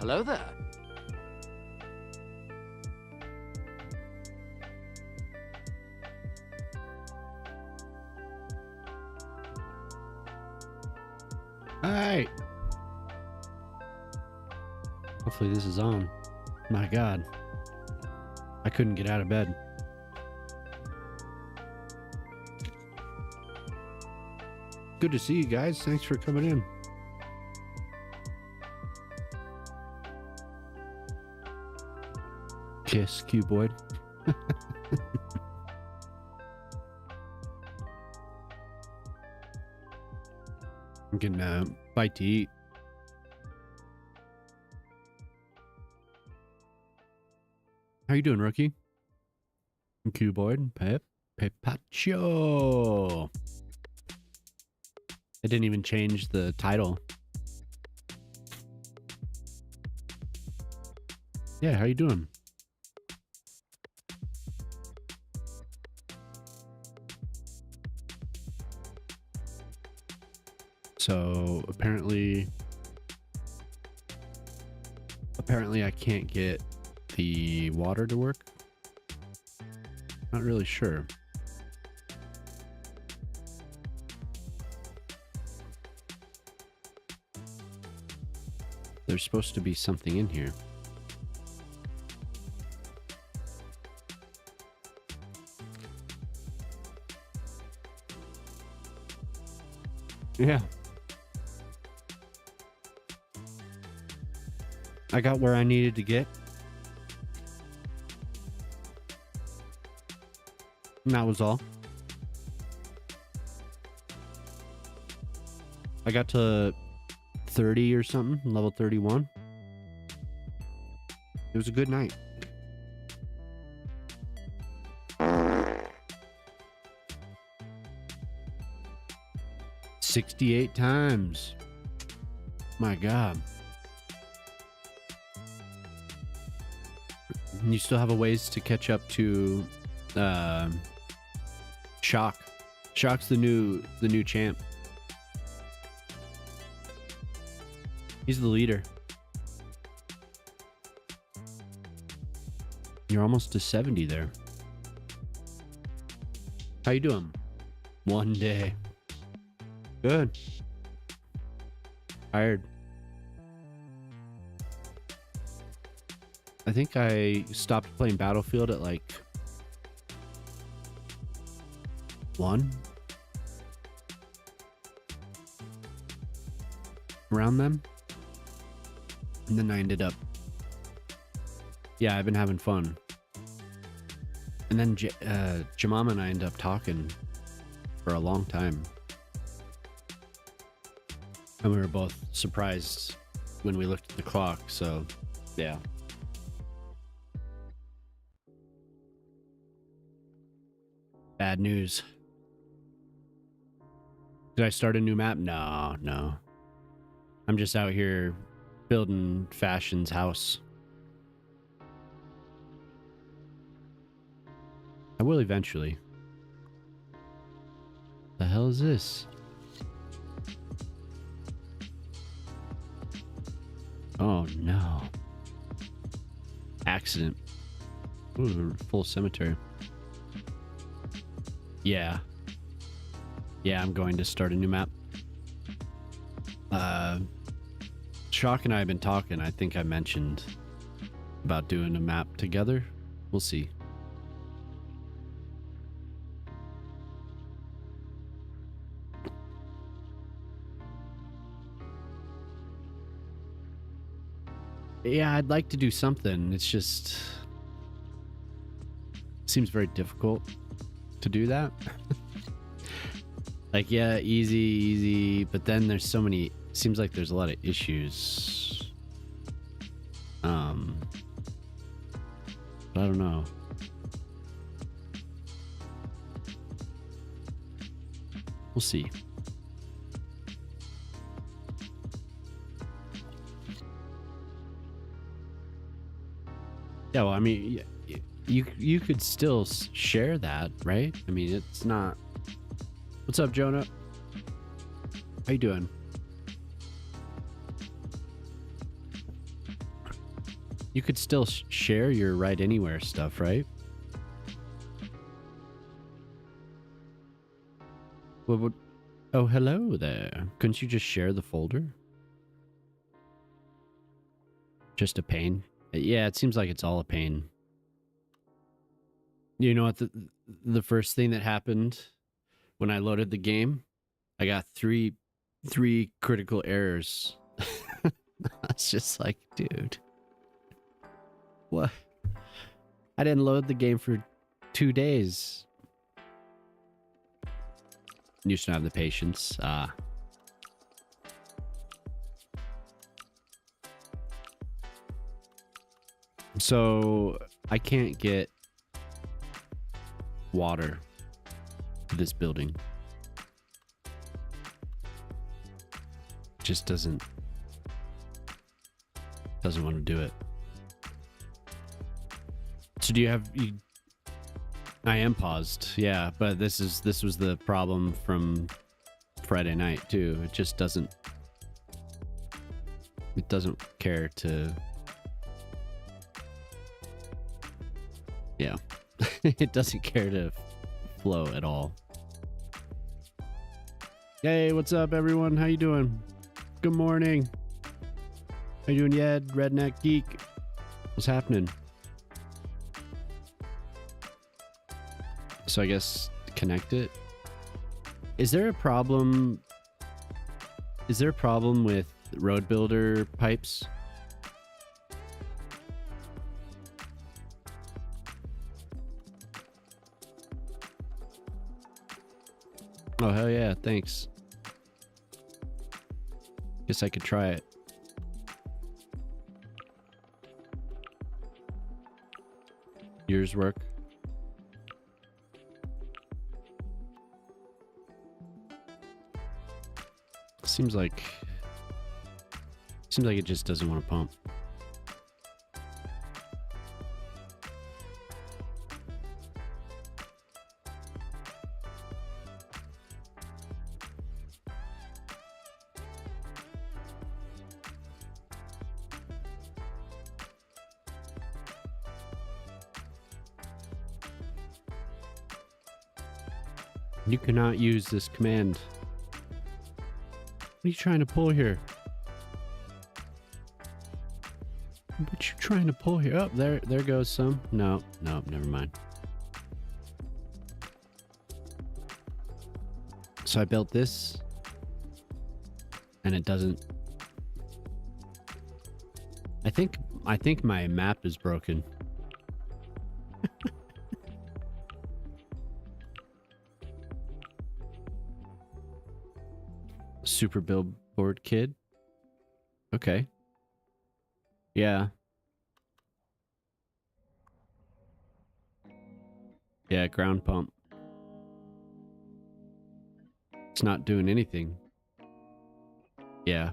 Hello there. Alright. Hopefully this is on. My God. I couldn't get out of bed. Good to see you guys. Thanks for coming in. Kiss, Cuboid. I'm getting a bite to eat. How you doing, rookie? Cuboid, Pepaccio. I didn't even change the title. Yeah, how you doing? So apparently I can't get the water to work. Not really sure. There's supposed to be something in here. Yeah. I got where I needed to get. And that was all. I got to 30 or something, level 31. It was a good night. $68 times. My God. And you still have a ways to catch up to Shock. Shock's the new champ. He's the leader. You're almost to 70 there. How you doing? One day. Good. Tired. I think I stopped playing Battlefield at like 1. Around then. And then I ended up... Yeah, I've been having fun. And then Jamama and I ended up talking for a long time. And we were both surprised when we looked at the clock, so yeah. Bad news. Did I start a new map? No. I'm just out here building Fashion's house. I will eventually. The hell is this? Oh no. Accident. Ooh, full cemetery. Yeah. Yeah, I'm going to start a new map. Shock and I have been talking. I think I mentioned about doing a map together. We'll see. Yeah, I'd like to do something. It's just... seems very difficult to do that. Like, yeah, easy, but then there's so many... Seems like there's a lot of issues. But I don't know. We'll see. Yeah, well, I mean, you could still share that, right? I mean, it's not... What's up, Jonah? How you doing? You could still share your Write Anywhere stuff, right? What would... Oh, hello there. Couldn't you just share the folder? Just a pain. Yeah, it seems like it's all a pain. You know what? The first thing that happened when I loaded the game, I got three critical errors. I was just like, dude, what? I didn't load the game for 2 days. You should have the patience. So I can't get water to this building. Just doesn't want to do it. So do you have... I am paused, yeah, but this was the problem from Friday night too. It just doesn't... It doesn't care to... Yeah. It doesn't care to flow at all. Hey, what's up everyone? How you doing? Good morning. How you doing, Yed? Redneck Geek? What's happening? So I guess connect it. Is there a problem? Is there a problem with road builder pipes? Oh, hell yeah, thanks. Guess I could try it. Yours work? Seems like it just doesn't want to pump. You cannot use this command. What are you trying to pull here? What you trying to pull here? Oh, there goes some. No, never mind. So I built this, and it doesn't. I think my map is broken. Super billboard kid. Okay. Yeah. Yeah, ground pump. It's not doing anything. Yeah.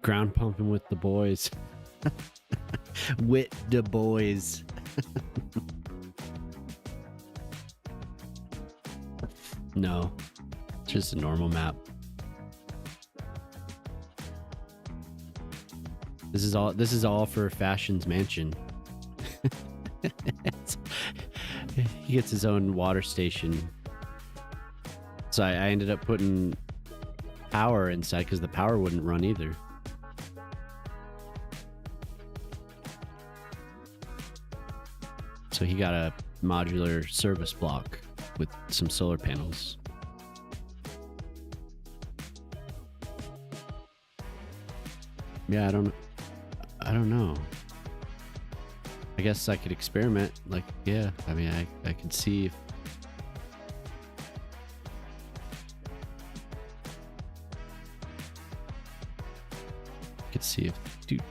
Ground pumping with the boys. With the boys. No, just a normal map. This is all for Fashion's mansion. He gets his own water station. So I ended up putting power inside because the power wouldn't run either. So he got a modular service block with some solar panels. Yeah, I don't know. I guess I could experiment. Like, yeah, I mean, I could see if... Dude.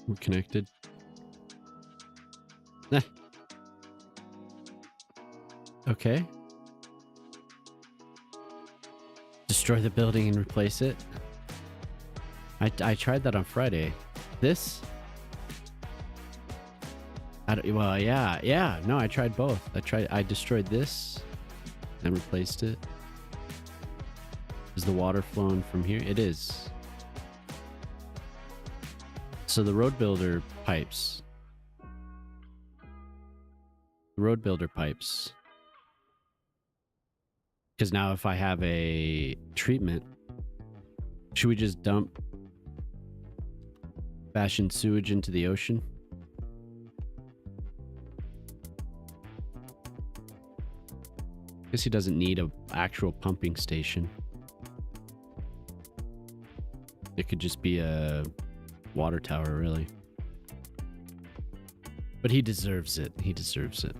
We're connected. Okay. Destroy the building and replace it. I tried that on Friday. This? Well, yeah. No, I tried both. I destroyed this and replaced it. Is the water flowing from here? It is. So the road builder pipes. Because now if I have a treatment, should we just dump fashion sewage into the ocean? Guess he doesn't need an actual pumping station. It could just be a water tower, really. But he deserves it. He deserves it.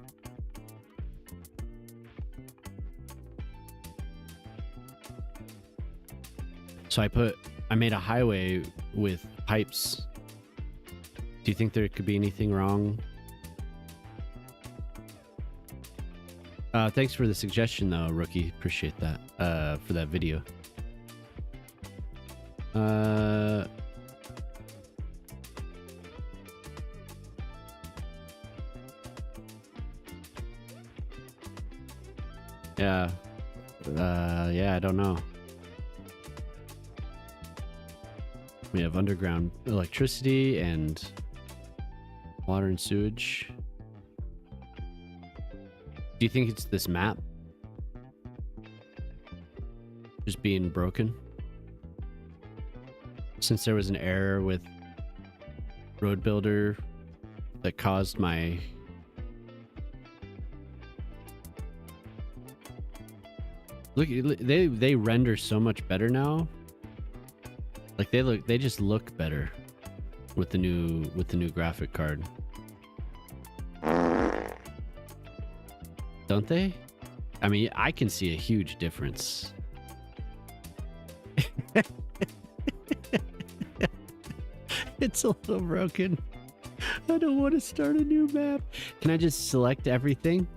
So I made a highway with pipes. Do you think there could be anything wrong? Thanks for the suggestion though, Rookie. Appreciate that. For that video. Yeah, I don't know. We have underground electricity and water and sewage. Do you think it's this map just being broken? Since there was an error with Road Builder that caused my... Look, they render so much better now. Like they just look better with the new graphic card. Don't they? I mean, I can see a huge difference. It's a little broken. I don't want to start a new map. Can I just select everything?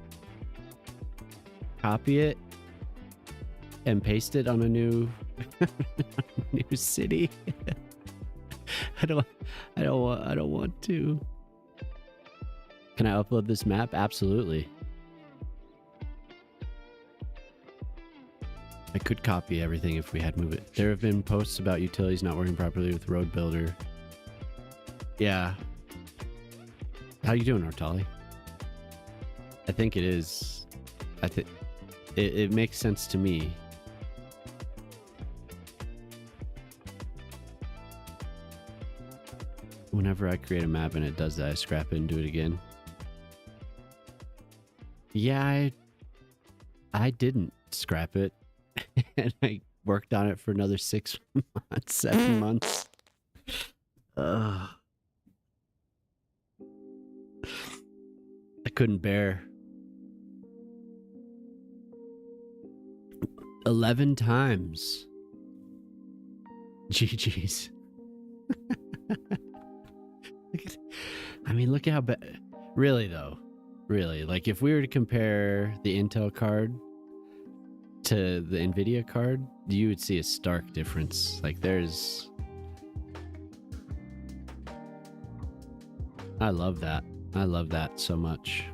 Copy it and paste it on a new new city. I don't want to. Can I upload this map? Absolutely. I could copy everything if we had moved it. There have been posts about utilities not working properly with Road Builder. Yeah. How you doing, Artali? I think it is. I think it makes sense to me. Whenever I create a map and it does that, I scrap it and do it again. Yeah, I didn't scrap it. And I worked on it for another 6 months, 7 months. I couldn't bear. 11 times. GG's. I mean, look at how bad. Really, though. Really. Like, if we were to compare the Intel card to the NVIDIA card, you would see a stark difference. Like, there's... I love that. I love that so much.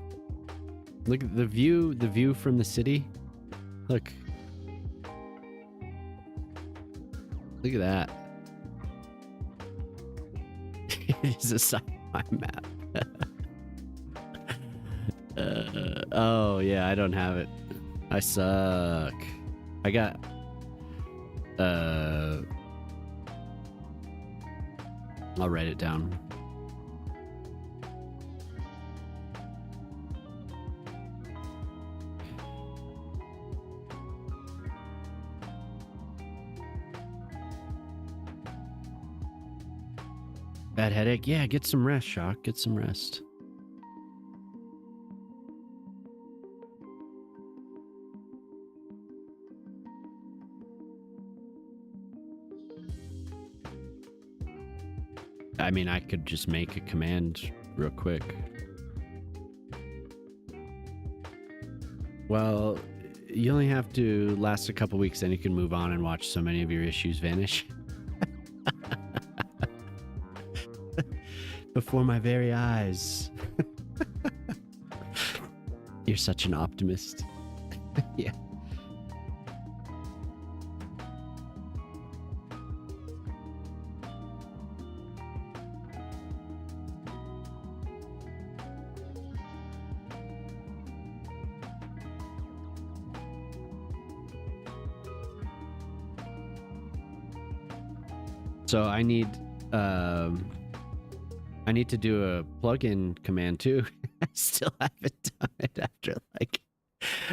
Look at the view from the city. Look. Look at that. It's a sci-fi map. Oh, yeah, I don't have it. I suck. I got... I'll write it down. Bad headache? Yeah, get some rest, Shock. Get some rest. I mean, I could just make a command real quick. Well, you only have to last a couple weeks, then you can move on and watch so many of your issues vanish. Before my very eyes. You're such an optimist. Yeah. So I need to do a plugin command too. I still haven't done it after like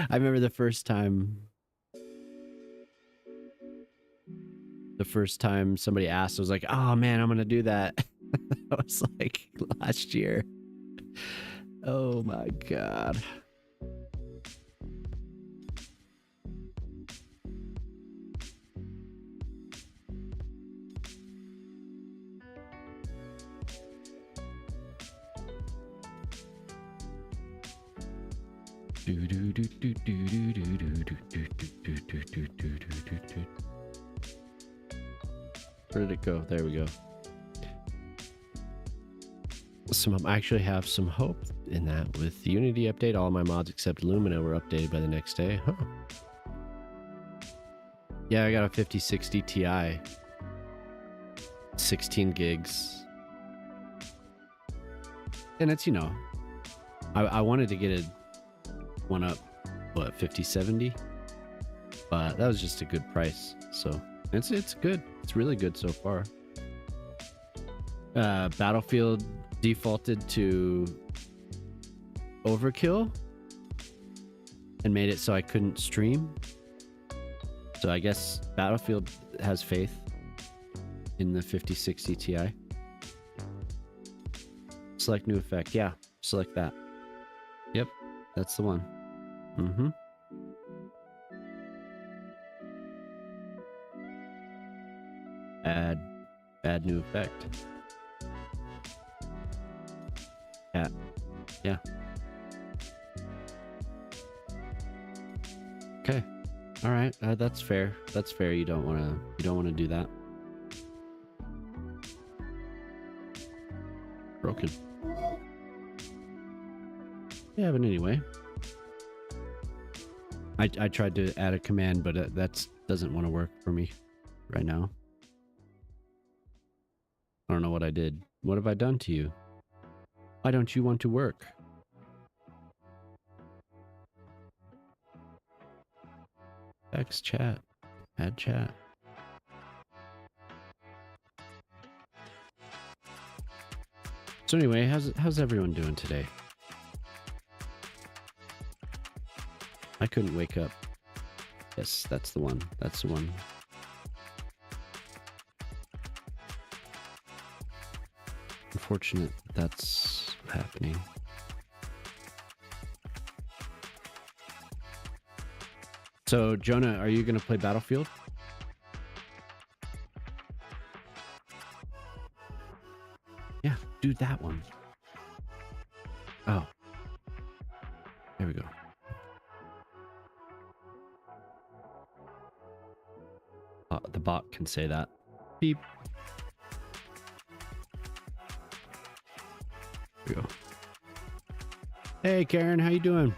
I remember the first time somebody asked, I was like, oh man, I'm gonna do that. That was like last year. Oh my god. Where did it go? There we go. I actually have some hope in that. With the Unity update, all my mods except Lumina were updated by the next day. Huh. Yeah, I got a 5060 Ti. 16 gigs. And it's, you know, I wanted to get one up, what, 5070? But that was just a good price. So it's good. It's really good so far. Battlefield defaulted to overkill and made it so I couldn't stream. So I guess Battlefield has faith in the 5060 Ti. Select new effect. Yeah, select that. Yep, that's the one. Mm-hmm. Add new effect. Yeah. Okay. All right. That's fair. That's fair. You don't want to do that. Broken. Yeah, but anyway. I tried to add a command, but that doesn't want to work for me right now. I don't know what I did. What have I done to you? Why don't you want to work? X chat. Add chat. So anyway, how's everyone doing today? I couldn't wake up. Yes, that's the one. That's the one. Unfortunate that's happening. So, Jonah, are you going to play Battlefield? Yeah, do that one. Oh. There we go. The bot can say that. Beep. There we go. Hey, Karen, how you doing?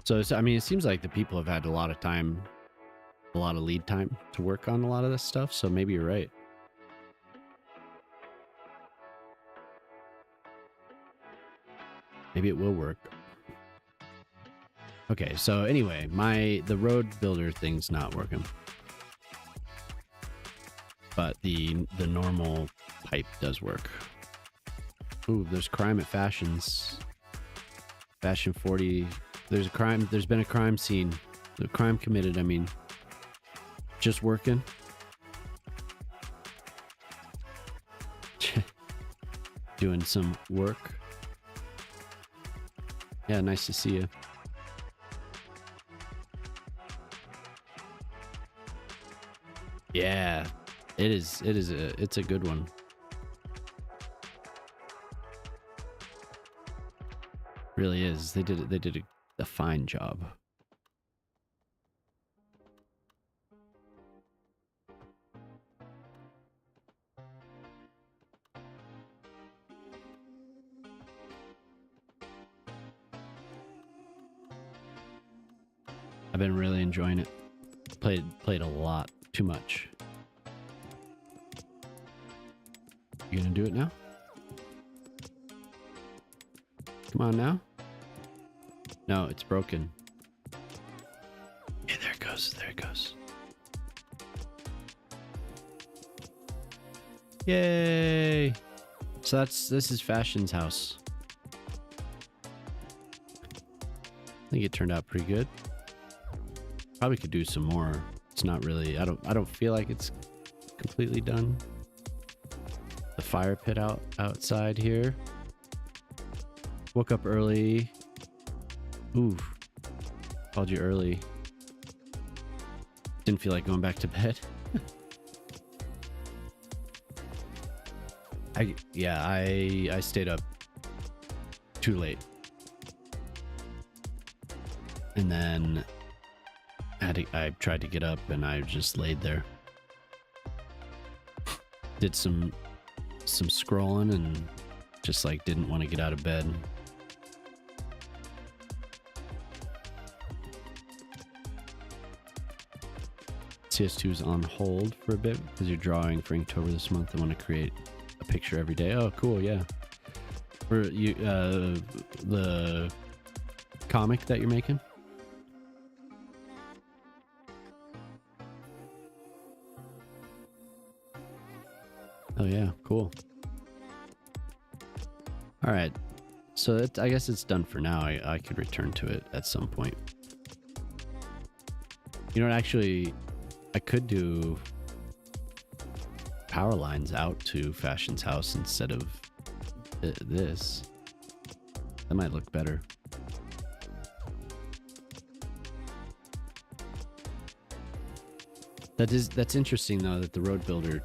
So, I mean, it seems like the people have had a lot of time, a lot of lead time to work on a lot of this stuff, so maybe you're right. Maybe it will work. Okay, so anyway, the road builder thing's not working. But the normal pipe does work. Ooh, there's crime at Fashions. Fashion 40. There's a crime. There's been a crime scene. The crime committed, I mean. Just working. Doing some work. Yeah, nice to see you. Yeah, it's a good one. Really is. They did a fine job. I've been really enjoying it. Played a lot. Too much. You gonna do it now? Come on now. No, it's broken. Yeah, there it goes. There it goes. Yay! So this is Fashion's house. I think it turned out pretty good. Probably could do some more. It's not really, I don't feel like it's completely done. The fire pit outside here. Woke up early. Ooh. Called you early. Didn't feel like going back to bed. I stayed up too late. And then I tried to get up and I just laid there. Did some scrolling and just like didn't want to get out of bed. CS2 is on hold for a bit because you're drawing for Inktober this month. I want to create a picture every day. Oh, cool, yeah. For you, the comic that you're making. Oh yeah, cool. All right, so I guess it's done for now. I could return to it at some point. You know what, actually, I could do power lines out to Fashion's house instead of this. That might look better. That's interesting though that the road builder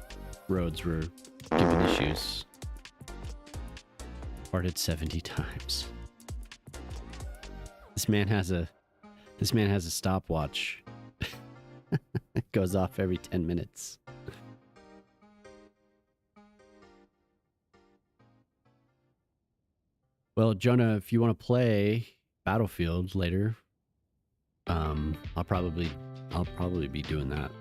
roads were given issues. Farted 70 times. This man has a stopwatch. It goes off every 10 minutes. Well, Jonah, if you want to play Battlefield later, I'll probably be doing that.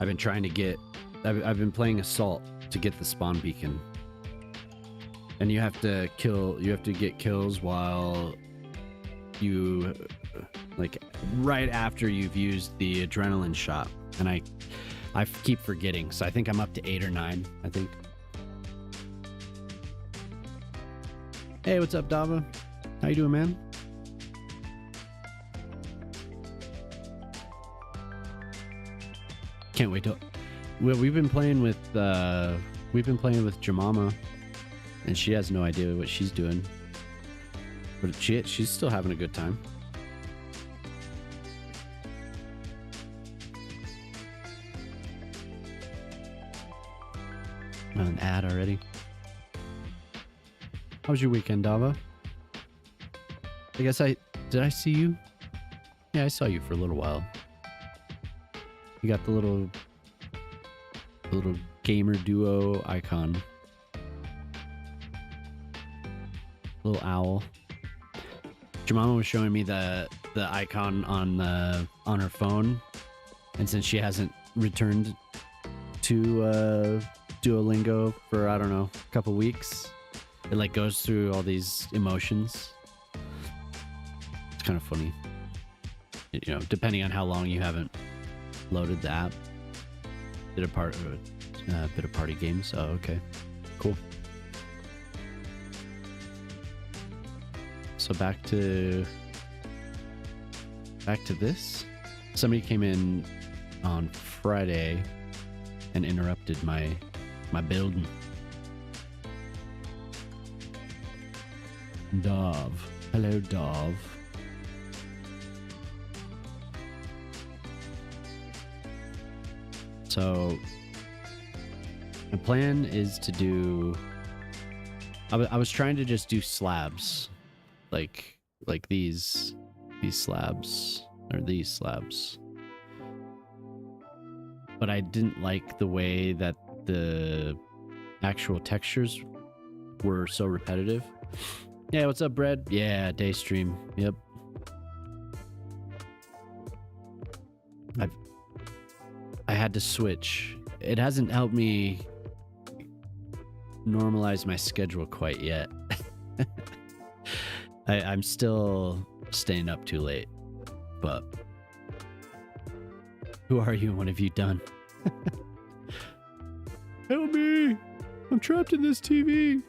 I've been trying to get I've been playing Assault to get the spawn beacon. And you have to get kills while you like right after you've used the adrenaline shot. And I keep forgetting, so I think I'm up to 8 or 9, I think. Hey, what's up, Dava? How you doing, man? Can't wait to. We've been playing with Jemima, and she has no idea what she's doing, but she's still having a good time. An ad already. How was your weekend, Dava? I guess did I see you? Yeah, I saw you for a little while. You got the little gamer duo icon. Little owl. Jemima was showing me the icon on her phone, and since she hasn't returned to Duolingo for, I don't know, a couple weeks, it like goes through all these emotions. It's kind of funny, you know, depending on how long you haven't loaded the app. Did a bit of party games. Oh, okay, cool. So back to this. Somebody came in on Friday and interrupted my building. Dov. Hello, Dov. So The plan is to do... I was trying to just do slabs. Like these slabs. Or these slabs. But I didn't like the way that the actual textures were so repetitive. Yeah, what's up, Brad? Yeah, day stream. Yep. I had to switch. It hasn't helped me normalize my schedule quite yet. I'm still staying up too late, but who are you and what have you done? Help me! I'm trapped in this TV.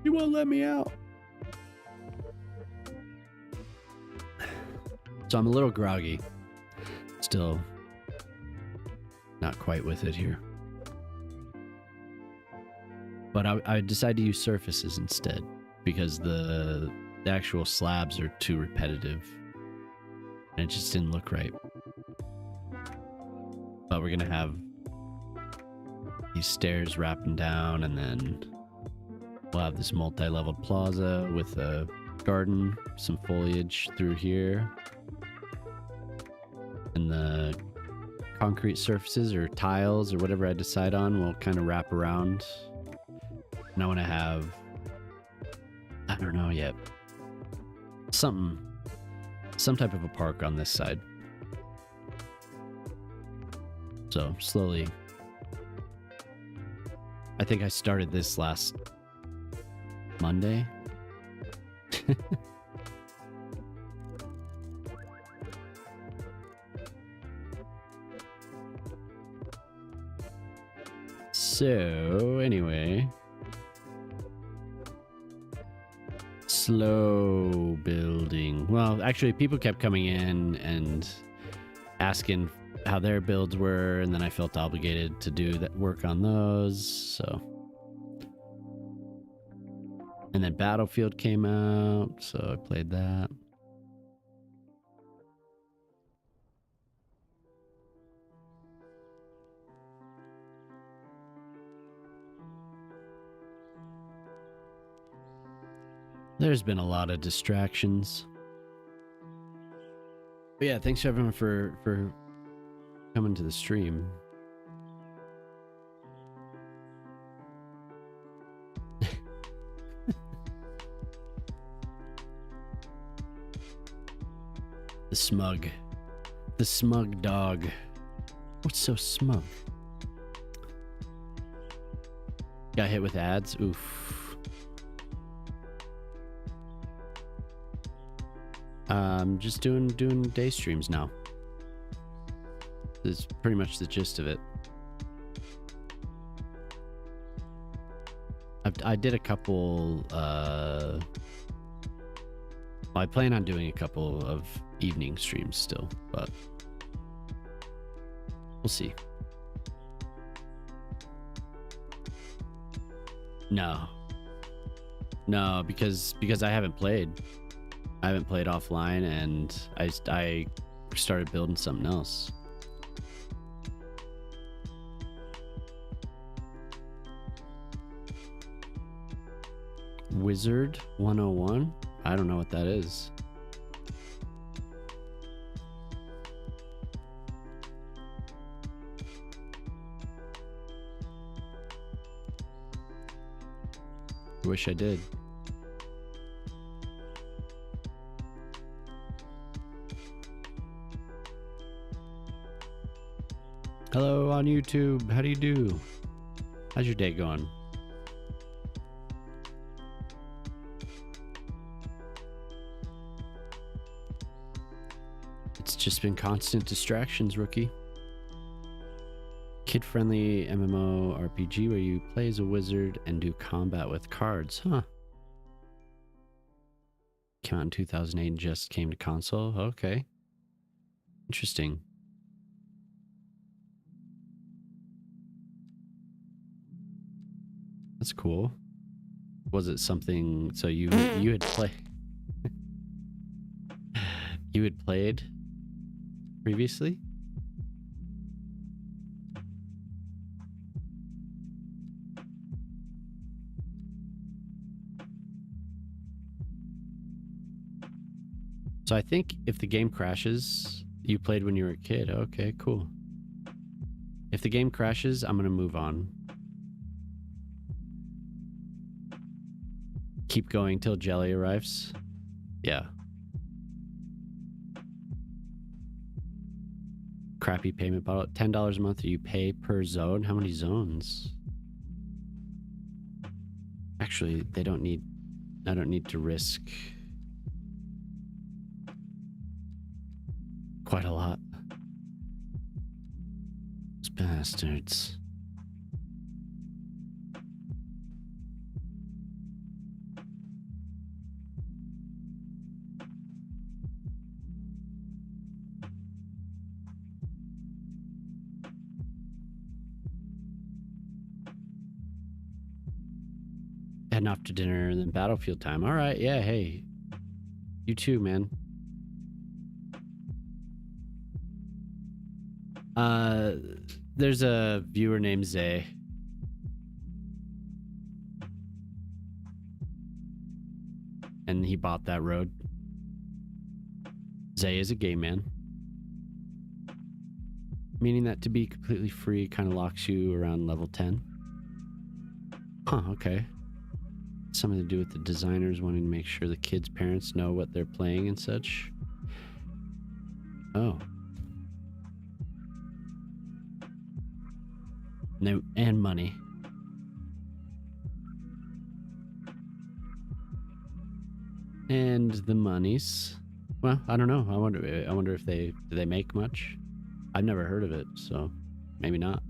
You won't let me out. So I'm a little groggy. Still not quite with it here. But I decided to use surfaces instead because the actual slabs are too repetitive and it just didn't look right. But we're gonna have these stairs wrapping down, and then we'll have this multi-leveled plaza with a garden, some foliage through here, and the concrete surfaces or tiles or whatever I decide on will kind of wrap around. And I want to have, I don't know yet, some type of a park on this side. So slowly, I think I started this last Monday. So anyway, slow building. Well, actually people kept coming in and asking how their builds were, and then I felt obligated to do that work on those. So, and then Battlefield came out, so I played that. There's been a lot of distractions. But yeah, thanks everyone for coming to the stream. The smug dog. What's so smug? Got hit with ads? Oof. Just doing day streams now. That's pretty much the gist of it. I did a couple, well, I plan on doing a couple of evening streams still, but we'll see. No, because I haven't played. I haven't played offline, and I started building something else. Wizard 101? I don't know what that is. I wish I did. Hello on YouTube. How do you do? How's your day going? It's just been constant distractions, rookie. Kid-friendly MMORPG where you play as a wizard and do combat with cards, huh? Came out in 2008 and just came to console. Okay. Interesting. That's cool. Was it something, so you had played you had played previously? So I think if the game crashes, you played when you were a kid. Okay, cool. If the game crashes, I'm gonna move on. Keep going till Jelly arrives. Yeah. Crappy payment bottle. $10 a month you pay per zone. How many zones? Actually, I don't need to risk quite a lot. Those bastards. Heading off to dinner and then Battlefield time. All right, yeah, hey. You too, man. There's a viewer named Zay. And he bought that road. Zay is a gay man. Meaning that to be completely free kind of locks you around level 10. Huh, okay. Something to do with the designers wanting to make sure the kids' parents know what they're playing and such. Oh. No, and money. And the monies. Well, I don't know. I wonder if do they make much? I've never heard of it, so maybe not.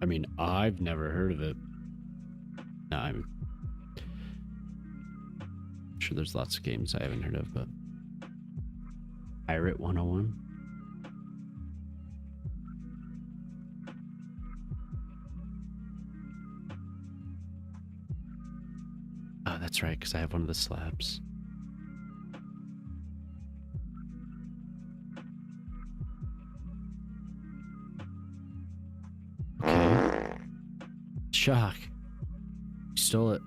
I mean, I've never heard of it. No, I'm sure there's lots of games I haven't heard of, but Pirate 101. Oh, that's right, because I have one of the slabs. Okay. Shock. You stole it.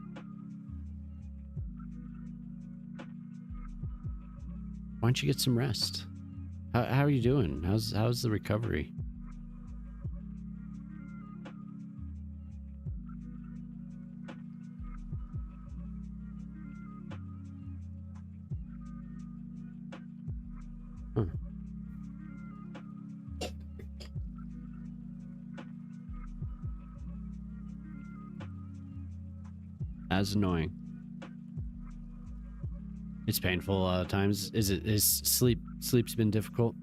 Why don't you get some rest? How are you doing? How's the recovery? Huh. That's annoying. It's painful a lot of times. Is sleep's been difficult?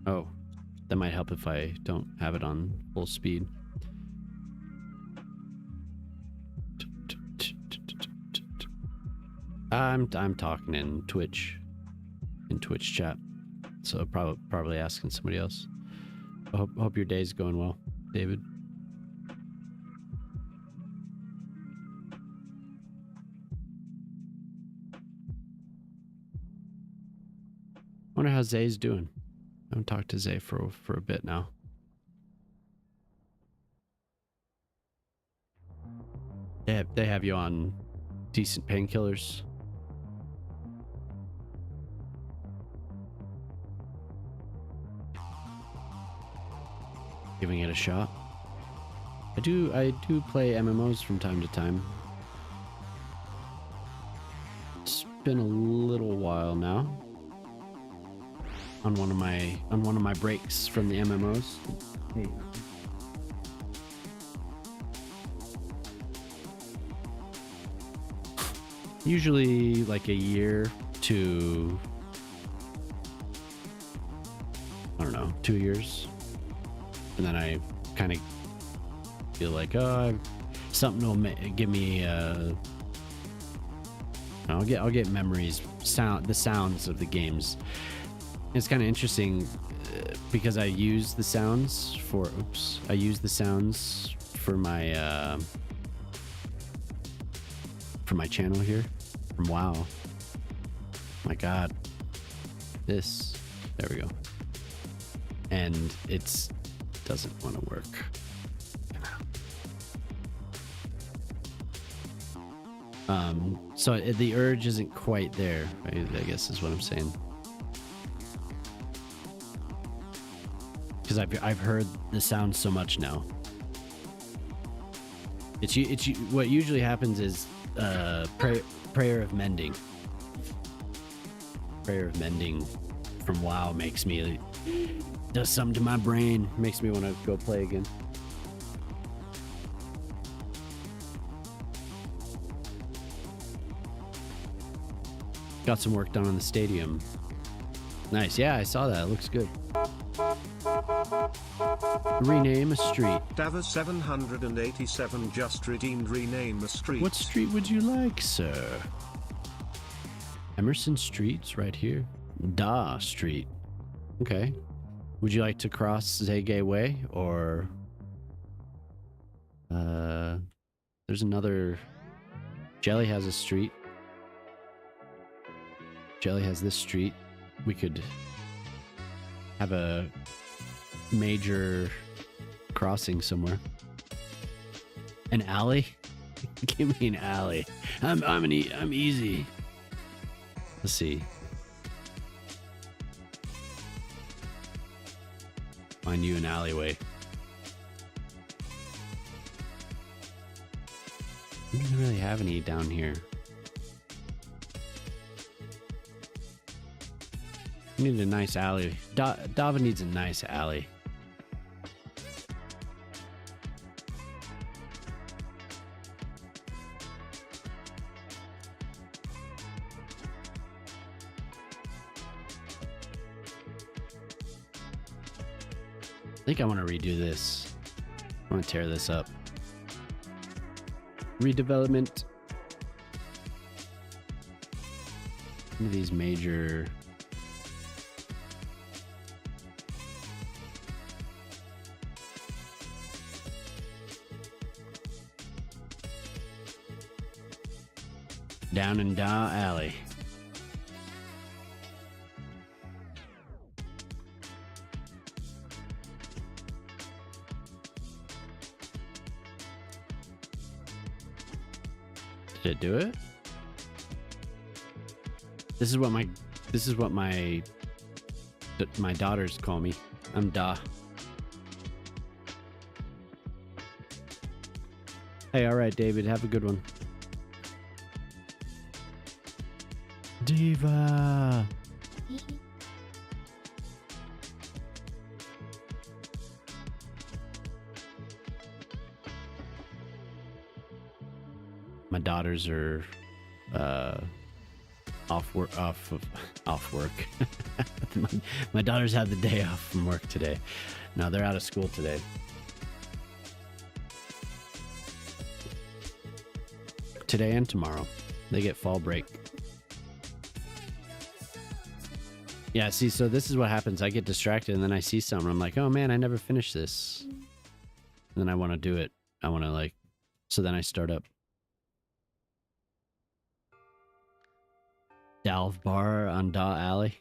Oh, that might help if I don't have it on full speed. I'm talking in Twitch chat, so probably asking somebody else. I hope your day's going well, David. Wonder how Zay's doing. I haven't talked to Zay for a bit now. They have you on decent painkillers. Giving it a shot. I do play MMOs from time to time. It's been a little while now. On one of my breaks from the MMOs. Hey. Usually like a year to, I don't know, 2 years. And then I kind of feel like, oh, something will give me, I'll get memories, the sounds of the games. It's kind of interesting because I use the sounds for my channel here from WoW. My God, there we go. and it doesn't want to work. So the urge isn't quite there, I guess is what I'm saying. Because I've heard the sound so much now. It's what usually happens is prayer of mending. Prayer of mending from WoW makes me does something to my brain, makes me want to go play again. Got some work done on the stadium. Nice. Yeah, I saw that. It looks good. Rename a street. Dava 787 just redeemed rename a street. What street would you like, sir? Emerson Street's right here. Da Street. Okay. Would you like to cross Zege Way or there's another. Jelly has a street. Jelly has this street. We could have a major crossing somewhere. An alley? Give me an alley. I'm easy. Let's see. Find you an alleyway. We don't really have any down here. We need a nice alley. Dava needs a nice alley. I think I want to redo this. I want to tear this up. Redevelopment. One of these major... Down in Da Alley. Did it do it? This is what my daughters call me. I'm Da. Hey, all right, David, have a good one. Diva. My daughters are off work. my daughters have the day off from work today. No, they're out of school today. Today and tomorrow. They get fall break. Yeah, see, so this is what happens. I get distracted and then I see something. I'm like, oh man, I never finished this. And then I want to do it. I want to like, so then I start up. Dalv Bar on Da Alley.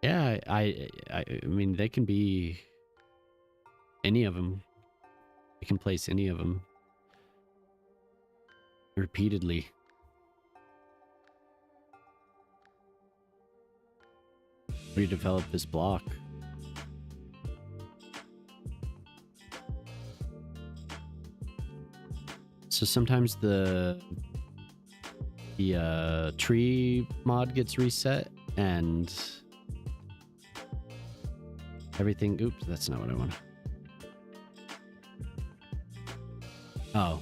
Yeah, I mean, they can be any of them. You can place any of them repeatedly. Redevelop this block. So sometimes the tree mod gets reset and everything. Oops, that's not what I want. Oh,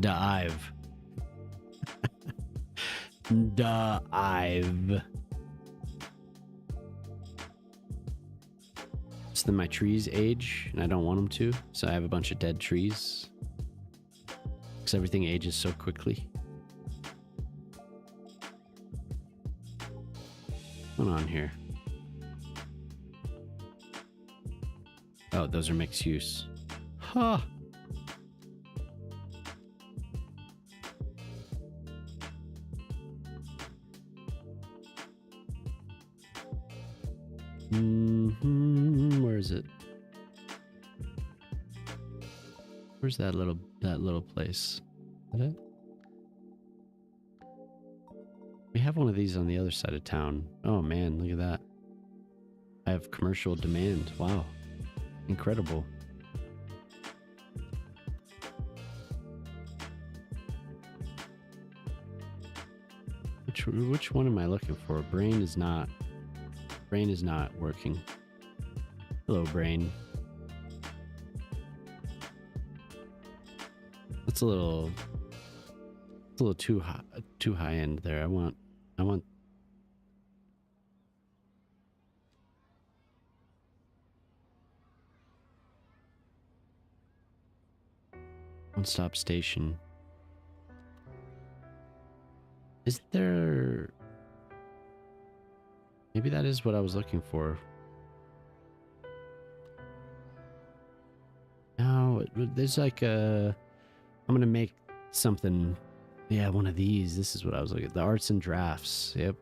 dive. Dive. So then my trees age, and I don't want them to, so I have a bunch of dead trees. Because everything ages so quickly. What's going on here? Oh, those are mixed use. Huh. Where is it? Where's that little place? Is that it? We have one of these on the other side of town. Oh man, look at that. I have commercial demand. Wow. Incredible. Which one am I looking for? Brain is not working. Hello, brain. That's a little too high end there. I want one stop station. Is there... Maybe that is what I was looking for. No, there's like a... I'm gonna make something... Yeah, one of these. This is what I was looking at. The arts and drafts. Yep.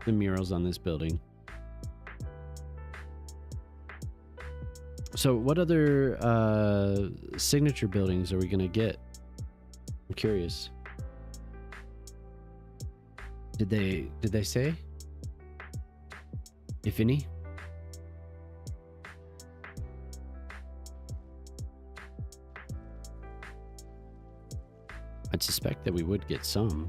The murals on this building. So what other signature buildings are we gonna get? I'm curious. Did they say? If any? I'd suspect that we would get some.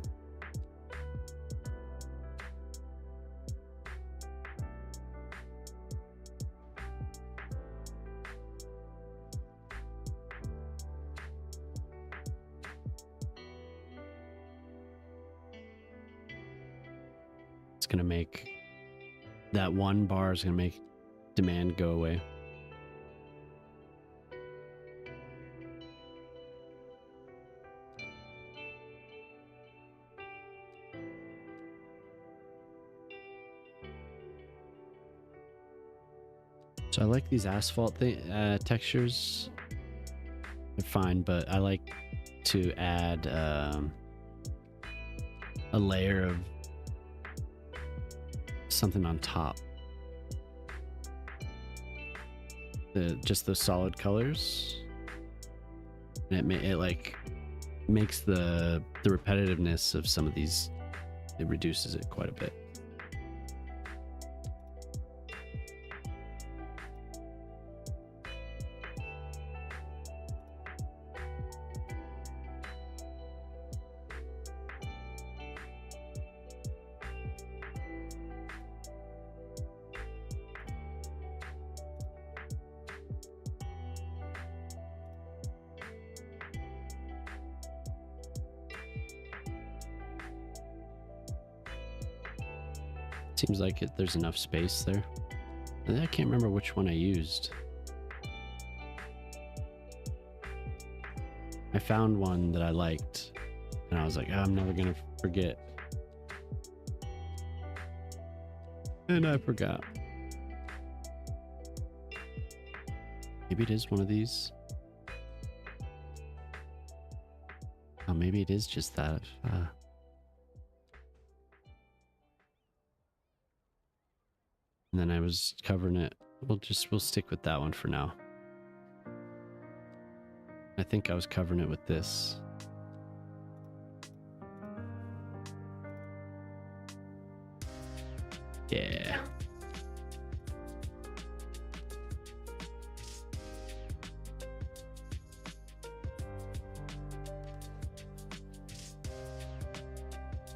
Gonna make that one bar is gonna make demand go away. So I like these asphalt textures. They're fine, but I like to add a layer of something on top. Just those solid colors, and it like makes the repetitiveness of some of these, it reduces it quite a bit. Seems like there's enough space there. And I can't remember which one I used. I found one that I liked, and I was like, oh, I'm never gonna forget. And I forgot. Maybe it is one of these. Oh, maybe it is just that. And then I was covering it. We'll stick with that one for now. I think I was covering it with this. Yeah.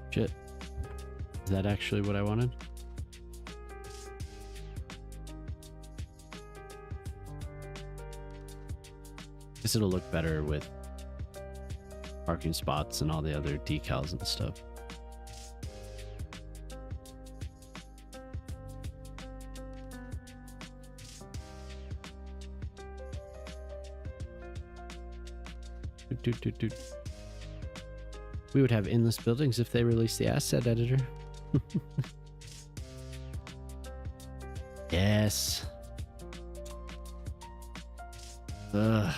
Shit. Is that actually what I wanted? Guess it'll look better with parking spots and all the other decals and stuff. We would have endless buildings if they released the asset editor. Yes. Ugh.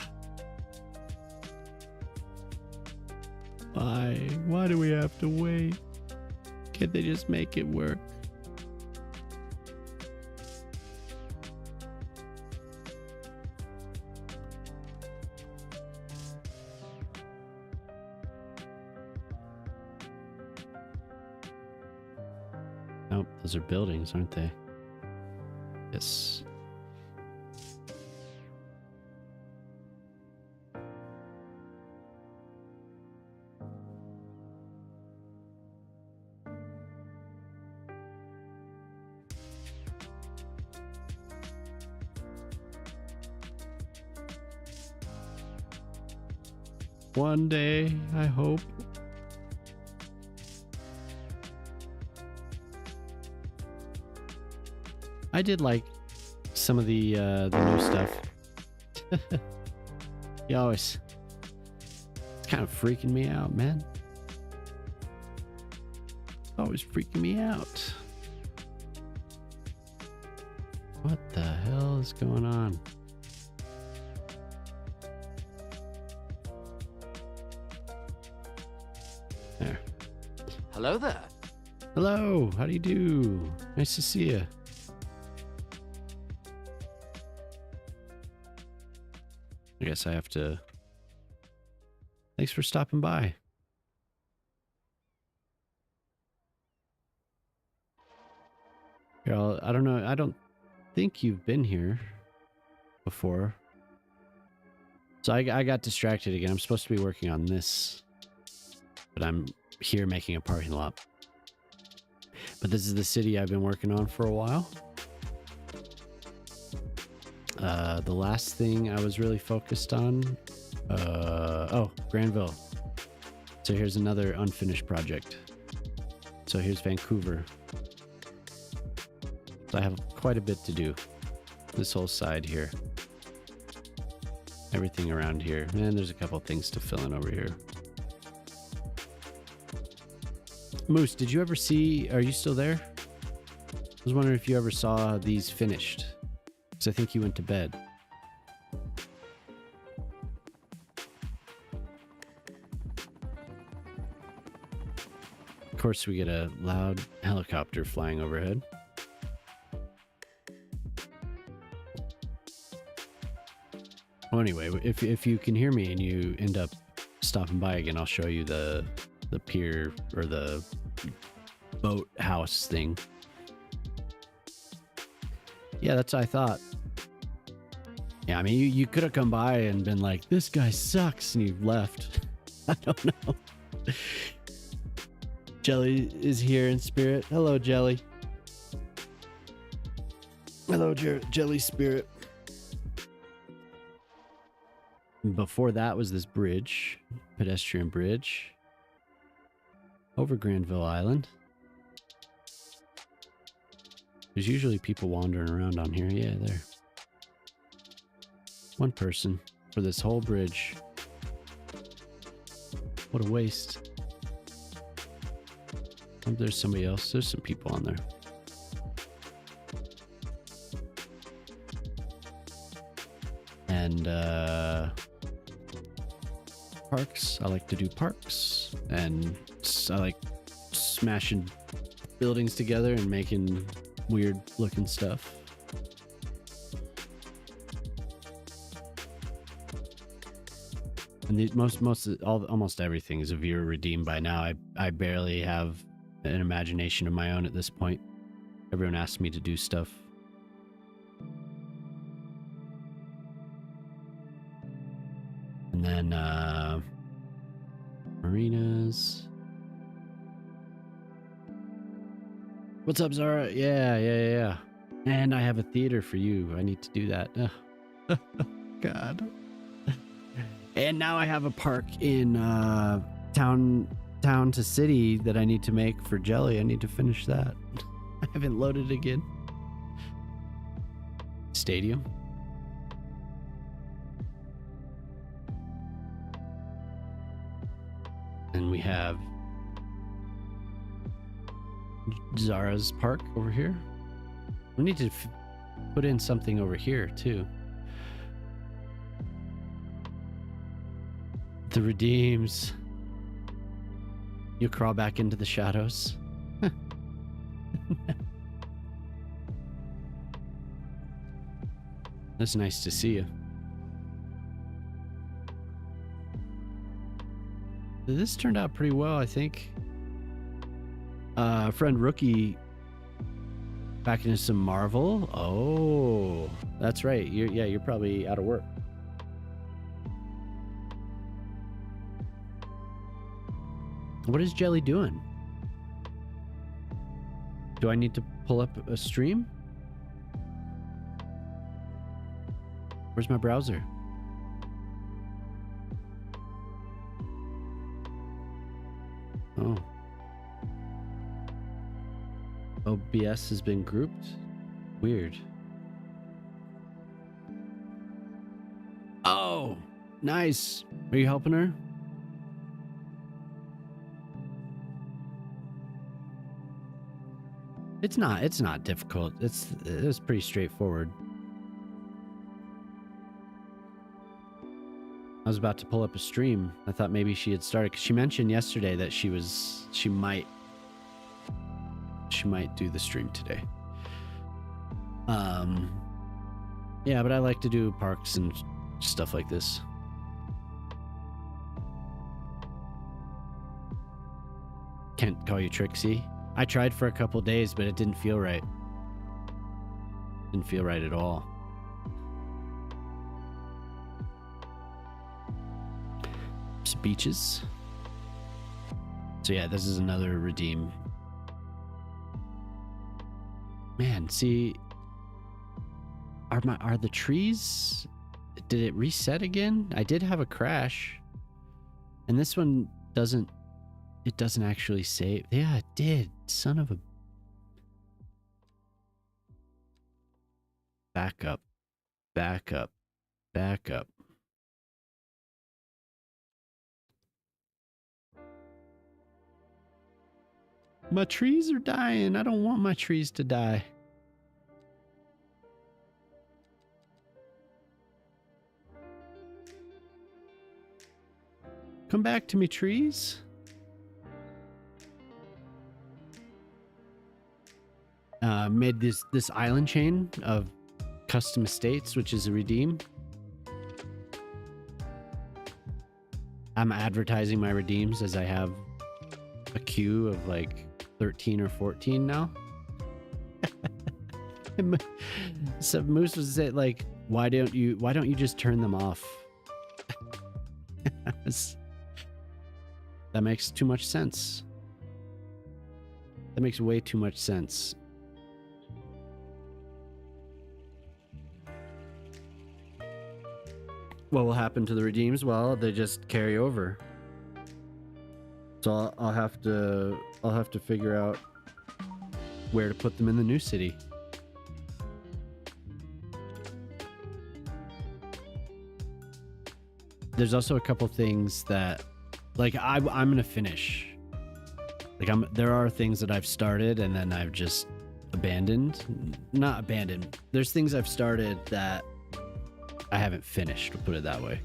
Why? Why do we have to wait? Can't they just make it work? Oh, those are buildings, aren't they? Yes. One day, I hope. I did like some of the new stuff. You always, it's kind of freaking me out, man. Always freaking me out. What the hell is going on? There. Hello there. Hello, how do you do? Nice to see you. I guess I have to... Thanks for stopping by. Here, I don't know, I don't think you've been here before. So I got distracted again. I'm supposed to be working on this, but I'm here making a parking lot. But this is the city I've been working on for a while. The last thing I was really focused on, oh, Granville. So here's another unfinished project. So here's Vancouver. So I have quite a bit to do. This whole side here. Everything around here. And there's a couple things to fill in over here. Moose, did you ever see, are you still there? I was wondering if you ever saw these finished. Because I think you went to bed. Of course, we get a loud helicopter flying overhead. Well, anyway, if you can hear me and you end up stopping by again, I'll show you the pier or the boat house thing. Yeah, that's what I thought. Yeah, I mean, you could have come by and been like, this guy sucks, and you left. I don't know. Jelly is here in spirit. Hello, Jelly. Hello, Jelly Spirit. Before that was this bridge, pedestrian bridge, over Granville Island. There's usually people wandering around on here. Yeah, there. One person for this whole bridge. What a waste. Oh, there's somebody else. There's some people on there. And parks. I like to do parks. And I like smashing buildings together and making weird looking stuff. And almost everything is a viewer redeemed by now. I barely have an imagination of my own at this point. Everyone asks me to do stuff. And then marinas. What's up, Zara? Yeah. And I have a theater for you. I need to do that. God. And now I have a park in town to city that I need to make for Jelly. I need to finish that. I haven't loaded again. Stadium. And we have Zara's park over here. We need to put in something over here too. The Redeems. You crawl back into the shadows. That's nice to see you. This turned out pretty well, I think. Friend Rookie back into some Marvel. Oh, that's right. You're probably out of work. What is Jelly doing? Do I need to pull up a stream? Where's my browser? Oh. OBS has been grouped? Weird. Oh, nice. Are you helping her? It's not difficult. It's pretty straightforward. I was about to pull up a stream. I thought maybe she had started, because she mentioned yesterday that she might do the stream today. Yeah, but I like to do parks and stuff like this. Can't call you Trixie. I tried for a couple days, but it didn't feel right. Didn't feel right at all. Some beaches. So yeah, this is another redeem. Man, see, are the trees? Did it reset again? I did have a crash, and this one doesn't. It doesn't actually save. Yeah, it did. Son of a. Back up. Back up. Back up. My trees are dying. I don't want my trees to die. Come back to me, trees. Made this island chain of custom estates, which is a redeem. I'm advertising my redeems as I have a queue of like 13 or 14 now. So Moose was saying, like, why don't you just turn them off? That makes too much sense. That makes way too much sense. What will happen to the redeems? Well, they just carry over. So I'll have to figure out where to put them in the new city. There's also a couple things that, like, I'm gonna finish. Like, there are things that I've started and then I've just abandoned. Not abandoned. There's things I've started that I haven't finished, to put it that way.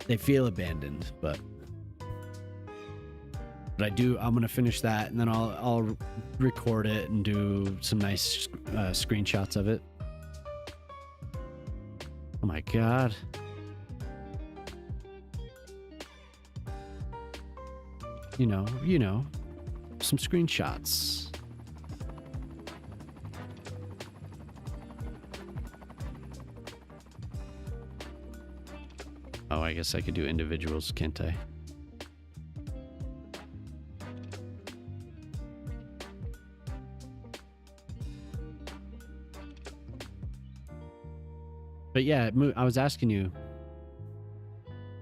They feel abandoned, but I'm gonna finish that, and then I'll record it and do some nice screenshots of it. Oh my god. You know, some screenshots. Oh, I guess I could do individuals, can't I? But yeah, I was asking you,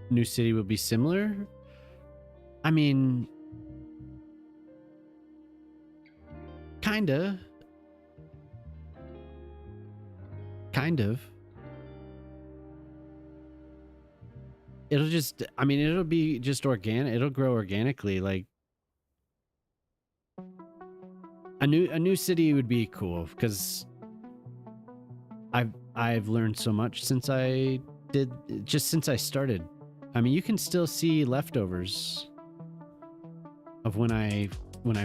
new city would be similar? I mean, kinda. Kind of. It'll just, I mean, it'll be just organic. It'll grow organically. Like, a new city would be cool, because I've learned so much since I started. I mean, you can still see leftovers of when I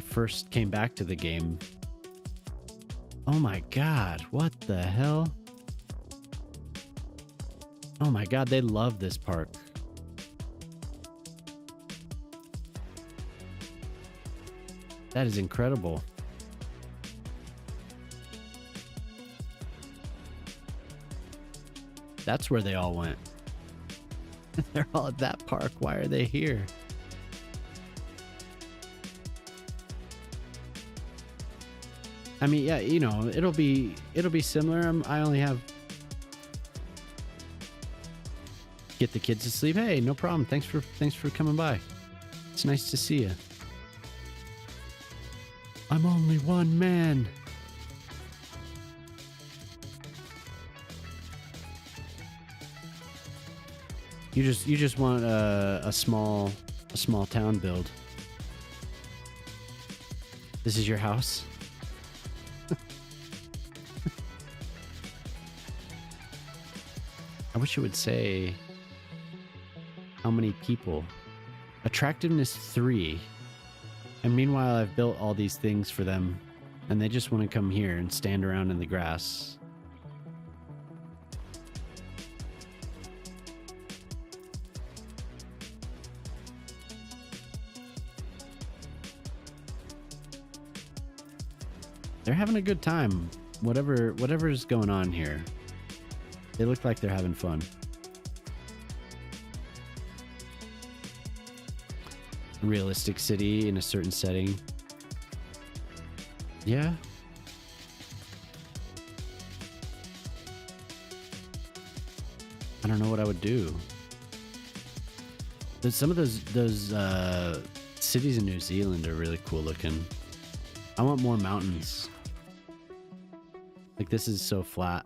first came back to the game. Oh my god, what the hell? Oh my god, they love this park. That is incredible. That's where they all went. They're all at that park. Why are they here? I mean, yeah, you know, it'll be similar. I only have get the kids to sleep. Hey, no problem. Thanks for coming by. It's nice to see you. I'm only one man. You just want a small town build. This is your house. I wish it would say how many people. Attractiveness 3. And meanwhile, I've built all these things for them, and they just want to come here and stand around in the grass. They're having a good time. Whatever's going on here. They look like they're having fun. Realistic city in a certain setting. Yeah. I don't know what I would do. There's some of those cities in New Zealand are really cool looking. I want more mountains. Like, this is so flat.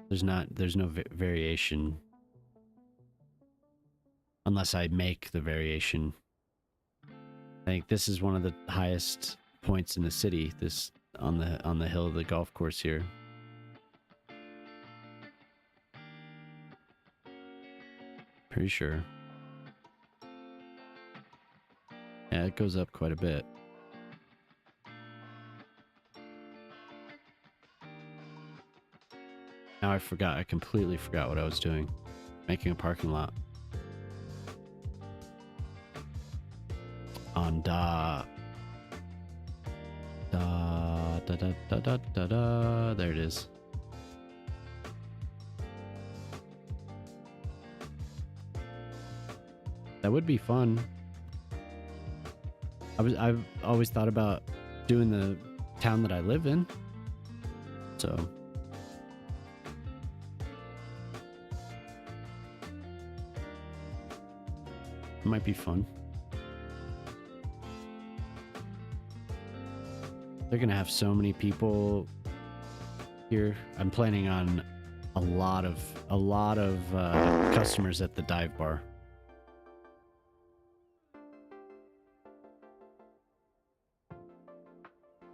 There's no variation. Unless I make the variation. I think this is one of the highest points in the city, this on the hill of the golf course here. Pretty sure. Yeah, it goes up quite a bit. Now I completely forgot what I was doing. Making a parking lot. On da da da da da da da da. There it is. That would be fun. I've always thought about doing the town that I live in. So it might be fun. They're gonna have so many people here. I'm planning on a lot of customers at the dive bar.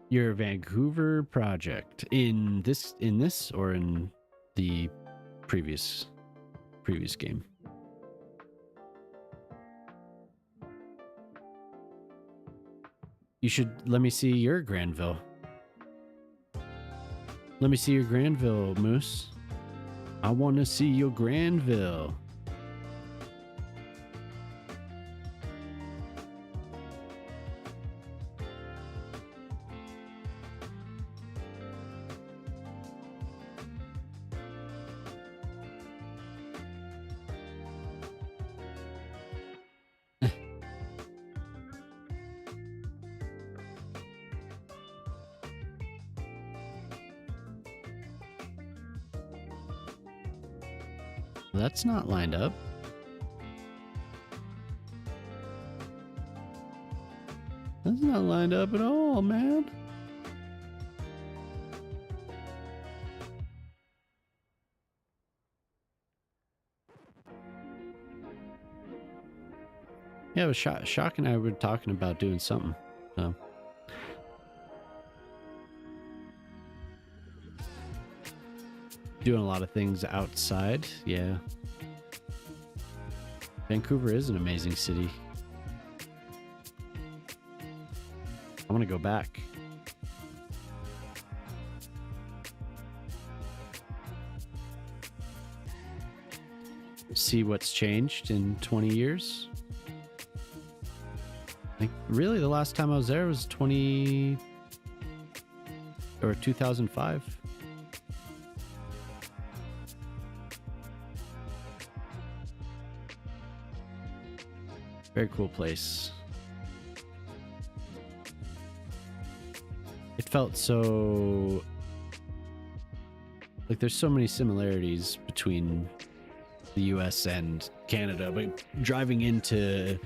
Your Vancouver project in this or in the previous game? You should let me see your Granville. Let me see your Granville, Moose. I want to see your Granville. That's not lined up. That's not lined up at all, man. Yeah, but Shock and I were talking about doing something. So. Doing a lot of things outside, yeah. Vancouver is an amazing city. want to go back. See what's changed in 20 years. Like, really, the last time I was there was 2005. Very cool place. It felt so like there's so many similarities between the US and Canada, but driving into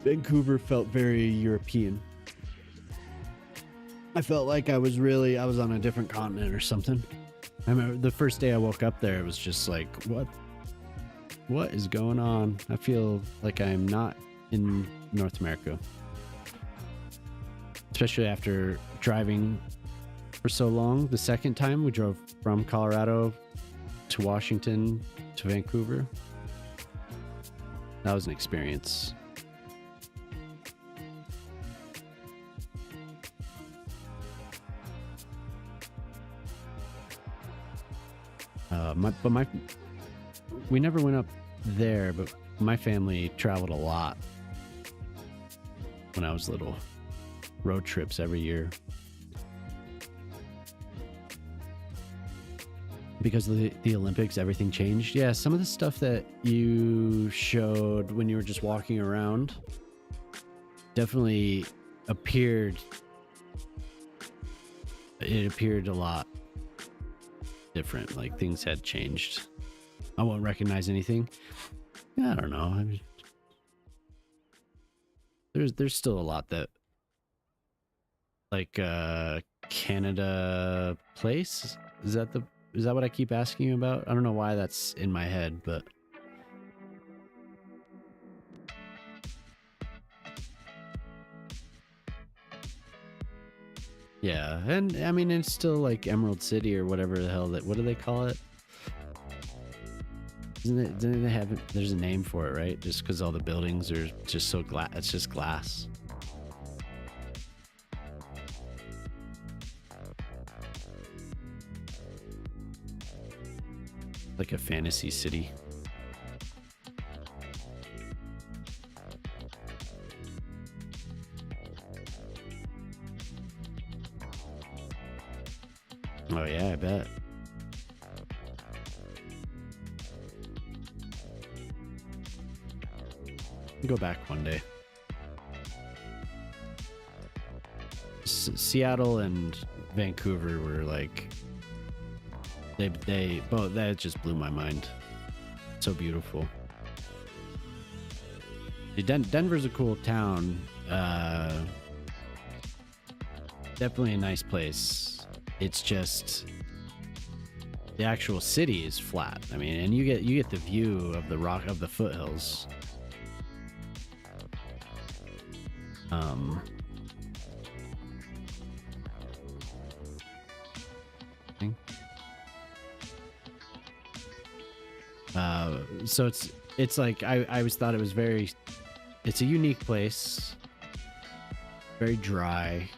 Vancouver felt very European. I felt like I was on a different continent or something. I remember the first day I woke up there, it was just like, what is going on? I feel like I'm not in North America. Especially after driving for so long. The second time we drove from Colorado to Washington to Vancouver. That was an experience. We never went up there, but my family traveled a lot when I was little. Road trips every year. Because of the Olympics, everything changed. Yeah, some of the stuff that you showed when you were just walking around definitely appeared. It appeared a lot different, like things had changed. I won't recognize anything. Yeah, I don't know. I mean, there's still a lot that, like, Canada Place. Is that what I keep asking you about? I don't know why that's in my head, but yeah, and I mean it's still like Emerald City or whatever the hell what do they call it? Didn't they have it? There's a name for it, right? Just because all the buildings are just so glass. It's just glass. Like a fantasy city. Oh yeah, I bet. Go back one day. Seattle and Vancouver were like they both, that just blew my mind. So beautiful. Denver's a cool town. Definitely a nice place. It's just the actual city is flat. I mean, and you get the view of the foothills. So it's like I always thought it was it's a unique place, very dry.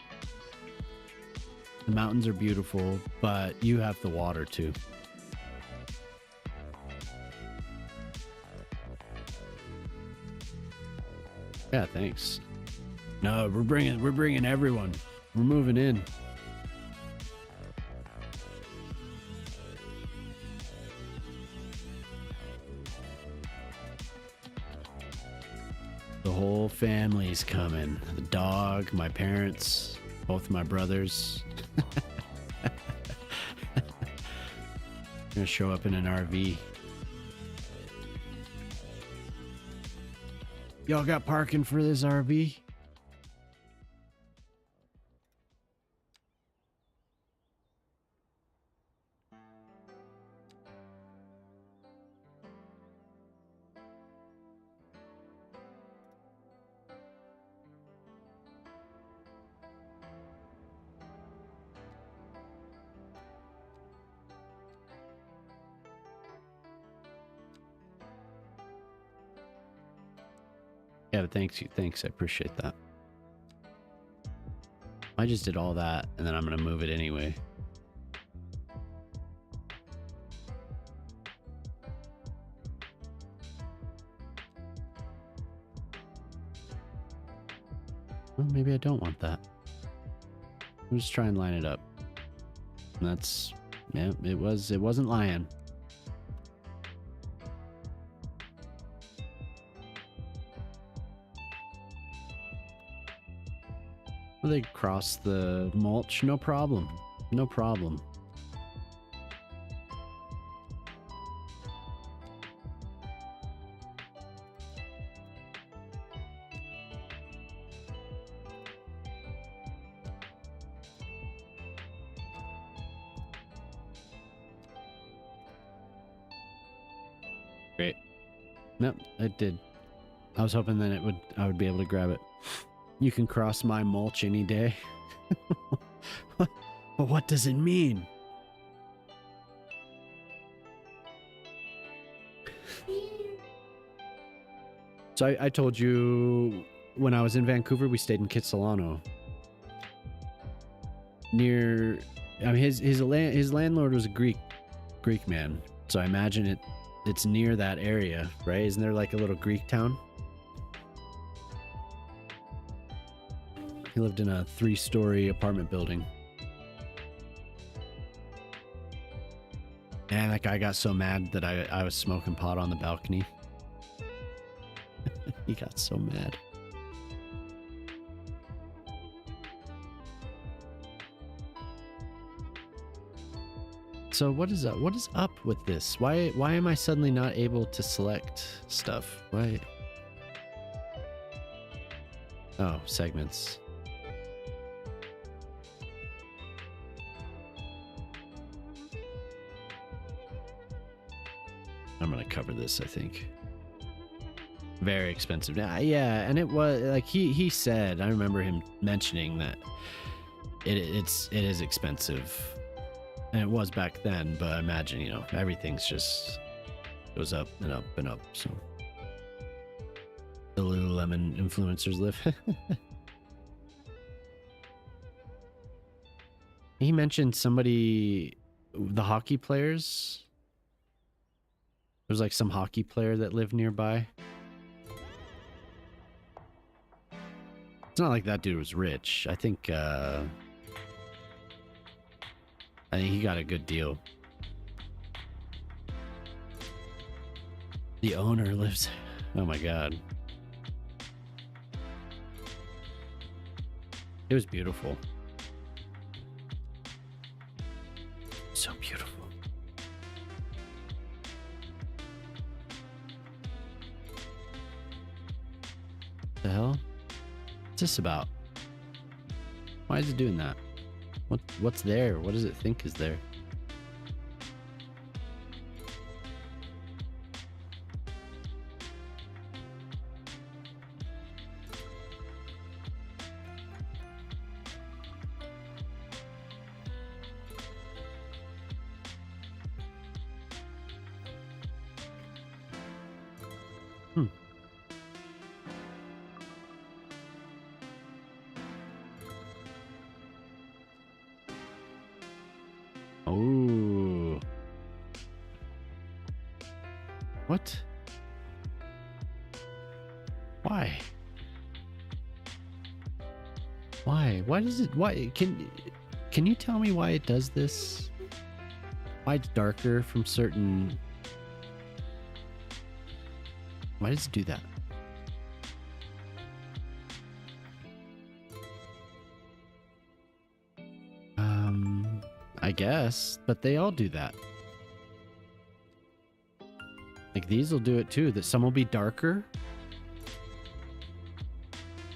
The mountains are beautiful, but you have the water too. Yeah, thanks. No, we're bringing everyone. We're moving in. The whole family's coming. The dog, my parents, both my brothers. Gonna show up in an RV. Y'all got parking for this RV? Yeah, thanks. I appreciate that. I just did all that, and then I'm gonna move it anyway. Well, maybe I don't want that. I'll just try and line it up. And that's, yeah, it wasn't lying. Well, they cross the mulch, no problem. No problem. Great. Nope, it did. I was hoping that I would be able to grab it. You can cross my mulch any day. But what does it mean? So I told you when I was in Vancouver, we stayed in Kitsilano. Near, I mean, his landlord was a Greek man. So I imagine it's near that area, right? Isn't there like a little Greek town? He lived in a 3-story apartment building. And that guy got so mad that I was smoking pot on the balcony. He got so mad. So what is up? What is up with this? Why am I suddenly not able to select stuff? Why? Oh, segments. I'm gonna cover this, I think. Very expensive. Yeah, and it was like he said, I remember him mentioning that it is expensive. And it was back then, but I imagine, you know, everything's just goes up and up and up, so the Lululemon influencers live. He mentioned somebody, the hockey players. There's like some hockey player that lived nearby. It's not like that dude was rich. I think he got a good deal. The owner lives... Oh my god. It was beautiful. So beautiful. The hell? What's this about? Why is it doing that? What's there? What does it think is there? Oh. What? Why? Why? Why does it... Why? Can you tell me why it does this? Why it's darker from certain... Why does it do that? I guess, but they all do that. Like these will do it too, that some will be darker.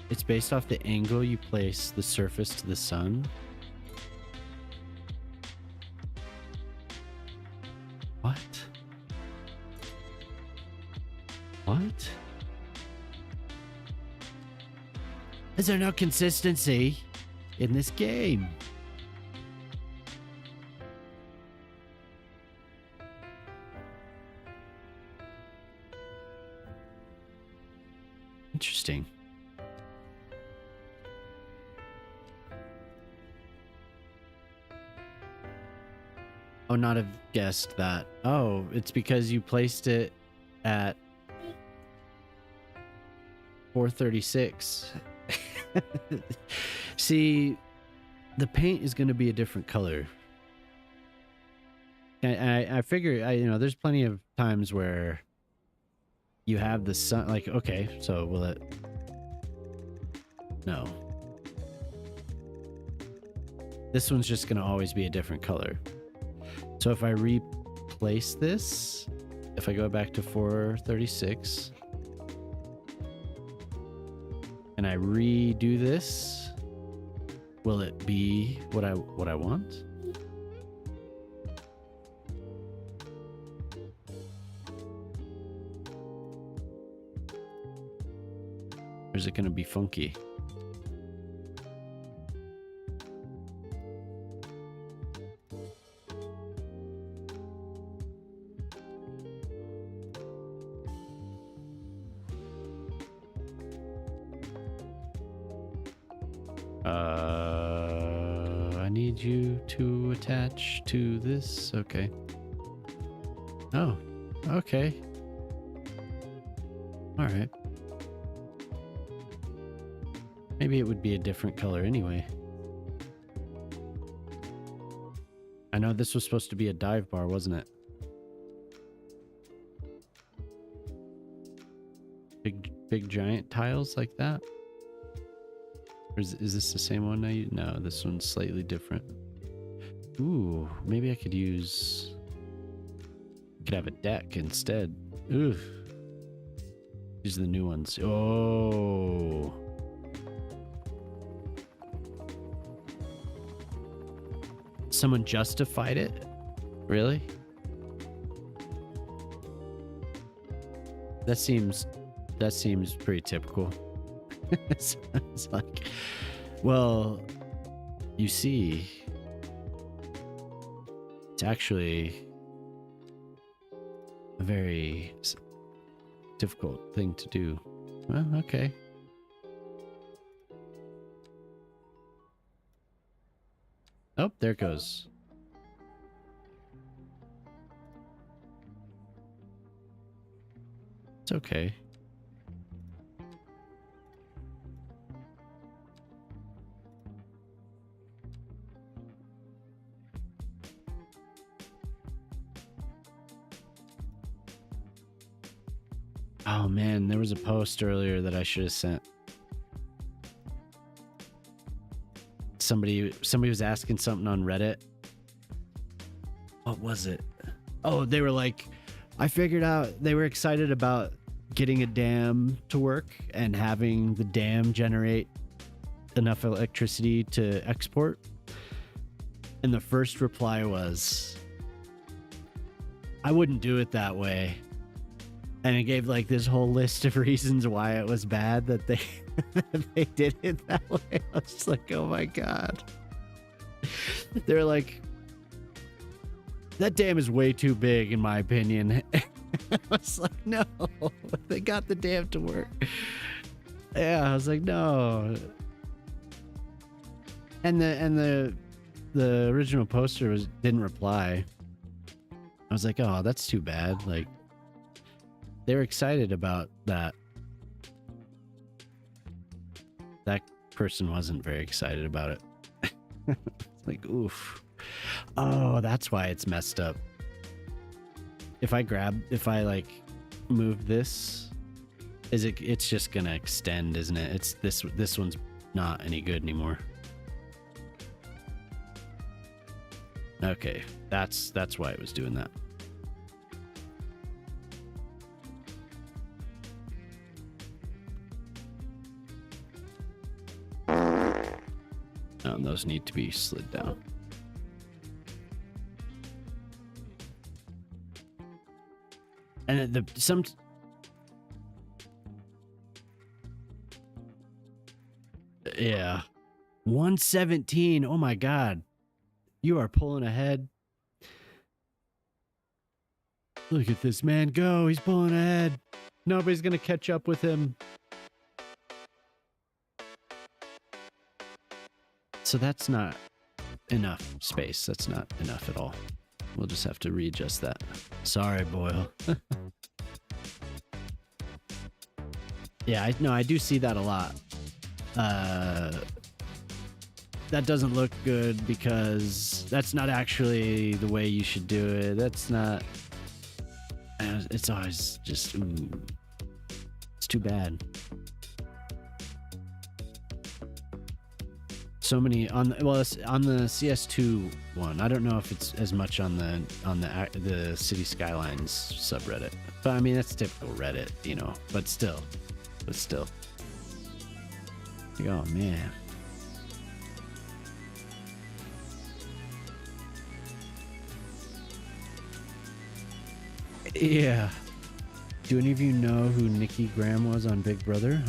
It's based off the angle you place the surface to the sun. What? What? Is there no consistency in this game? Interesting. Oh, not have guessed that. Oh, it's because you placed it at 436. See, the paint is going to be a different color. I figure, there's plenty of times where you have the sun, like, okay, so will it? No. This one's just going to always be a different color. So if I replace this, if I go back to 436 and I redo this, will it be what I want? Or is it going to be funky? I need you to attach to this. Okay. Oh, okay. All right. Maybe it would be a different color anyway. I know this was supposed to be a dive bar, wasn't it? Big giant tiles like that? Or is this the same one I use? No, this one's slightly different. Ooh, maybe I could have a deck instead. Ooh. These are the new ones. Oh. Someone justified it? Really? That seems pretty typical. It's like, well, you see, it's actually a very difficult thing to do. Well, okay. Oh, there it goes. It's okay. Oh man, there was a post earlier that I should have sent. Somebody was asking something on Reddit. What was it? Oh, they were like, I figured out, they were excited about getting a dam to work and having the dam generate enough electricity to export. And the first reply was, I wouldn't do it that way. And it gave like this whole list of reasons why it was bad that they they did it that way. I was just like, oh my God. They're like, that dam is way too big in my opinion. I was like, no, they got the dam to work. Yeah, I was like, no. And the original poster didn't reply. I was like, oh, that's too bad. Like, they were excited about that. That person wasn't very excited about it. It's like, oof. Oh, that's why it's messed up. If I like move this, it's just gonna extend, isn't it? It's this one's not any good anymore. Okay, that's why it was doing that. Those need to be slid down. And yeah, 117. Oh my God, you are pulling ahead. Look at this man go. He's pulling ahead. Nobody's gonna catch up with him. So that's not enough space. That's not enough at all. We'll just have to readjust that. Sorry, Boyle. Yeah, I do see that a lot. That doesn't look good because that's not actually the way you should do it. That's not... It's always just... It's too bad. So many on the CS2 one. I don't know if it's as much on the City Skylines subreddit, but I mean that's typical Reddit, you know. But still, oh man. Yeah. Do any of you know who Nikki Graham was on Big Brother?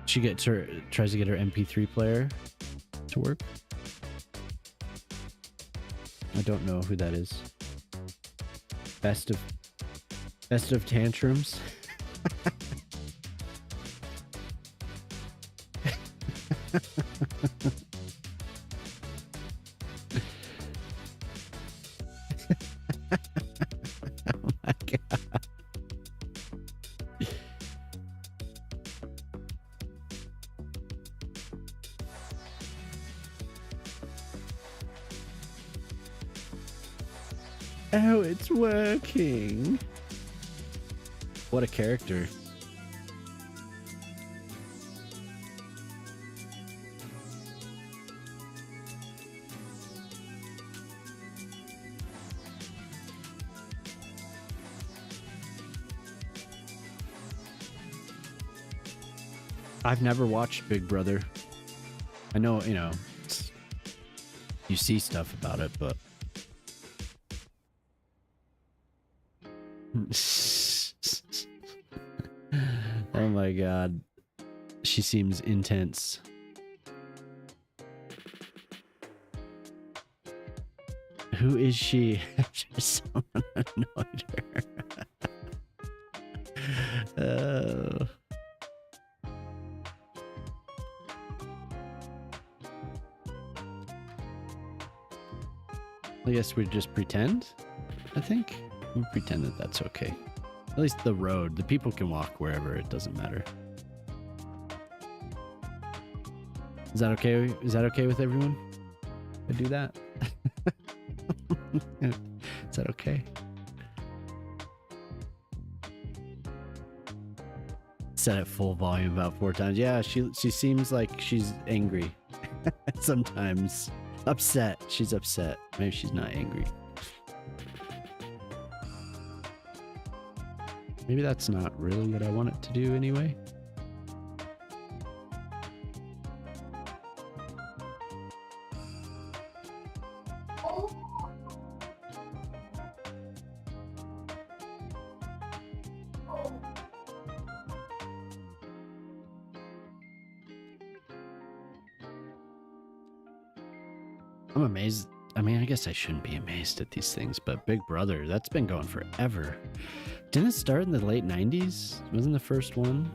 She tries to get her MP3 player to work. I don't know who that is. Best of tantrums. Oh my god. Oh, it's working. What a character. I've never watched Big Brother. I know, you know, you see stuff about it, but oh my god, she seems intense. Who is she? After someone annoyed her. I guess we just pretend. I think we pretend that that's okay. At least the road, the people can walk wherever. It doesn't matter. Is that okay? Is that okay with everyone? I do that. Is that okay? Set at full volume about 4 times. Yeah, she seems like she's angry. Sometimes upset. She's upset. Maybe she's not angry. Maybe that's not really what I want it to do anyway. I'm amazed. I mean, I guess I shouldn't be amazed at these things, but Big Brother, that's been going forever. Didn't it start in the late 90s? Wasn't the first one?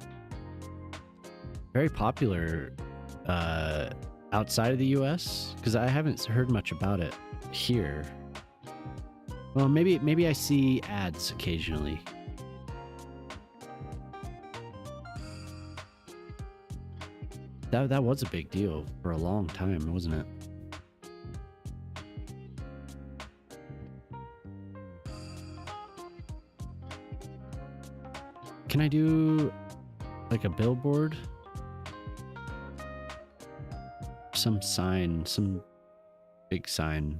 Very popular outside of the US? Because I haven't heard much about it here. Well, maybe I see ads occasionally. That was a big deal for a long time, wasn't it? Can I do like a billboard? Some sign, some big sign.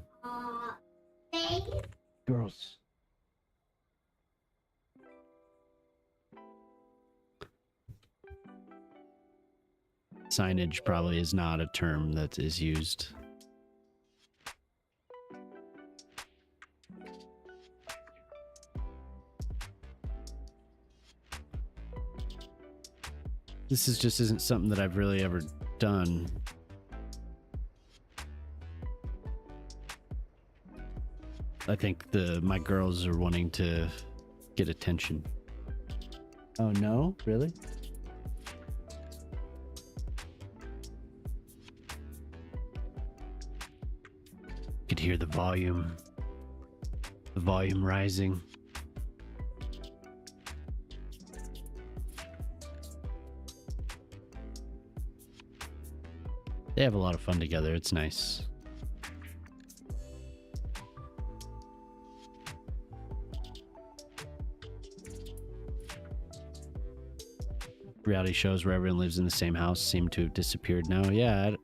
Girls. Signage probably is not a term that is used. This just isn't something that I've really ever done. I think my girls are wanting to get attention. Oh no, really? Could hear the volume rising. They have a lot of fun together. It's nice. Reality shows where everyone lives in the same house seem to have disappeared now. Yeah.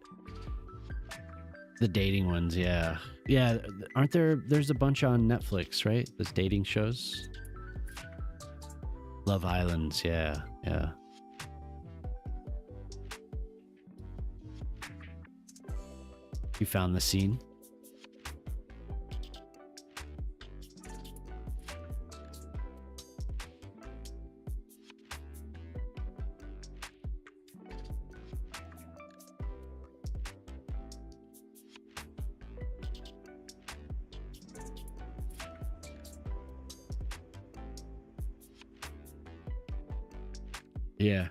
The dating ones, yeah. Yeah, aren't there's a bunch on Netflix, right? Those dating shows. Love Islands, yeah. You found the scene? Yeah.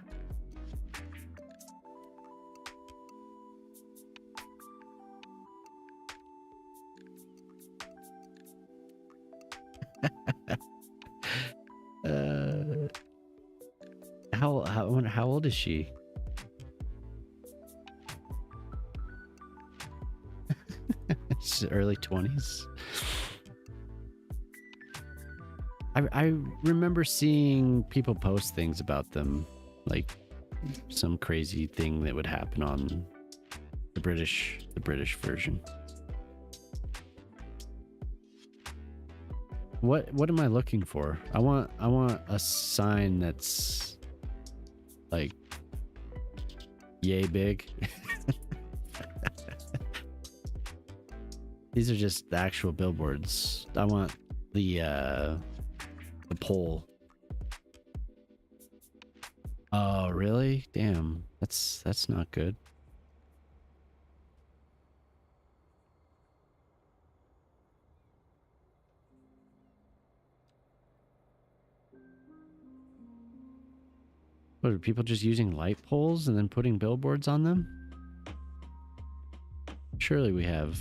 How old is she? It's early 20s. I remember seeing people post things about them, like some crazy thing that would happen on the British version. What am I looking for? I want a sign that's like yay big. These are just the actual billboards. I want the pole. Oh, really? Damn. That's not good. What are people just using light poles and then putting billboards on them? Surely we have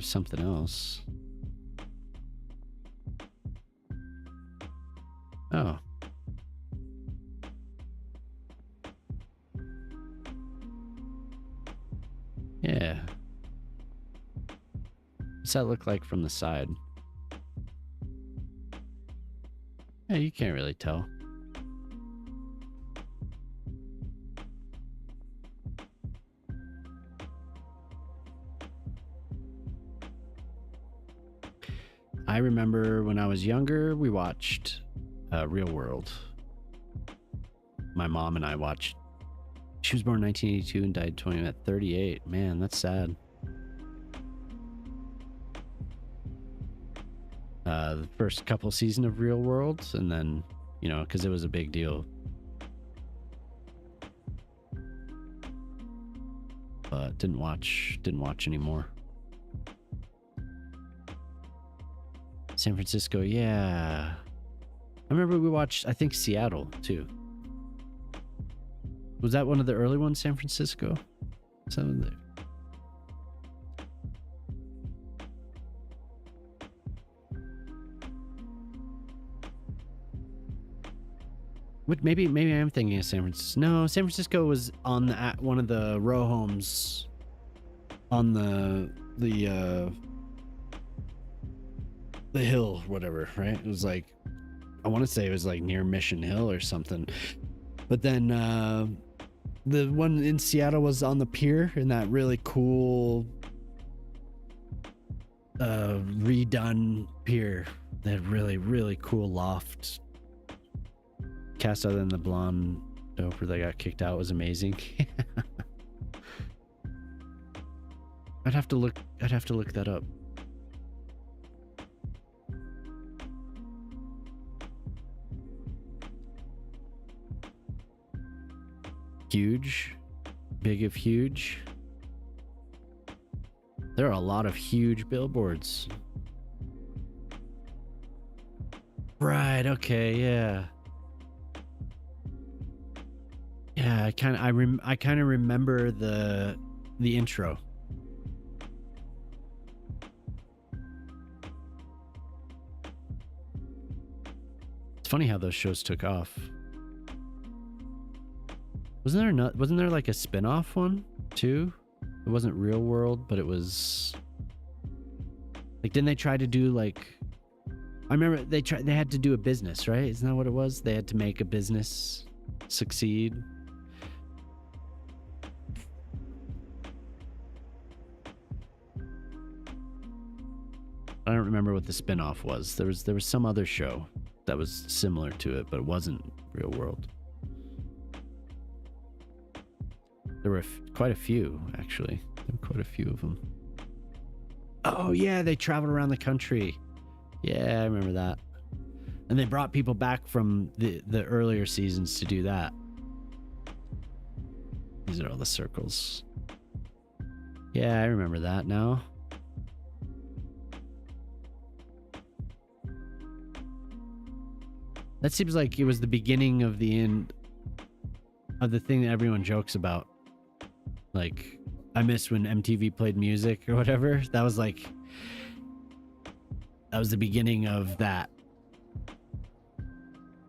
something else. Oh. Yeah. What's that look like from the side? Yeah, you can't really tell. I remember when I was younger, we watched Real World. My mom and I watched. She was born in 1982 and died at 38. Man, that's sad. The first couple seasons of Real World, and then, you know, because it was a big deal. But didn't watch anymore. San Francisco, yeah. I remember we watched, I think, Seattle too. Was that one of the early ones, San Francisco? Some of the... Maybe I'm thinking of San Francisco. No, San Francisco was on one of the row homes on the hill, whatever, right? It was like, I want to say it was like near Mission Hill or something. But then the one in Seattle was on the pier in that really cool redone pier. That really cool loft. Cast other than the blonde doper that got kicked out was amazing. I'd have to look that up. Huge. Big of huge. There are a lot of huge billboards. Right, okay, yeah. Yeah, I kind of remember the the intro. It's funny how those shows took off. Wasn't there like a spin-off one too? It wasn't Real World, but it was like, didn't they try to do like, I remember they had to do a business, right? Isn't that what it was? They had to make a business succeed. I don't remember what the spin-off was. There was some other show that was similar to it, but it wasn't Real World. There were quite a few, actually. There were quite a few of them. Oh yeah, they traveled around the country. Yeah, I remember that. And they brought people back from the earlier seasons to do that. These are all the circles. Yeah, I remember that now. That seems like it was the beginning of the end of the thing that everyone jokes about. Like, I miss when MTV played music or whatever. That was the beginning of that.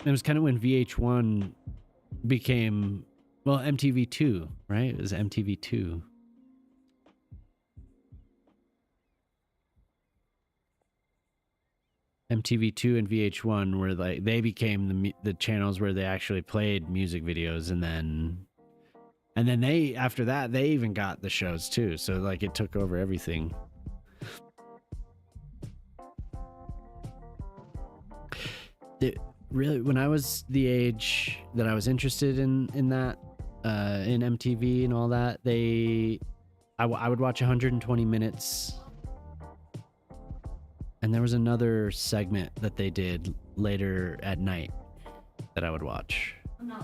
It was kind of when VH1 became, well, MTV2, right? It was MTV2. MTV2 and VH1 were like, they became the channels where they actually played music videos, and then they, after that, they even got the shows too. So like, it took over everything. Really, when I was the age that I was interested in that, in MTV and all that, I would watch 120 minutes. And there was another segment that they did later at night that I would watch. No.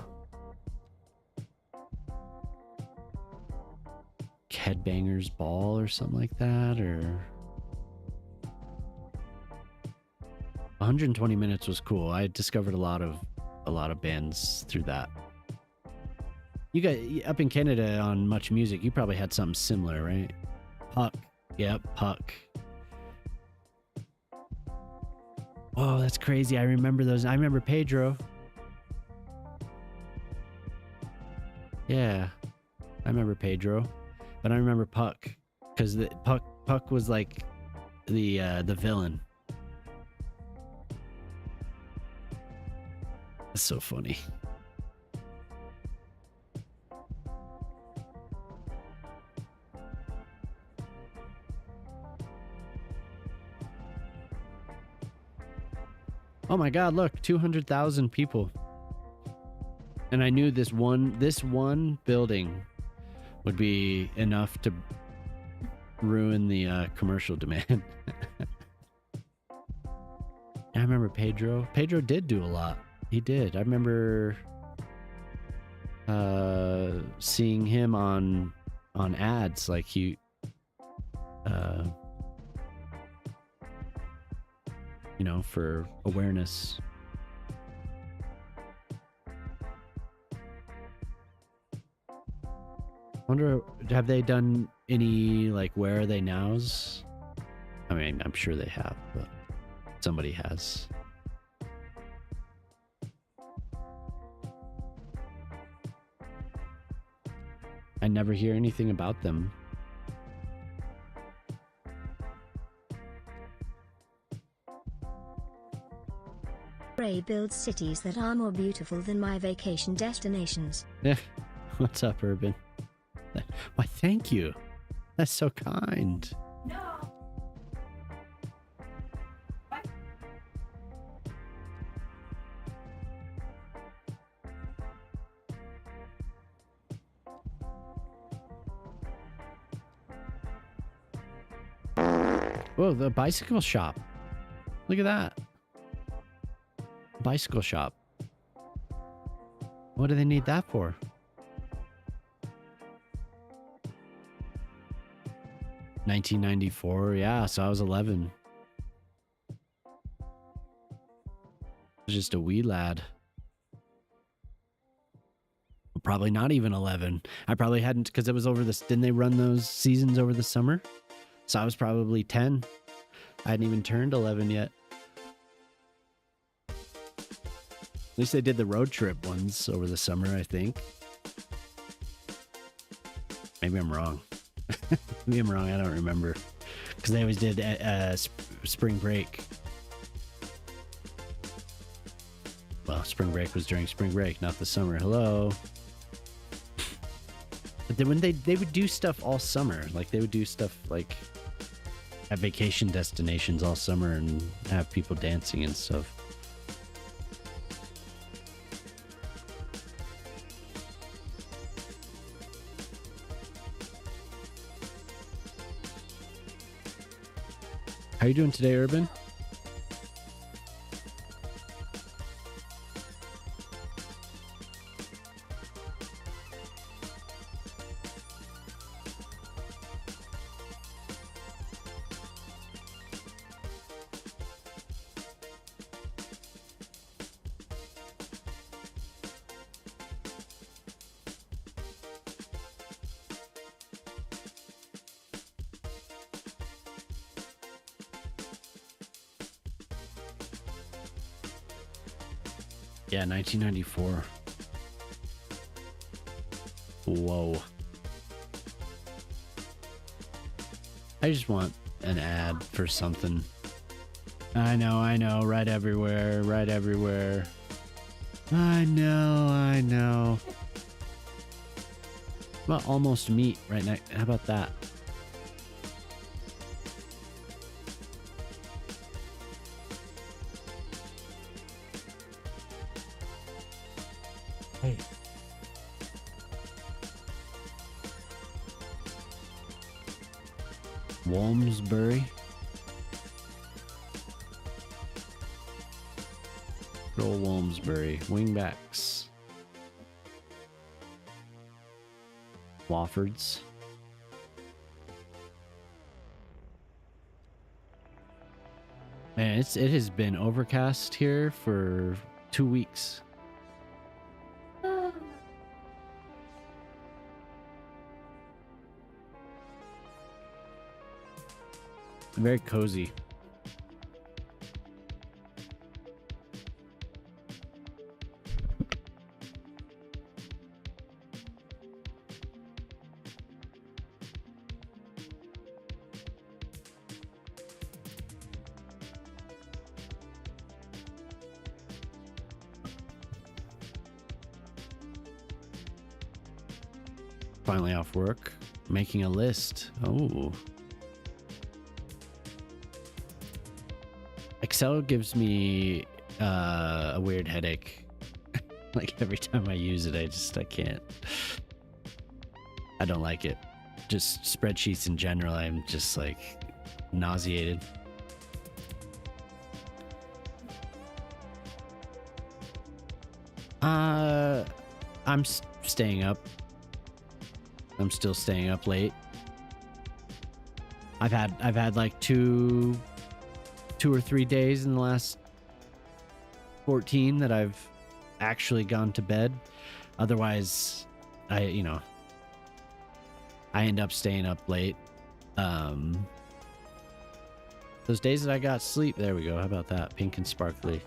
Headbangers Ball or something like that, or 120 minutes was cool. I discovered a lot of bands through that. You got up in Canada on Much Music, you probably had something similar, right? Puck. Yep, Puck. Oh, that's crazy. I remember those. I remember Pedro. Yeah, I remember Pedro, but I remember Puck because Puck was like the villain. That's so funny. Oh my God, look, 200,000 people. And I knew this one building would be enough to ruin the commercial demand. I remember Pedro. Pedro did do a lot. He did. I remember seeing him on ads, like he you know, for awareness. Wonder, have they done any like Where Are They Nows? I mean, I'm sure they have, but somebody has. I never hear anything about them. Ray builds cities that are more beautiful than my vacation destinations. Yeah. What's up, Urban? Why, thank you. That's so kind. No. What? Whoa, the bicycle shop. Look at that. Bicycle shop. What do they need that for? $1994. Yeah, so I was 11. I was just a wee lad. Probably not even 11. I probably hadn't, because it was over this. Didn't they run those seasons over the summer? So I was probably 10. I hadn't even turned 11 yet. At least they did the road trip ones over the summer, I think. Maybe I'm wrong. Maybe I'm wrong. I don't remember. Because they always did spring break. Well, spring break was during spring break, not the summer. Hello. But then when they would do stuff all summer, like they would do stuff like at vacation destinations all summer and have people dancing and stuff. How you doing today, Urban? Yeah, 1994. Whoa. I just want an ad for something. I know, right everywhere, right everywhere. I know. Well, almost meat right now. How about that? Hey. Walmsbury. Good old Walmsbury. Wingbacks. Waffords. Man, it has been overcast here for 2 weeks. Very cozy. Finally off work, making a list. Oh. Excel gives me a weird headache. Like every time I use it, I can't. I don't like it. Just spreadsheets in general, I'm just like nauseated. I'm staying up. I'm still staying up late. I've had like two or 3 days in the last 14 that I've actually gone to bed. Otherwise, I end up staying up late. Those days that I got sleep, there we go. How about that? Pink and sparkly.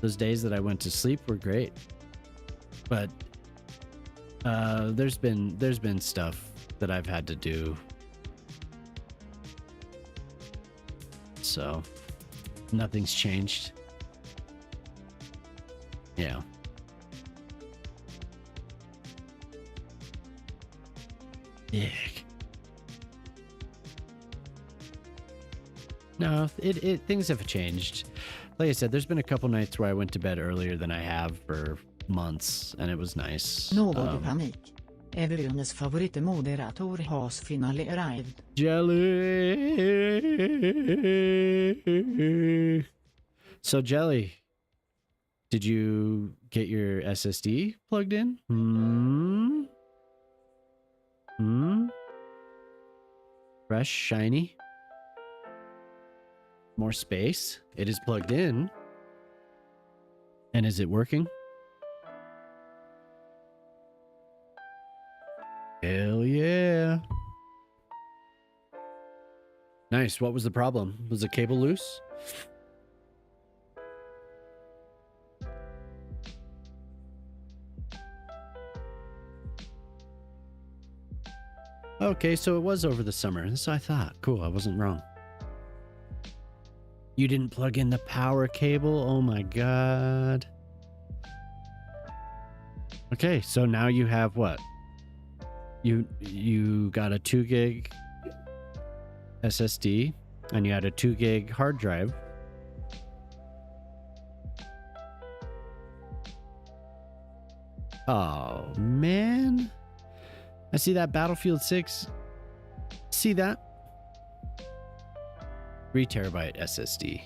Those days that I went to sleep were great. But there's been stuff that I've had to do. So nothing's changed. Yeah. Yeah. No, things have changed. Like I said, there's been a couple nights where I went to bed earlier than I have for months, and it was nice. Något panik. Everyone's favorite moderator has finally arrived. Jelly. So Jelly, did you get your SSD plugged in? Fresh, shiny. More space. It is plugged in. And is it working? Hell yeah. Nice. What was the problem? Was the cable loose? Okay, so it was over the summer. That's what I thought. Cool, I wasn't wrong. You didn't plug in the power cable? Oh my god. Okay, so now you have what? You got a 2 gig SSD and you had a 2 gig hard drive. Oh man. I see that Battlefield 6. See that? 3 terabyte SSD.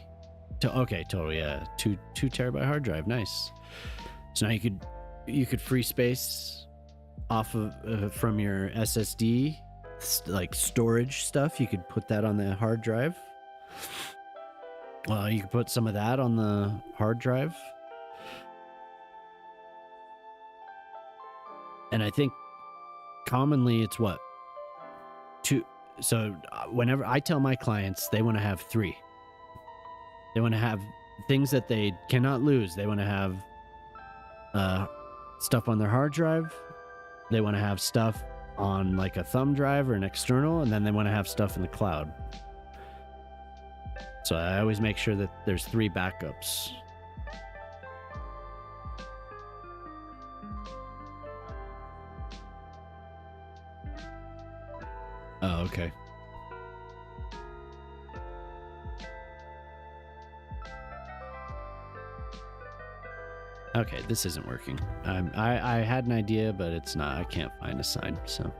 Okay, totally. Yeah, 2 terabyte hard drive. Nice. So now you could free space off of from your SSD, like storage stuff. You could put that on the hard drive. You could put some of that on the hard drive. And I think commonly it's what? 2. So whenever I tell my clients, they want to have 3. They want to have things that they cannot lose. They want to have stuff on their hard drive. They want to have stuff on like a thumb drive or an external, and then they want to have stuff in the cloud. So I always make sure that there's 3 backups. Oh, okay. Okay, this isn't working. I had an idea, but it's not. I can't find a sign. So,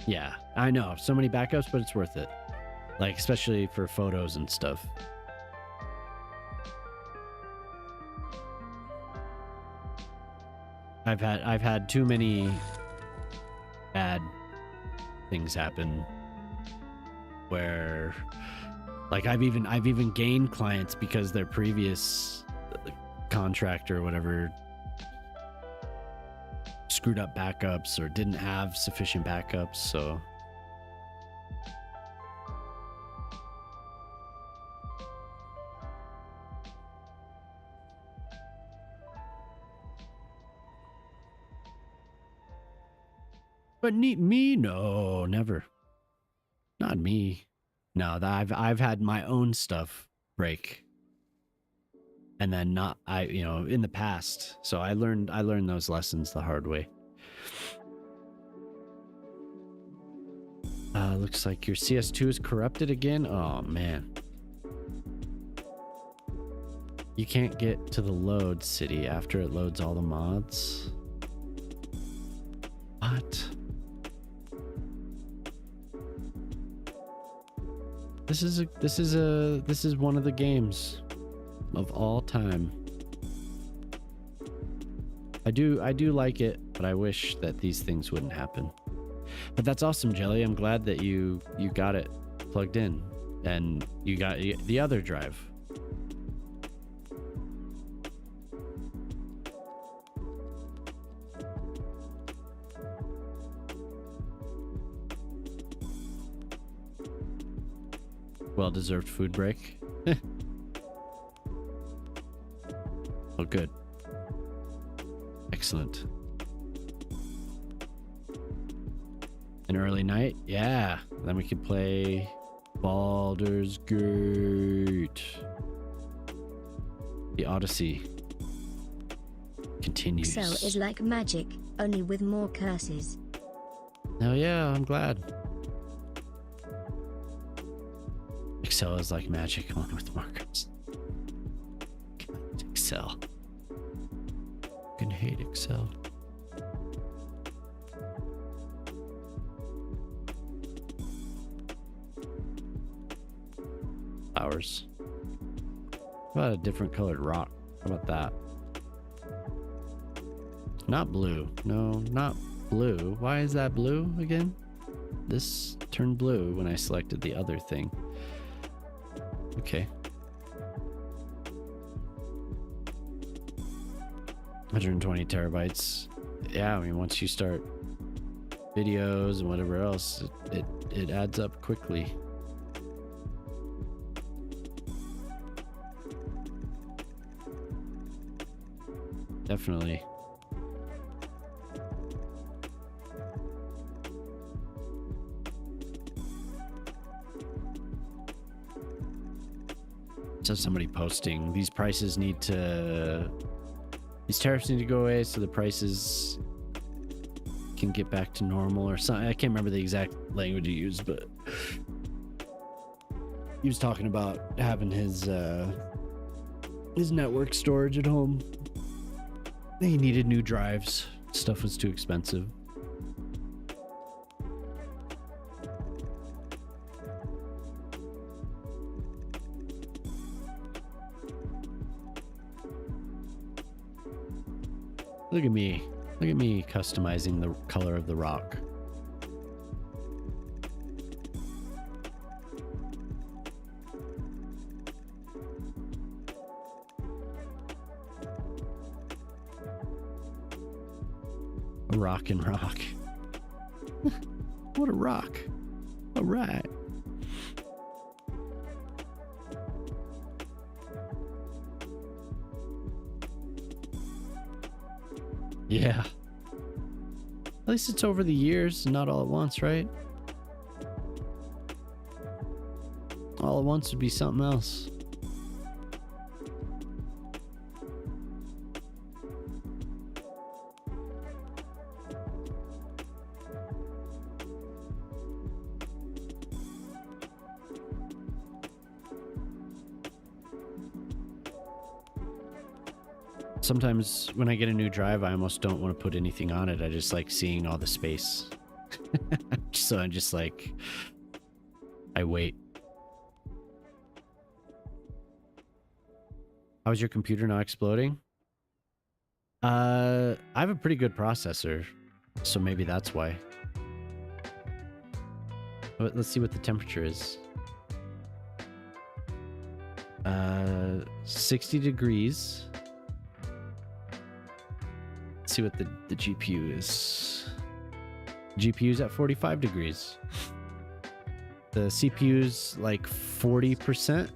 yeah, I know. So many backups, but it's worth it. Like, especially for photos and stuff. I've had too many bad things happen where, like, I've even gained clients because their previous contractor or whatever screwed up backups or didn't have sufficient backups. So but me, no, never. Not me. No, I've had my own stuff break. And then in the past. So I learned those lessons the hard way. Looks like your CS2 is corrupted again. Oh man. You can't get to the load city after it loads all the mods. What? This is one of the games of all time. I do like it, but I wish that these things wouldn't happen. But that's awesome, Jelly. I'm glad that you got it plugged in and you got the other drive. Well-deserved food break. Oh, good. Excellent. An early night? Yeah. Then we could play Baldur's Gate. The Odyssey continues. Excel is like magic, only with more curses. Oh yeah, I'm glad. Excel is like magic, only with markers. Excel. Fucking hate Excel. Flowers. How about a different colored rock? How about that? Not blue. No, not blue. Why is that blue again? This turned blue when I selected the other thing. Okay. 120 terabytes. Yeah, I mean, once you start videos and whatever else, it adds up quickly. Definitely. So somebody posting these prices need to, these tariffs need to go away so the prices can get back to normal or something. I can't remember the exact language he used, but he was talking about having his network storage at home. He needed new drives. Stuff was too expensive. Look at me. Look at me customizing the color of the rock. A rock and rock. What a rock. All right. Yeah. At least it's over the years, not all at once, right? All at once would be something else. Sometimes when I get a new drive, I almost don't want to put anything on it. I just like seeing all the space. So I'm just like, I wait. How's your computer not exploding? I have a pretty good processor, so maybe that's why. But let's see what the temperature is. 60 degrees. Let's see what the GPU is. GPU's at 45 degrees. The CPU's like 40%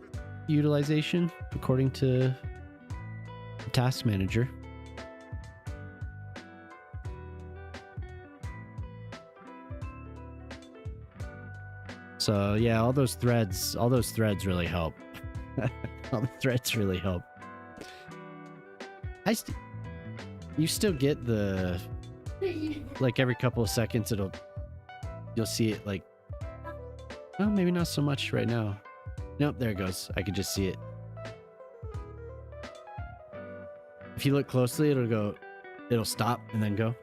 utilization, according to the task manager. So yeah, all those threads really help. All the threads really help. You still get the, like every couple of seconds you'll see it like, well, maybe not so much right now. Nope, there it goes. I could just see it. If you look closely, it'll stop and then go.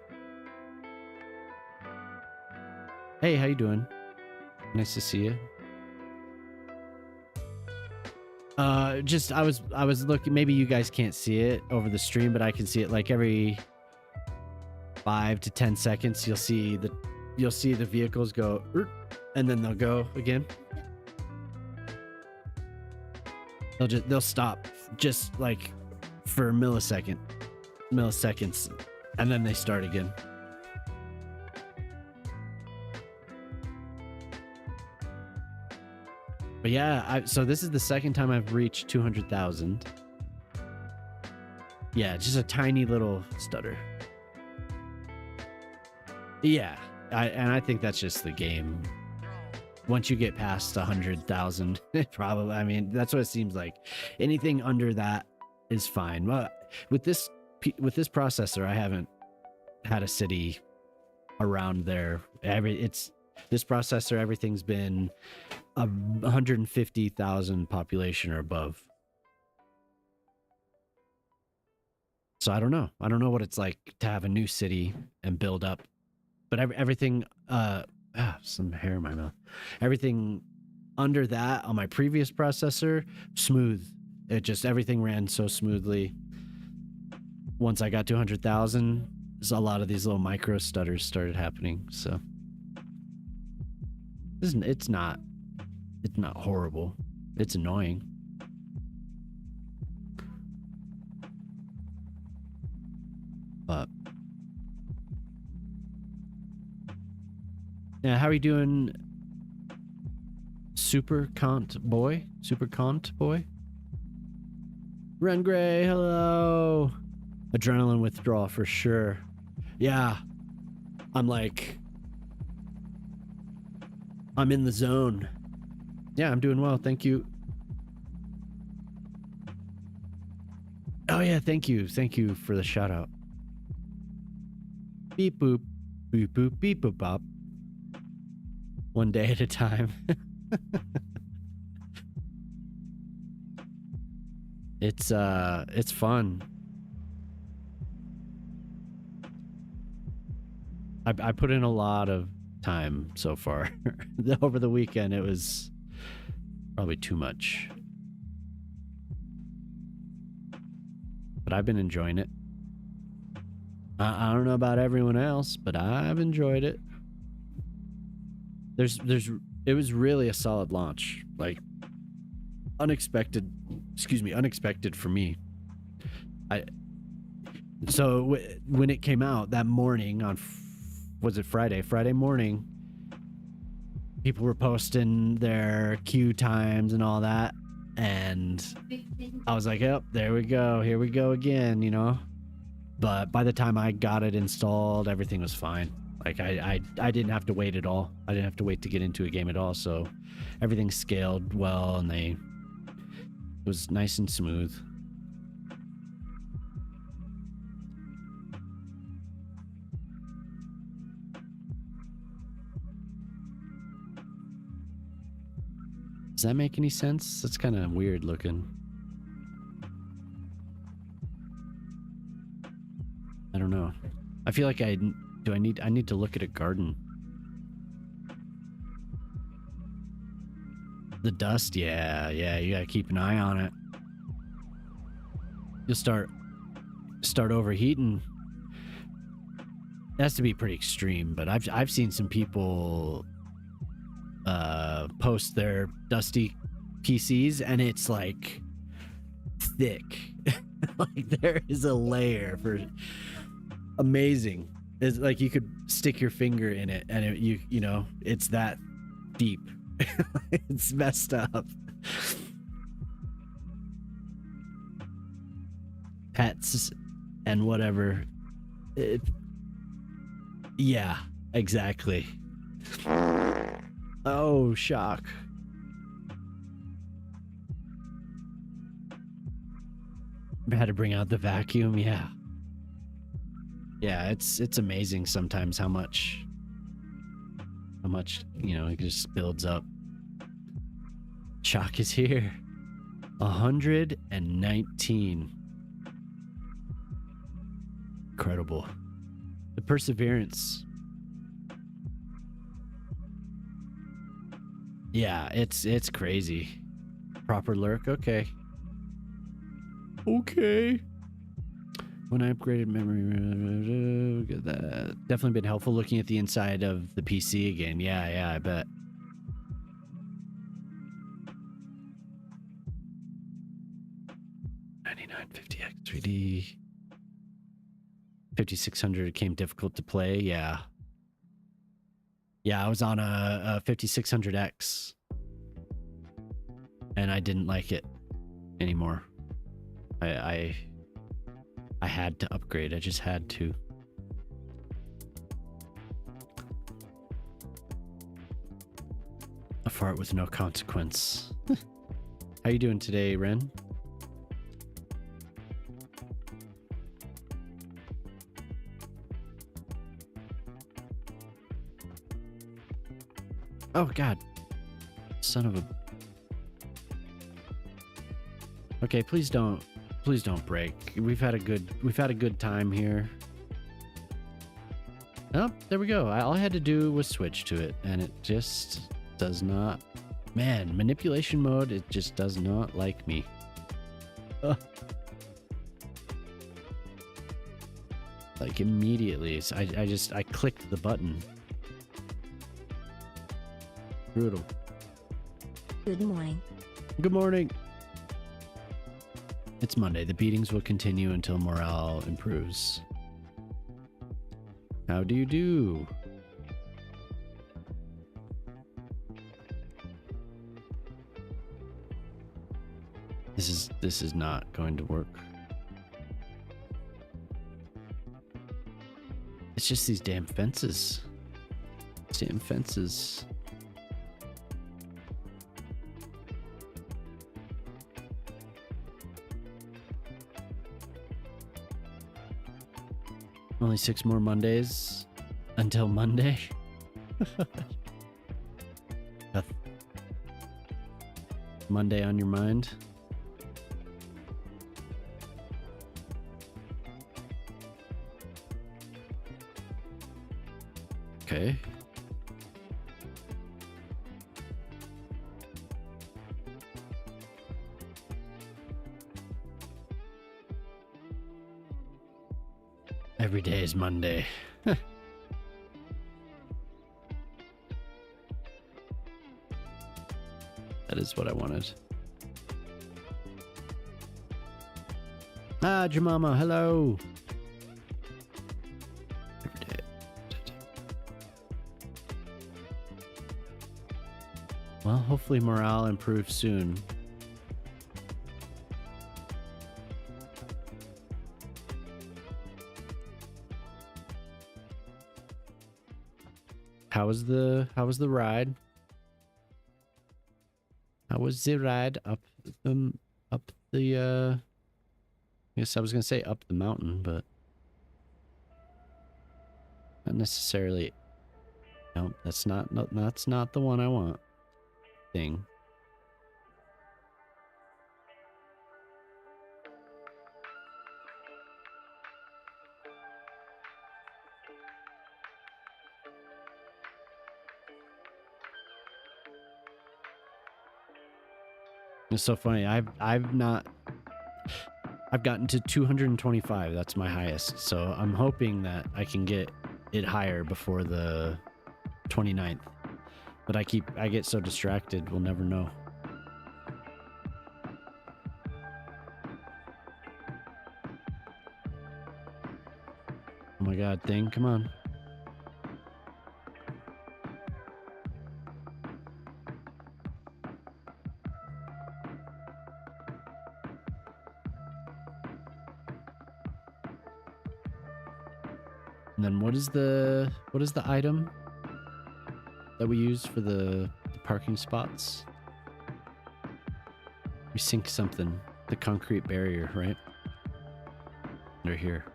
Hey, how you doing? Nice to see you. I was looking, maybe you guys can't see it over the stream, but I can see it like every 5 to 10 seconds. You'll see the vehicles go, and then they'll go again. They'll stop just like for milliseconds, and then they start again. But yeah, so this is the second time I've reached 200,000. Yeah, just a tiny little stutter. Yeah, and I think that's just the game. Once you get past 100,000, probably, I mean, that's what it seems like. Anything under that is fine. Well, with this processor, I haven't had a city around there. This processor, everything's been 150,000 population or above. So I don't know. I don't know what it's like to have a new city and build up. But everything, some hair in my mouth. Everything under that on my previous processor, smooth. Everything ran so smoothly. Once I got to 100,000, a lot of these little micro stutters started happening. So it's not horrible. It's annoying. But Yeah, how are you doing, Super Cont Boy? Super Cont Boy? Ren Gray, hello. Adrenaline withdrawal for sure. Yeah. I'm like, I'm in the zone. Yeah, I'm doing well. Thank you. Oh yeah, thank you. Thank you for the shout out. Beep boop, beep boop, beep boop bop. One day at a time. It's fun. I put in a lot of time so far. Over the weekend, it was probably too much. But I've been enjoying it. I don't know about everyone else, but I've enjoyed it. It was really a solid launch. Like, unexpected for me. When it came out that morning on, was it Friday morning, people were posting their queue times and all that, and I was like, yep, there we go, here we go again, you know. But by the time I got it installed, everything was fine. Like, I didn't have to wait at all. I didn't have to wait to get into a game at all, so everything scaled well, and it was nice and smooth. Does that make any sense? That's kind of weird looking. I don't know. I feel like I need to look at a garden. The dust, yeah, you gotta keep an eye on it. You'll start overheating. It has to be pretty extreme, but I've seen some people post their dusty PCs, and it's like thick. Like, there is a layer for amazing. It's like you could stick your finger in it, and you know, it's that deep. It's messed up. Pets and whatever. Yeah, exactly. Oh, shock. I had to bring out the vacuum. Yeah, it's amazing sometimes how much, you know, it just builds up. Shock is here. 119. Incredible. The perseverance. Yeah, it's crazy. Proper lurk, okay. Okay. When I upgraded memory, get that. Definitely been helpful looking at the inside of the PC again. Yeah, I bet. $99.50 X3D. 5600 came difficult to play. Yeah, I was on a 5600X, and I didn't like it anymore. I had to upgrade. I just had to. A fart with no consequence. How you doing today, Ren? Oh God, son of a. Okay, please don't break. We've had a good time here. Oh, there we go. All I had to do was switch to it, and it just does not. Man, manipulation mode, it just does not like me. Ugh. Like, immediately, I clicked the button. Brutal. Good morning. Good morning. It's Monday. The beatings will continue until morale improves. How do you do? This is not going to work. It's just these damn fences. Damn fences. Only 6 more Mondays until Monday. Monday on your mind. Okay. Every day is Monday. That is what I wanted. Ah, Jemima, hello. Every day. Well, hopefully morale improves soon. How was the ride? How was the ride up the I guess I was gonna say up the mountain, but not necessarily. No, that's not the one I want. Thing. It's so funny. I've gotten to 225. That's my highest. So I'm hoping that I can get it higher before the 29th. But I get so distracted, we'll never know. Oh my god, thing, come on. And then what is the item that we use for the parking spots? We sink something. The concrete barrier, right? Under here.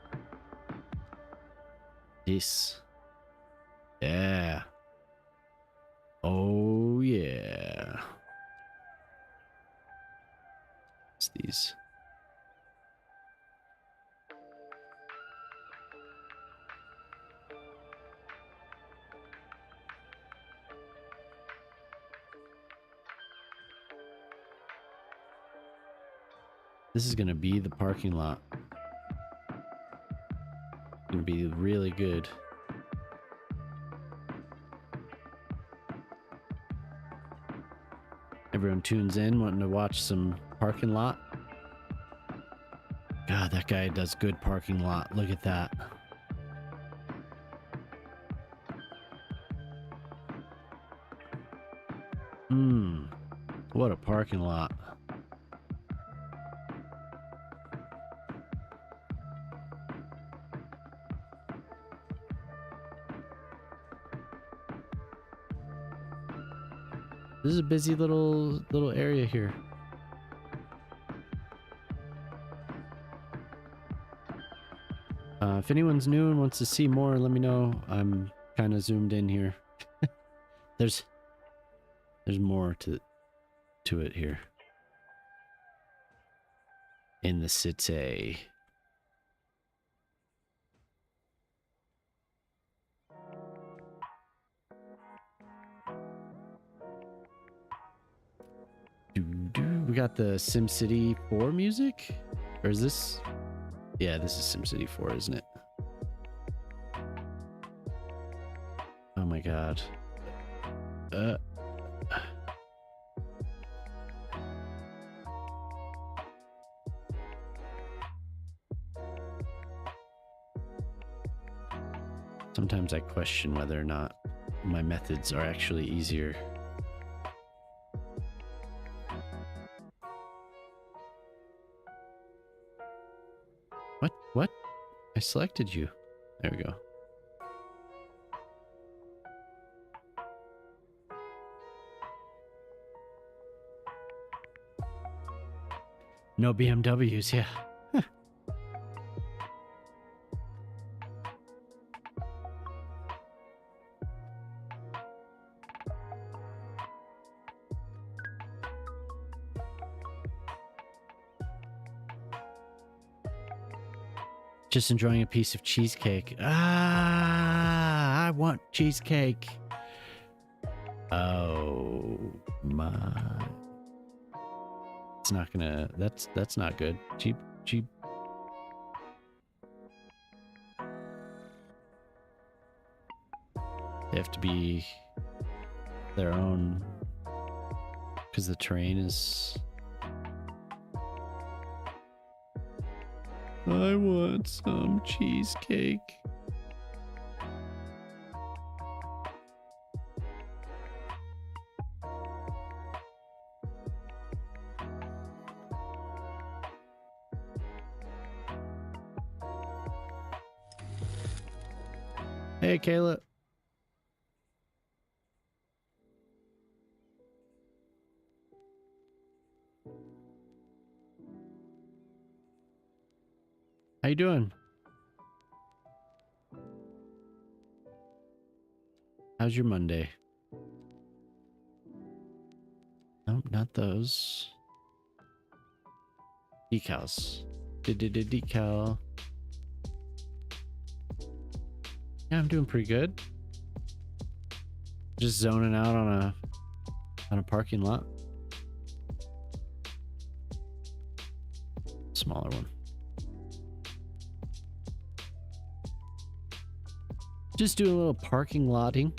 This. Yeah. Oh yeah. It's these. This is going to be the parking lot. It's going to be really good. Everyone tunes in wanting to watch some parking lot. God, that guy does good parking lot. Look at that. What a parking lot. This is a busy little area here. If anyone's new and wants to see more, let me know. I'm kind of zoomed in here. There's more to it here. In the city. We got the SimCity 4 music? Or is this? Yeah, this is SimCity 4, isn't it? Oh my god. Sometimes I question whether or not my methods are actually easier. I selected you. There we go. No BMWs, yeah. Just enjoying a piece of cheesecake. Ah, I want cheesecake. Oh my. It's not gonna, that's not good. Cheap. They have to be their own, because the terrain is... I want some cheesecake. Hey, Kayla. How you doing? How's your Monday? Nope, not those. Decals. Decal. Yeah, I'm doing pretty good. Just zoning out on a parking lot. Smaller one. Just doing a little parking lotting.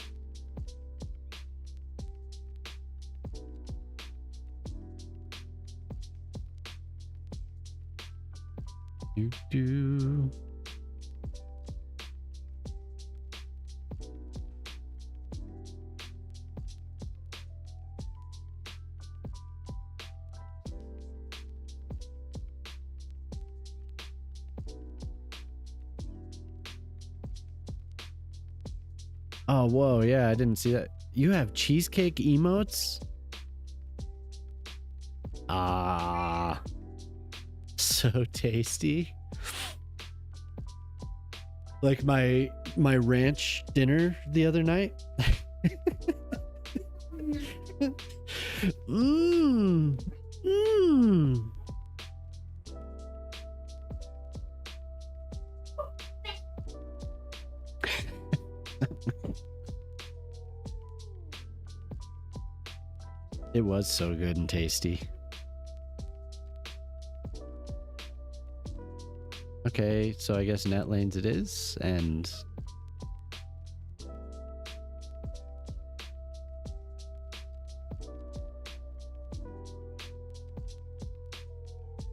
Do. Oh, whoa, yeah, I didn't see that. You have cheesecake emotes? Ah, so tasty. Like my ranch dinner the other night. Mmm. Mmm. It was so good and tasty. Okay, so I guess net lanes it is, and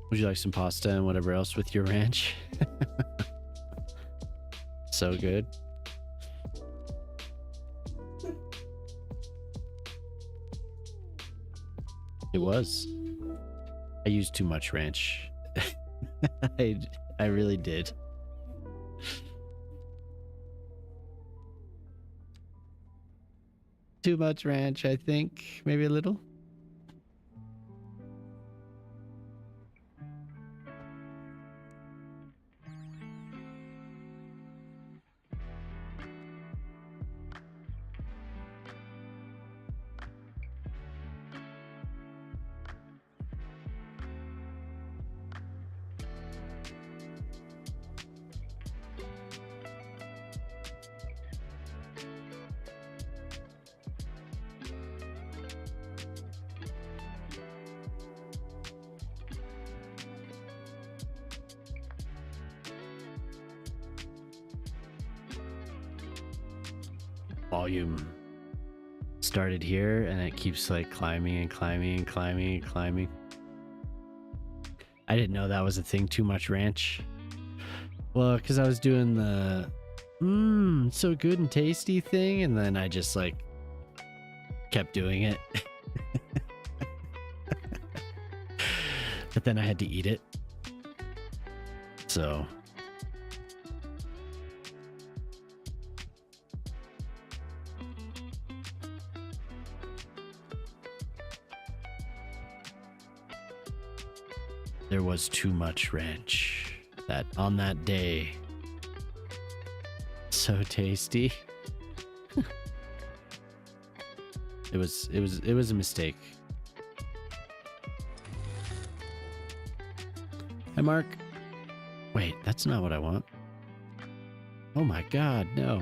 would you like some pasta and whatever else with your ranch? So good. It was. I used too much ranch. I really did. Too much ranch, I think. Maybe a little. Volume started here and it keeps like climbing and climbing and climbing and climbing. I didn't know that was a thing, too much ranch. Well, because I was doing the so good and tasty thing, and then I just like kept doing it. But then I had to eat it. So There was too much ranch that on that day. So tasty. It was a mistake. Hi, Mark. Wait, that's not what I want. Oh my god, no.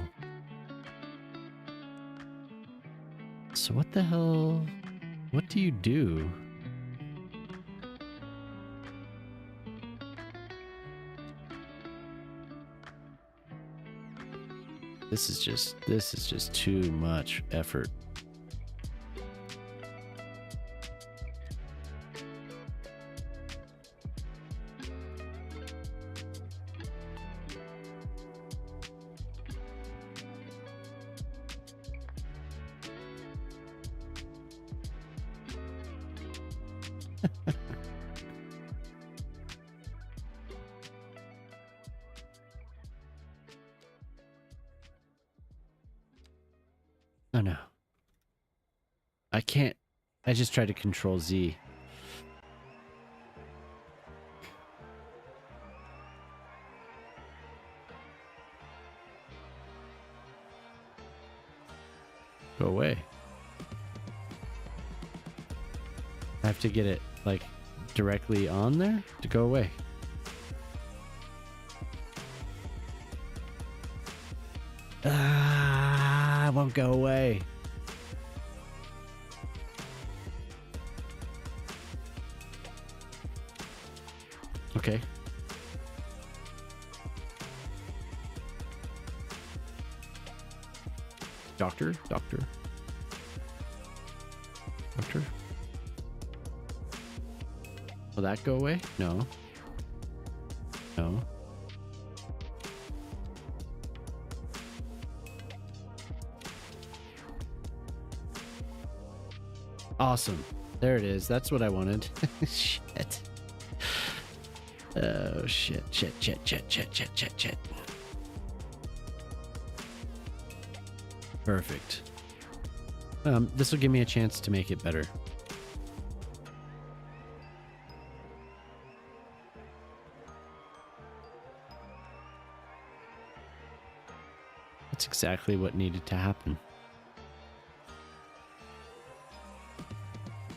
So what the hell? What do you do? This is just too much effort. Oh no. I can't. I just tried to control Z. Go away. I have to get it like directly on there to go away. Ah, it won't go away. Okay. Doctor. Will that go away? No. No. Awesome. There it is. That's what I wanted. Shit. Oh, shit. Perfect. This will give me a chance to make it better. That's exactly what needed to happen.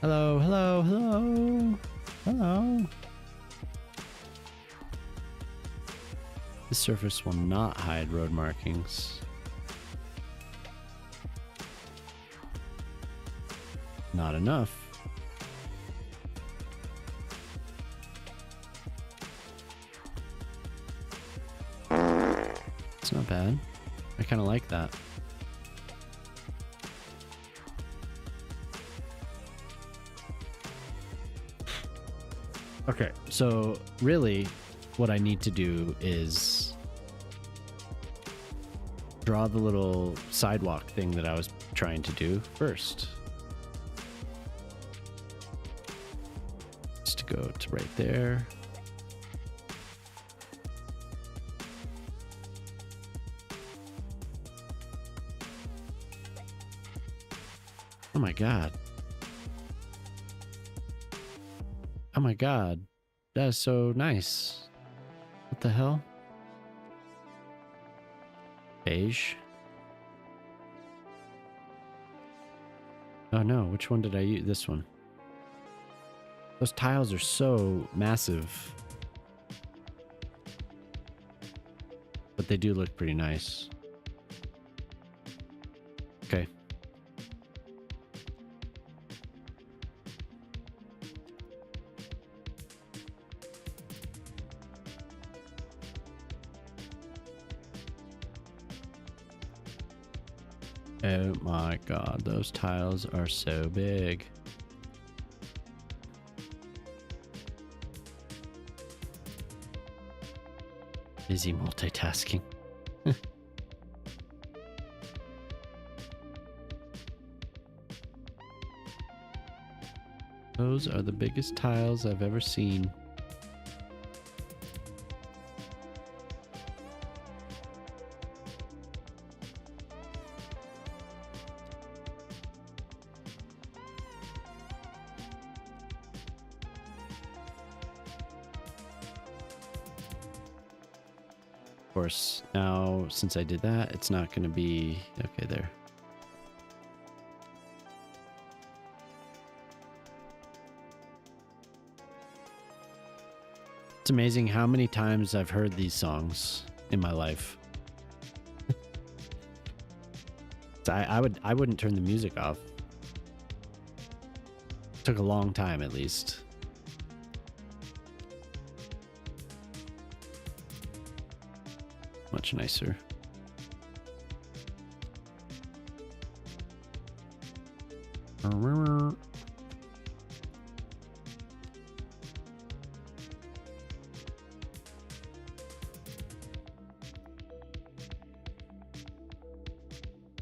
Hello. This surface will not hide road markings. Not enough. It's not bad. I kind of like that. Okay, so really what I need to do is draw the little sidewalk thing that I was trying to do first. Just to go to right there. Oh my god. Oh my god. That is so nice. What the hell? Beige? Oh no, which one did I use? This one. Those tiles are so massive. But they do look pretty nice. Okay. Oh my god, those tiles are so big. Busy multitasking. Those are the biggest tiles I've ever seen. course, now since I did that, it's not going to be okay there. It's amazing how many times I've heard these songs in my life. I wouldn't turn the music off. Took a long time at least. Much nicer.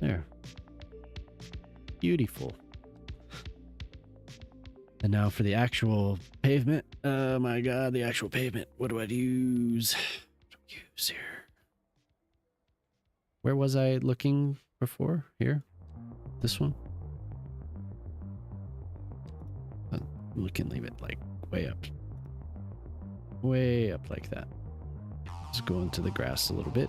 There. Beautiful. And now for the actual pavement. Oh my god, the actual pavement. What do I use? What do I use here? Where was I looking before? Here? This one? We can leave it like way up. Way up like that. Just go into the grass a little bit.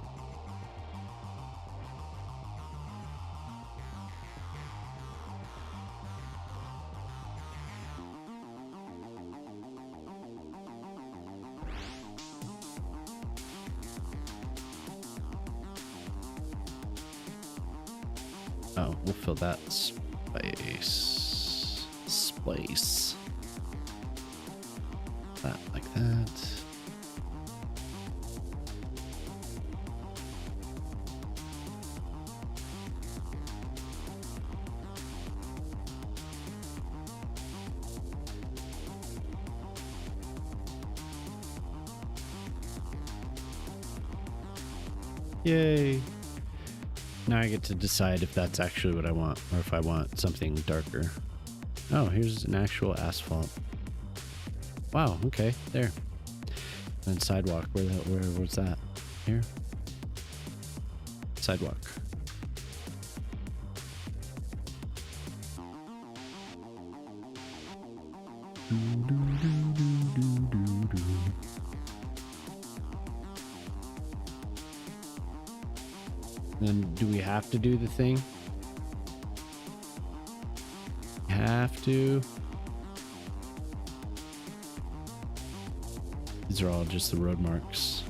Oh, we'll fill that space. That like that. Yay. Now I get to decide if that's actually what I want or if I want something darker. Oh, here's an actual asphalt. Wow, okay, there. And sidewalk, where was that? Here? Sidewalk. Then do we have to do the thing? Have to. These are all just the road marks.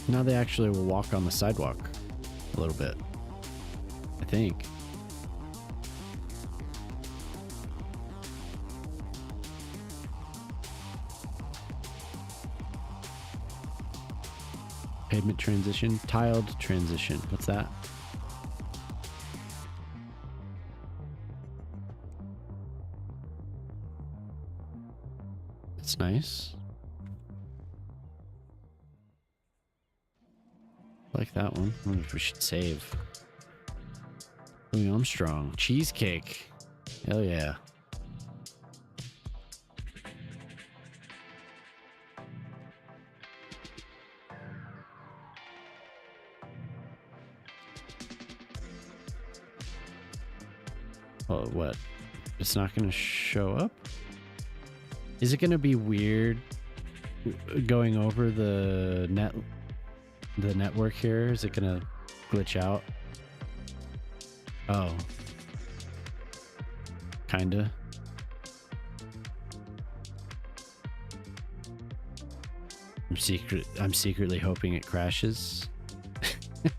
Now they actually will walk on the sidewalk a little bit, I think. Pavement transition, tiled transition. What's that? That's nice. I like that one. I wonder if we should save. Louis Armstrong. Cheesecake. Hell yeah. Oh, what? It's not going to show up? Is it going to be weird going over the network here? Is it going to glitch out? Oh. Kinda. I'm secretly hoping it crashes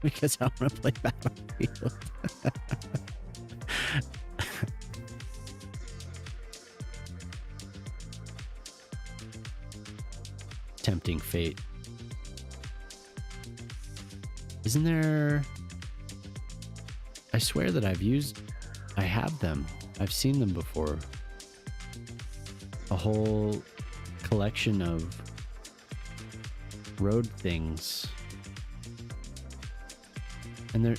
because I want to play Battlefield. Tempting fate. Isn't there... I swear that I have them. I've seen them before. A whole collection of road things. And they're...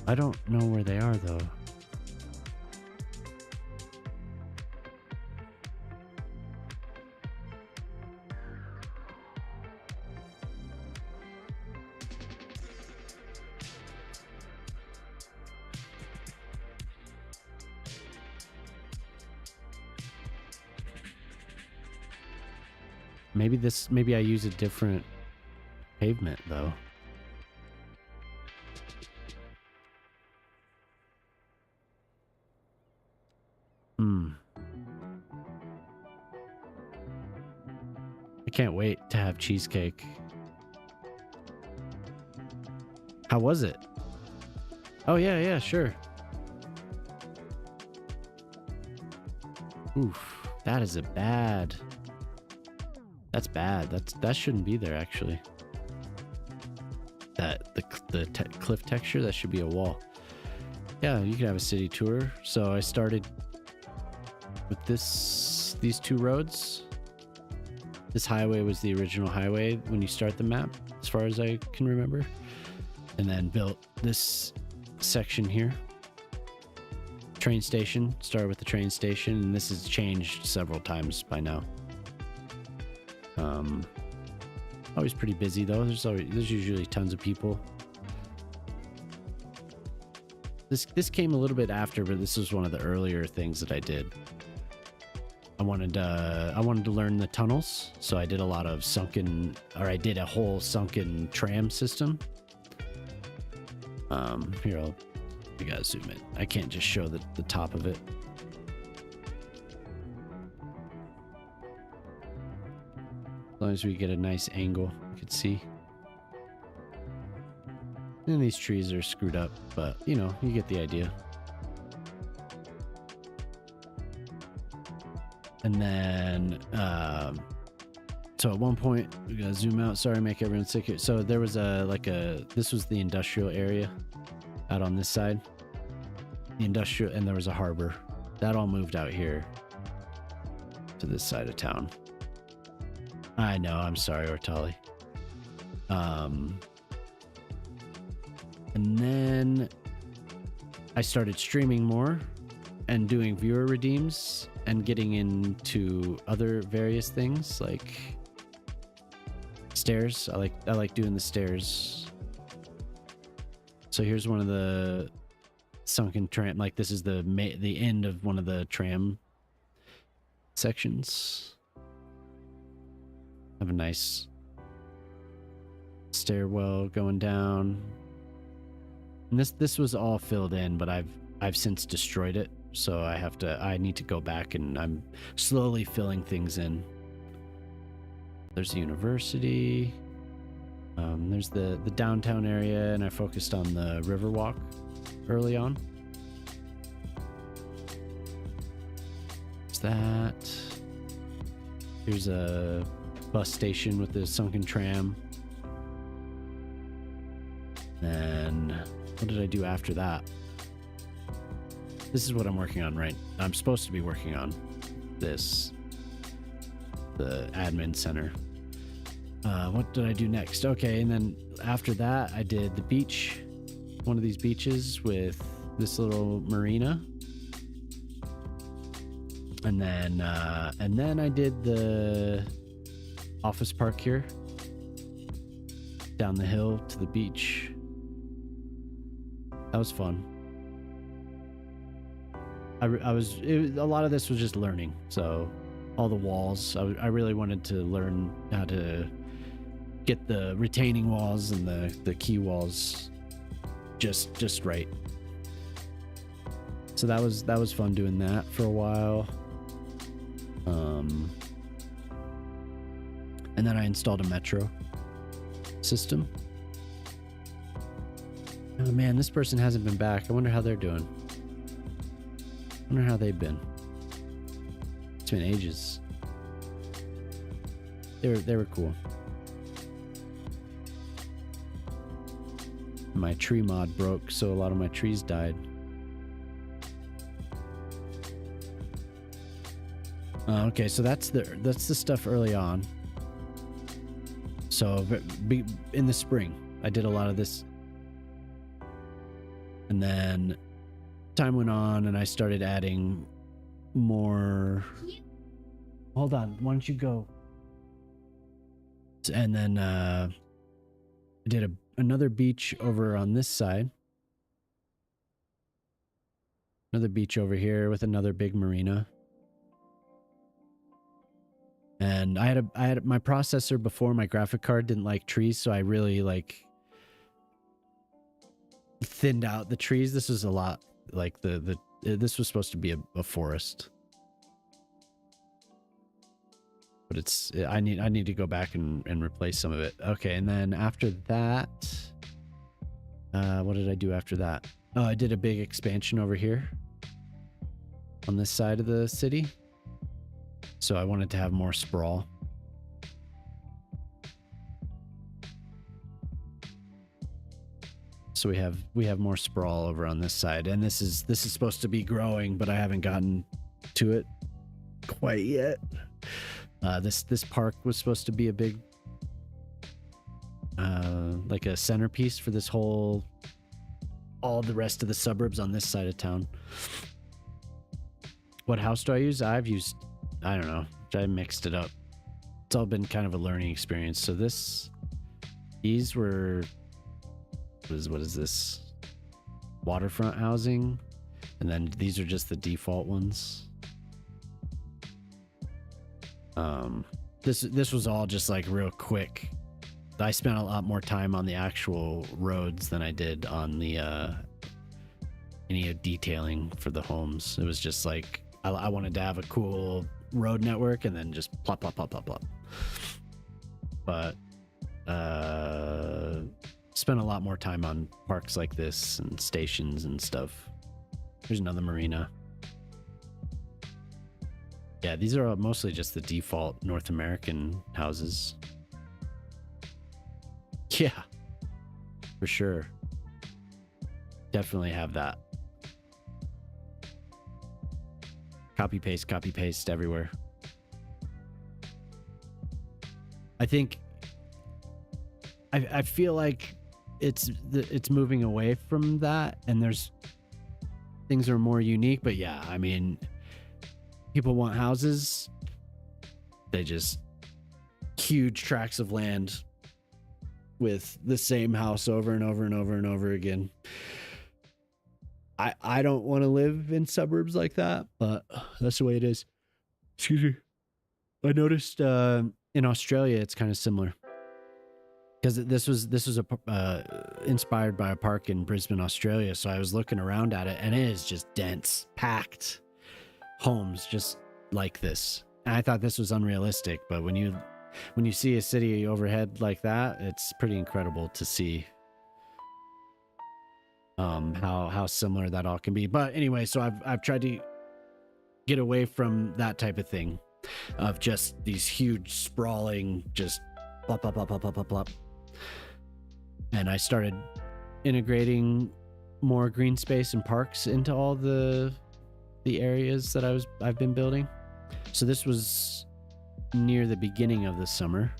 I don't know where they are, though. Maybe I use a different pavement though. I can't wait to have cheesecake. How was it? Oh yeah, sure. Oof, that is that's bad. That shouldn't be there actually. The cliff texture, that should be a wall. Yeah, you can have a city tour. So I started with these two roads. This highway was the original highway when you start the map, as far as I can remember. And then built this section here. Train station, started with the train station, and this has changed several times by now. Always pretty busy though. There's usually tons of people. This came a little bit after, but this was one of the earlier things that I did. I wanted to learn the tunnels, so I did a lot of I did a whole sunken tram system. Here, you gotta zoom in. I can't just show the top of it. As long as we get a nice angle, you can see. And these trees are screwed up, but you know, you get the idea. And then, so at one point, we gotta zoom out. Sorry, make everyone sick here. So there was this was the industrial area out on this side. The industrial, and there was a harbor. That all moved out here to this side of town. I know, I'm sorry, Ortali. And then I started streaming more and doing viewer redeems and getting into other various things like stairs. I like doing the stairs. So here's one of the sunken tram, like this is the end of one of the tram sections. Have a nice stairwell going down. And this was all filled in, but I've since destroyed it. So I need to go back, and I'm slowly filling things in. There's the university. There's the downtown area, and I focused on the Riverwalk early on. There's that. Here's a bus station with the sunken tram. Then what did I do after that? This is what I'm working on, right? I'm supposed to be working on this, the admin center. What did I do next? Okay, and then after that, I did the beach, one of these beaches with this little marina. And then I did the office park here, down the hill to the beach. That was fun. A lot of this was just learning. So all the walls, I really wanted to learn how to get the retaining walls and the key walls just right. So that was fun doing that for a while. And then I installed a metro system. Oh man, this person hasn't been back. I wonder how they're doing. I wonder how they've been. It's been ages. They were cool. My tree mod broke, so a lot of my trees died. Okay, so that's the stuff early on. So in the spring, I did a lot of this. And then time went on and I started adding more. Hold on, why don't you go? And then I did another beach over on this side. Another beach over here with another big marina. And I had my processor before, my graphic card didn't like trees, so I really like thinned out the trees. This was a lot like this was supposed to be a forest. But it's I need to go back and replace some of it. Okay, and then after that, what did I do after that? Oh, I did a big expansion over here on this side of the city. So I wanted to have more sprawl. So we have more sprawl over on this side, and this is supposed to be growing, but I haven't gotten to it quite yet. This park was supposed to be a big like a centerpiece for this all the rest of the suburbs on this side of town. What house do I use? I've used, I don't know, I mixed it up. It's all been kind of a learning experience. So these were, what is this? Waterfront housing. And then these are just the default ones. This was all just like real quick. I spent a lot more time on the actual roads than I did on the any detailing for the homes. It was just like I wanted to have a cool road network and then just plop plop plop plop plop. But spent a lot more time on parks like this and stations and stuff. There's another marina. Yeah, these are mostly just the default North American houses. Yeah, for sure. Definitely have that. Copy paste everywhere. I think I feel like it's moving away from that, and there's things are more unique. But yeah, I mean, people want houses. They just huge tracts of land with the same house over and over and over and over again. I don't want to live in suburbs like that, but that's the way it is. Excuse me. I noticed in Australia it's kind of similar, because this was inspired by a park in Brisbane, Australia. So I was looking around at it, and it is just dense, packed homes just like this. And I thought this was unrealistic, but when you see a city overhead like that, it's pretty incredible to see how similar that all can be. But anyway, so I've tried to get away from that type of thing, of just these huge sprawling, just plop plop plop plop plop plop plop. And I started integrating more green space and parks into all the areas that I've been building. So this was near the beginning of the summer.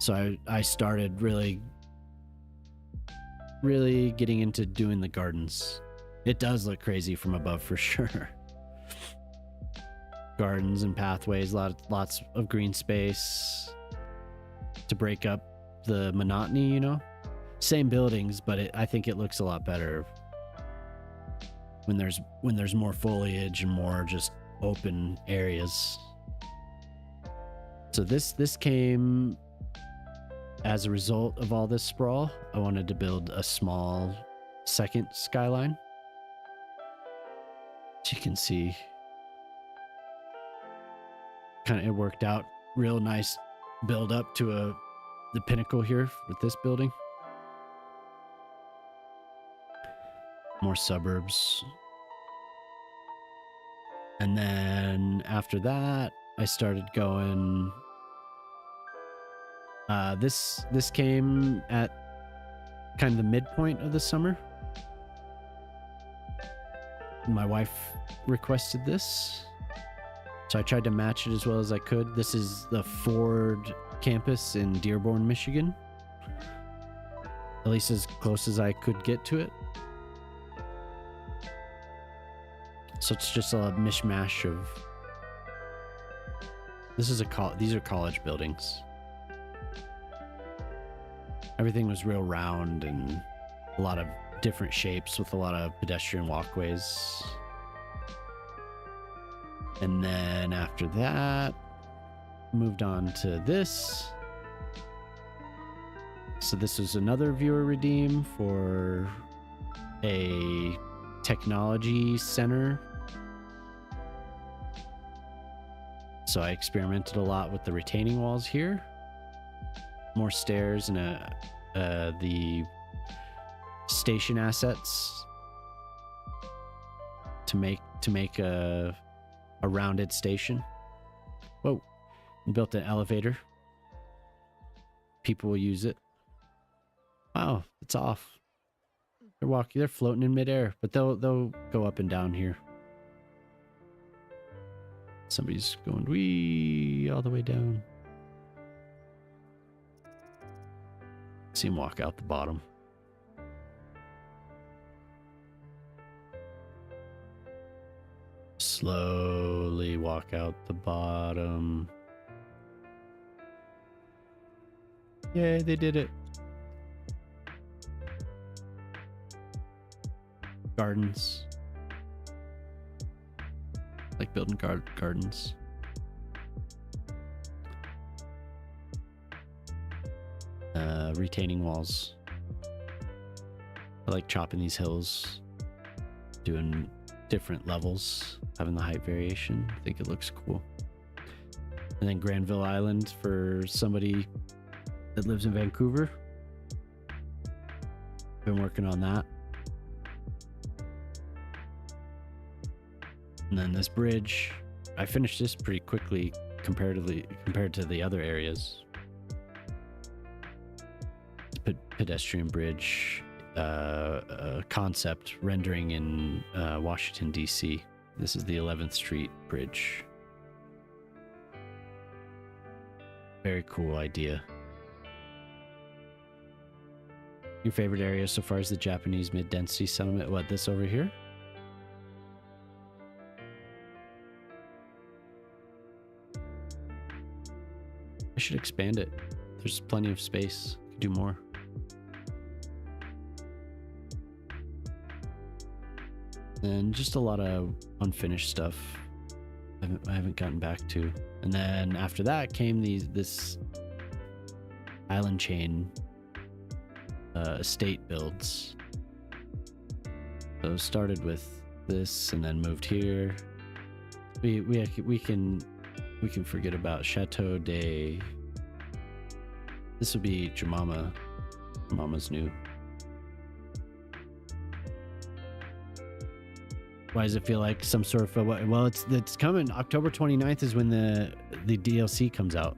So I started really getting into doing the gardens. It does look crazy from above for sure. Gardens and pathways, lots of green space to break up the monotony, you know? Same buildings, but I think it looks a lot better when there's more foliage and more just open areas. So this came as a result of all this sprawl. I wanted to build a small second skyline. As you can see, kind of it worked out real nice build up to the pinnacle here with this building. More suburbs. And then after that, I started going. This came at kind of the midpoint of the summer. My wife requested this, so I tried to match it as well as I could. This is the Ford campus in Dearborn, Michigan. At least as close as I could get to it. So it's just a mishmash of. These are college buildings. Everything was real round and a lot of different shapes with a lot of pedestrian walkways. And then after that, moved on to this. So this was another viewer redeem for a technology center. So I experimented a lot with the retaining walls here. More stairs and the station assets to make a rounded station. Whoa. Built an elevator. People will use it. Wow, it's off. They're floating in midair, but they'll go up and down here. Somebody's going wee all the way down. See him walk out the bottom. Slowly walk out the bottom. Yay, they did it. Gardens. Like building gardens. Retaining walls. I like chopping these hills. Doing different levels. Having the height variation. I think it looks cool. And then Granville Island for somebody that lives in Vancouver. Been working on that. And then this bridge, I finished this pretty quickly compared to the other areas. Pedestrian bridge concept rendering in Washington, D.C. This is the 11th Street Bridge. Very cool idea. Your favorite area so far is the Japanese mid-density settlement. What, this over here? I should expand it. There's plenty of space. Could do more. And just a lot of unfinished stuff I haven't gotten back to. And then after that came this island chain estate builds. So started with this and then moved here. We can forget about Chateau de. This would be Jemama. Mama's new. Why does it feel like some sort of well, it's coming. October 29th is when the DLC comes out.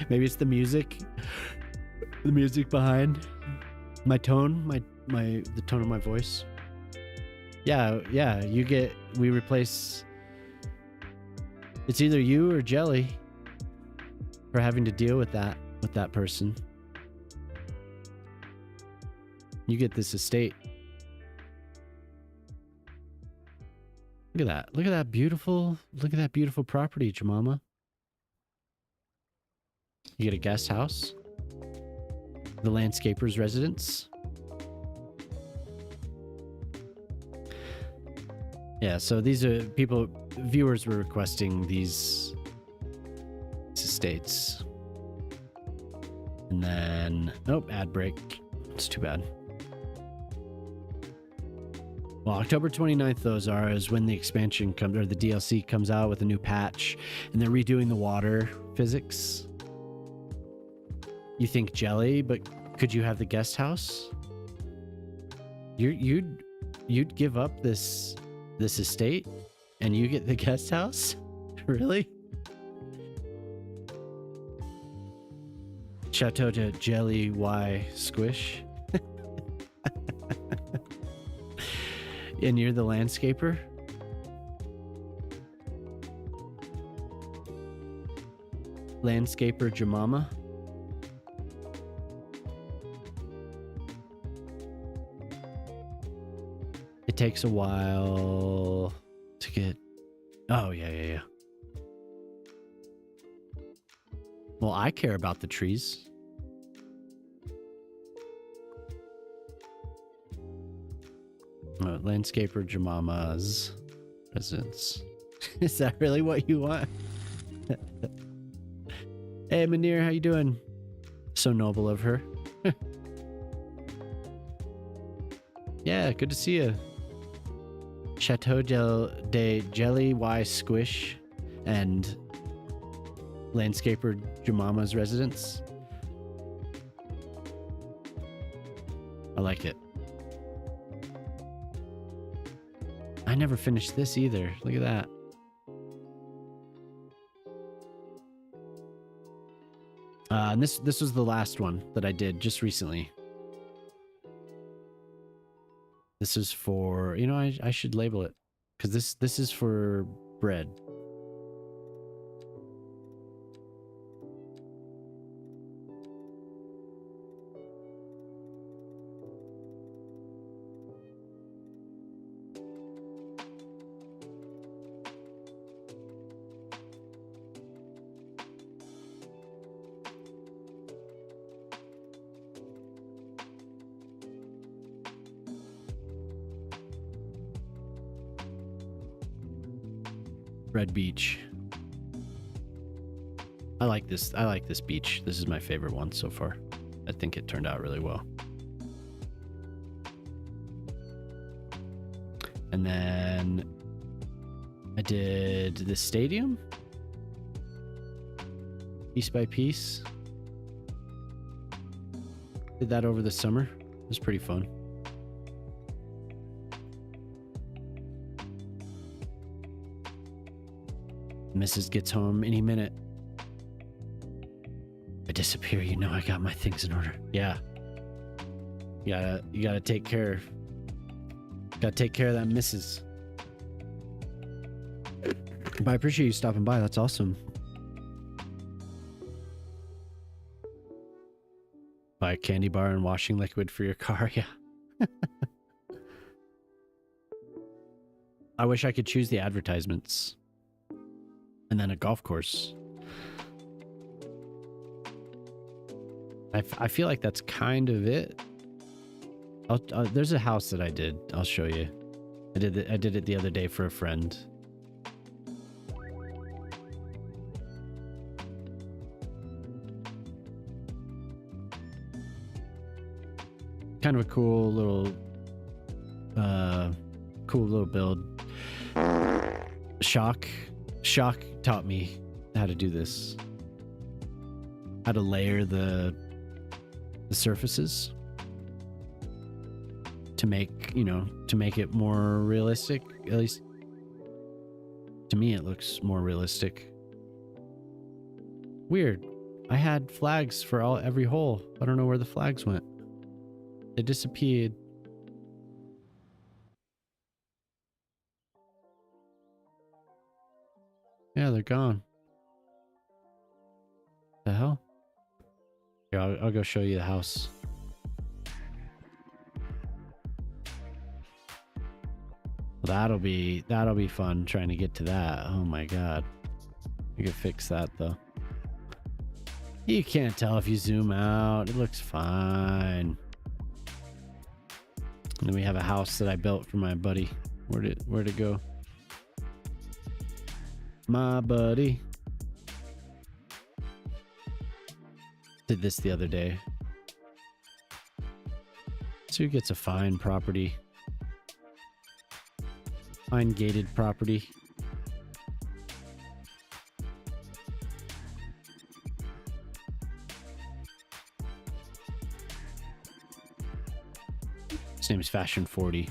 Maybe it's the music behind my tone, the tone of my voice. Yeah, we replace. It's either you or Jelly for having to deal with that person. You get this estate. Look at that beautiful property, Jemama. You get a guest house, the landscaper's residence. Yeah, so these are viewers were requesting these estates. And then, ad break. It's too bad. Well, October 29th, those is when the expansion comes, or the DLC comes out with a new patch, and they're redoing the water physics. You think Jelly, but could you have the guest house? You'd give up this estate, and you get the guest house? Really? Chateau de Jelly Y Squish. And you're the landscaper? Landscaper Jemama? It takes a while to get... Oh, yeah. Well, I care about the trees. Landscaper Jemama's residence. Is that really what you want? Hey, Munir, how you doing? So noble of her. Yeah, good to see you. Chateau de Jelly Y Squish and Landscaper Jemama's residence. I like it. I never finished this either. Look at that. And this was the last one that I did just recently. This is for, you know, I should label it because this is for bread. Red Beach. I like this beach. This is my favorite one so far. I think it turned out really well. And then I did the stadium piece by piece. Did that over the summer. It was pretty fun. Mrs. gets home any minute. If I disappear, you know I got my things in order. Yeah. You gotta take care. Gotta take care of that Mrs. But I appreciate you stopping by. That's awesome. Buy a candy bar and washing liquid for your car. Yeah. I wish I could choose the advertisements. And then a golf course. I feel like that's kind of it. There's a house that I did. I'll show you. I did it the other day for a friend. Kind of a cool little build. Shock taught me how to do this. How to layer the surfaces to make it more realistic. At least to me it looks more realistic. Weird. I had flags for every hole. I don't know where the flags went. They disappeared. Yeah, they're gone. The hell? Here, I'll go show you the house. Well, that'll be fun trying to get to that. Oh my god. You can fix that though. You can't tell if you zoom out. It looks fine. And then we have a house that I built for my buddy. Where'd it go? My buddy. Did this the other day. So he gets a fine property. Fine gated property. His name is Fashion 40.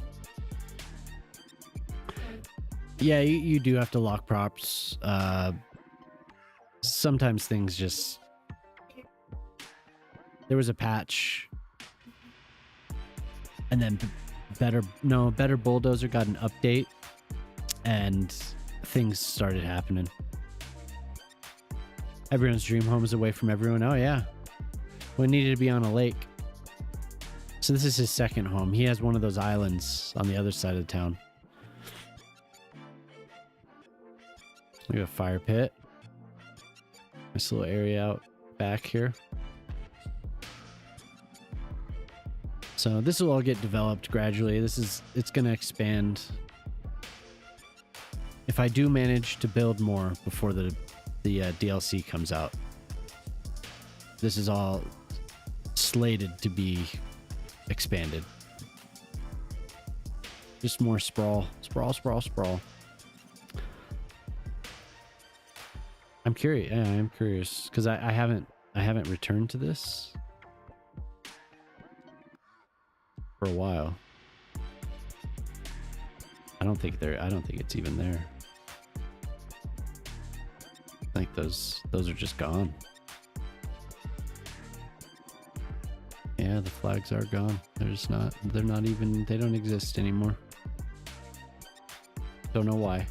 Yeah, you do have to lock props. Sometimes things just... There was a patch. And then Better Bulldozer got an update. And things started happening. Everyone's dream home is away from everyone. Oh, yeah. We needed to be on a lake. So this is his second home. He has one of those islands on the other side of the town. We have a fire pit. Nice little area out back here. So this will all get developed gradually. It's going to expand. If I do manage to build more before the DLC comes out, this is all slated to be expanded. Just more sprawl. I'm curious. Yeah, I'm curious because I haven't returned to this for a while. I don't think it's even there. I think those are just gone. Yeah, the flags are gone. They're not even, they don't exist anymore. Don't know why.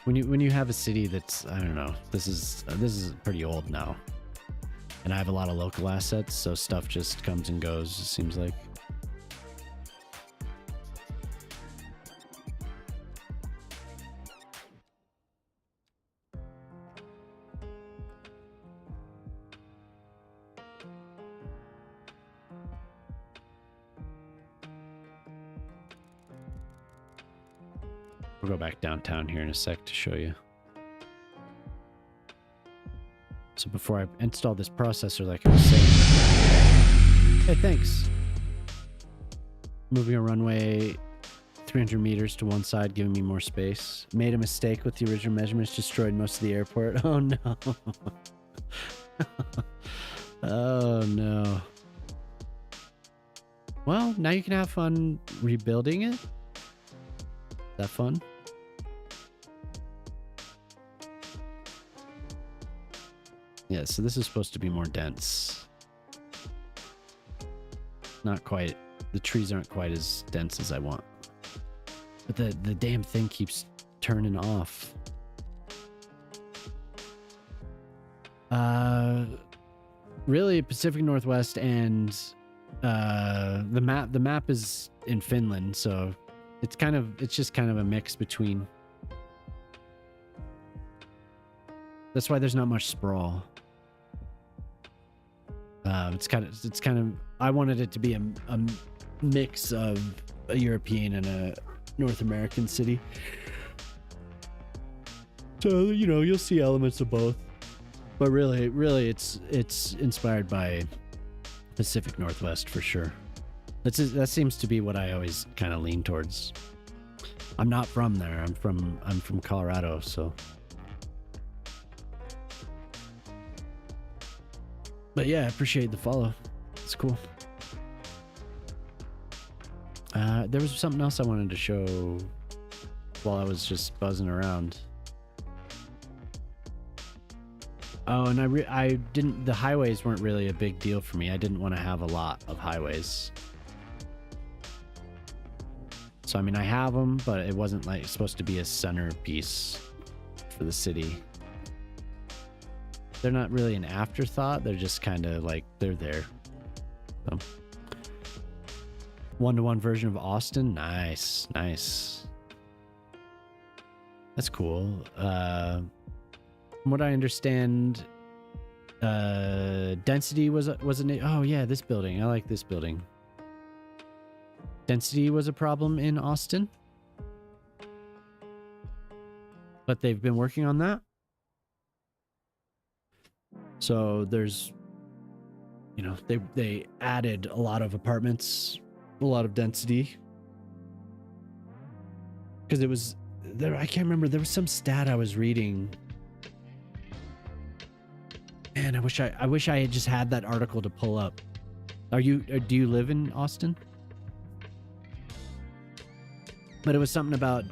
When you have a city that's, I don't know, this is pretty old now. And I have a lot of local assets, so stuff just comes and goes, it seems like. We'll go back downtown here in a sec to show you. So before I install this processor, like I was saying... Hey, thanks. Moving a runway 300 meters to one side, giving me more space. Made a mistake with the original measurements, destroyed most of the airport. Oh, no. Oh, no. Well, now you can have fun rebuilding it. Is that fun? Yeah, so this is supposed to be more dense. Not quite. The trees aren't quite as dense as I want. But the damn thing keeps turning off. Really Pacific Northwest and the map is in Finland, so it's just kind of a mix between. That's why there's not much sprawl. It's kind of I wanted it to be a mix of a European and a North American city. So, you know, you'll see elements of both. But really it's inspired by Pacific Northwest for sure. That seems to be what I always kind of lean towards. I'm not from there. I'm from Colorado, so. But yeah, I appreciate the follow. It's cool. There was something else I wanted to show while I was just buzzing around. Oh, and I didn't. The highways weren't really a big deal for me. I didn't want to have a lot of highways. So I mean, I have them, but it wasn't like supposed to be a centerpiece for the city. They're not really an afterthought. They're just kind of like, they're there. So. One-to-one version of Austin. Nice. That's cool. From what I understand, density was oh yeah, this building. I like this building. Density was a problem in Austin. But they've been working on that. So there's, you know, they added a lot of apartments, a lot of density. Because it was there, I can't remember, there was some stat I was reading. Man, I wish I had just had that article to pull up. Do you live in Austin? But it was something about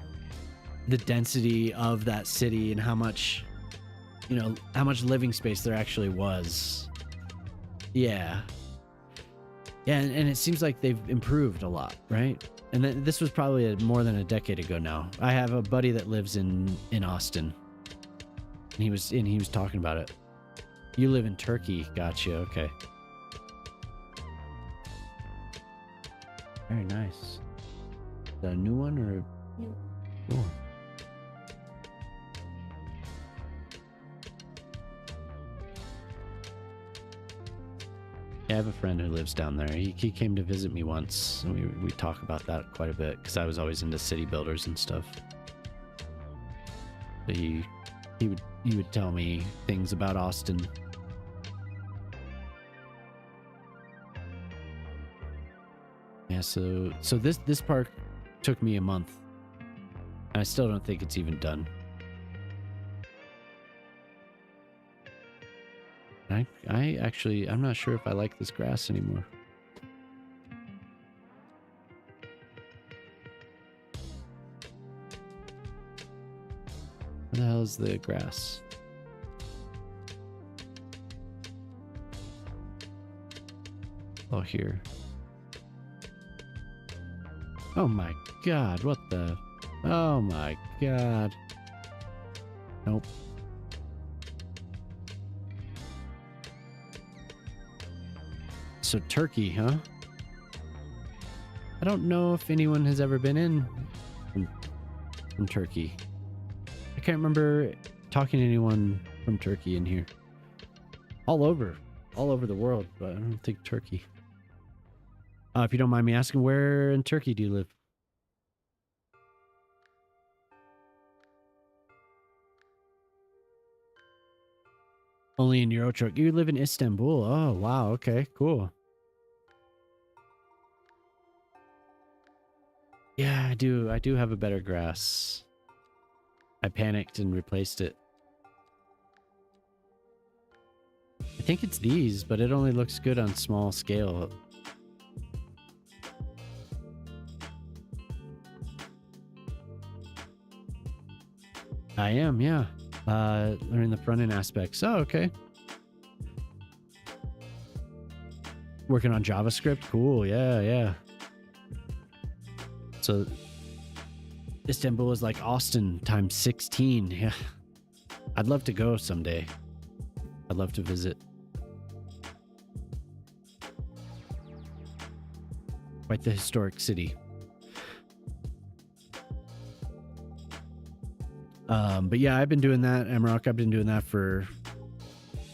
the density of that city and how much, you know, how much living space there actually was. Yeah. Yeah, and it seems like they've improved a lot, right? And this was probably more than a decade ago now. I have a buddy that lives in Austin. And he was talking about it. You live in Turkey. Gotcha. Okay. Very nice. Is that a new one or? New. Cool. Yeah, I have a friend who lives down there. He came to visit me once, and we talk about that quite a bit because I was always into city builders and stuff. But he would tell me things about Austin. Yeah, so this park took me a month, and I still don't think it's even done. I'm not sure if I like this grass anymore. Where the hell is the grass? Oh, here. Oh my god, what the... Oh my god. Nope. So Turkey, huh? I don't know if anyone has ever been in from Turkey. I can't remember talking to anyone from Turkey in here. All over the world, but I don't think Turkey. If you don't mind me asking, where in Turkey do you live? Only in Eurotrack. You live in Istanbul. Oh, wow. Okay, cool. Yeah, I do. I do have a better grass. I panicked and replaced it. I think it's these, but it only looks good on small scale. I am, yeah. Learning the front end aspects. Oh, okay. Working on JavaScript. Cool. Yeah, yeah. So Istanbul is like Austin times 16. Yeah. I'd love to go someday. I'd love to visit. Quite the historic city. But yeah, I've been doing that, Amarok. I've been doing that for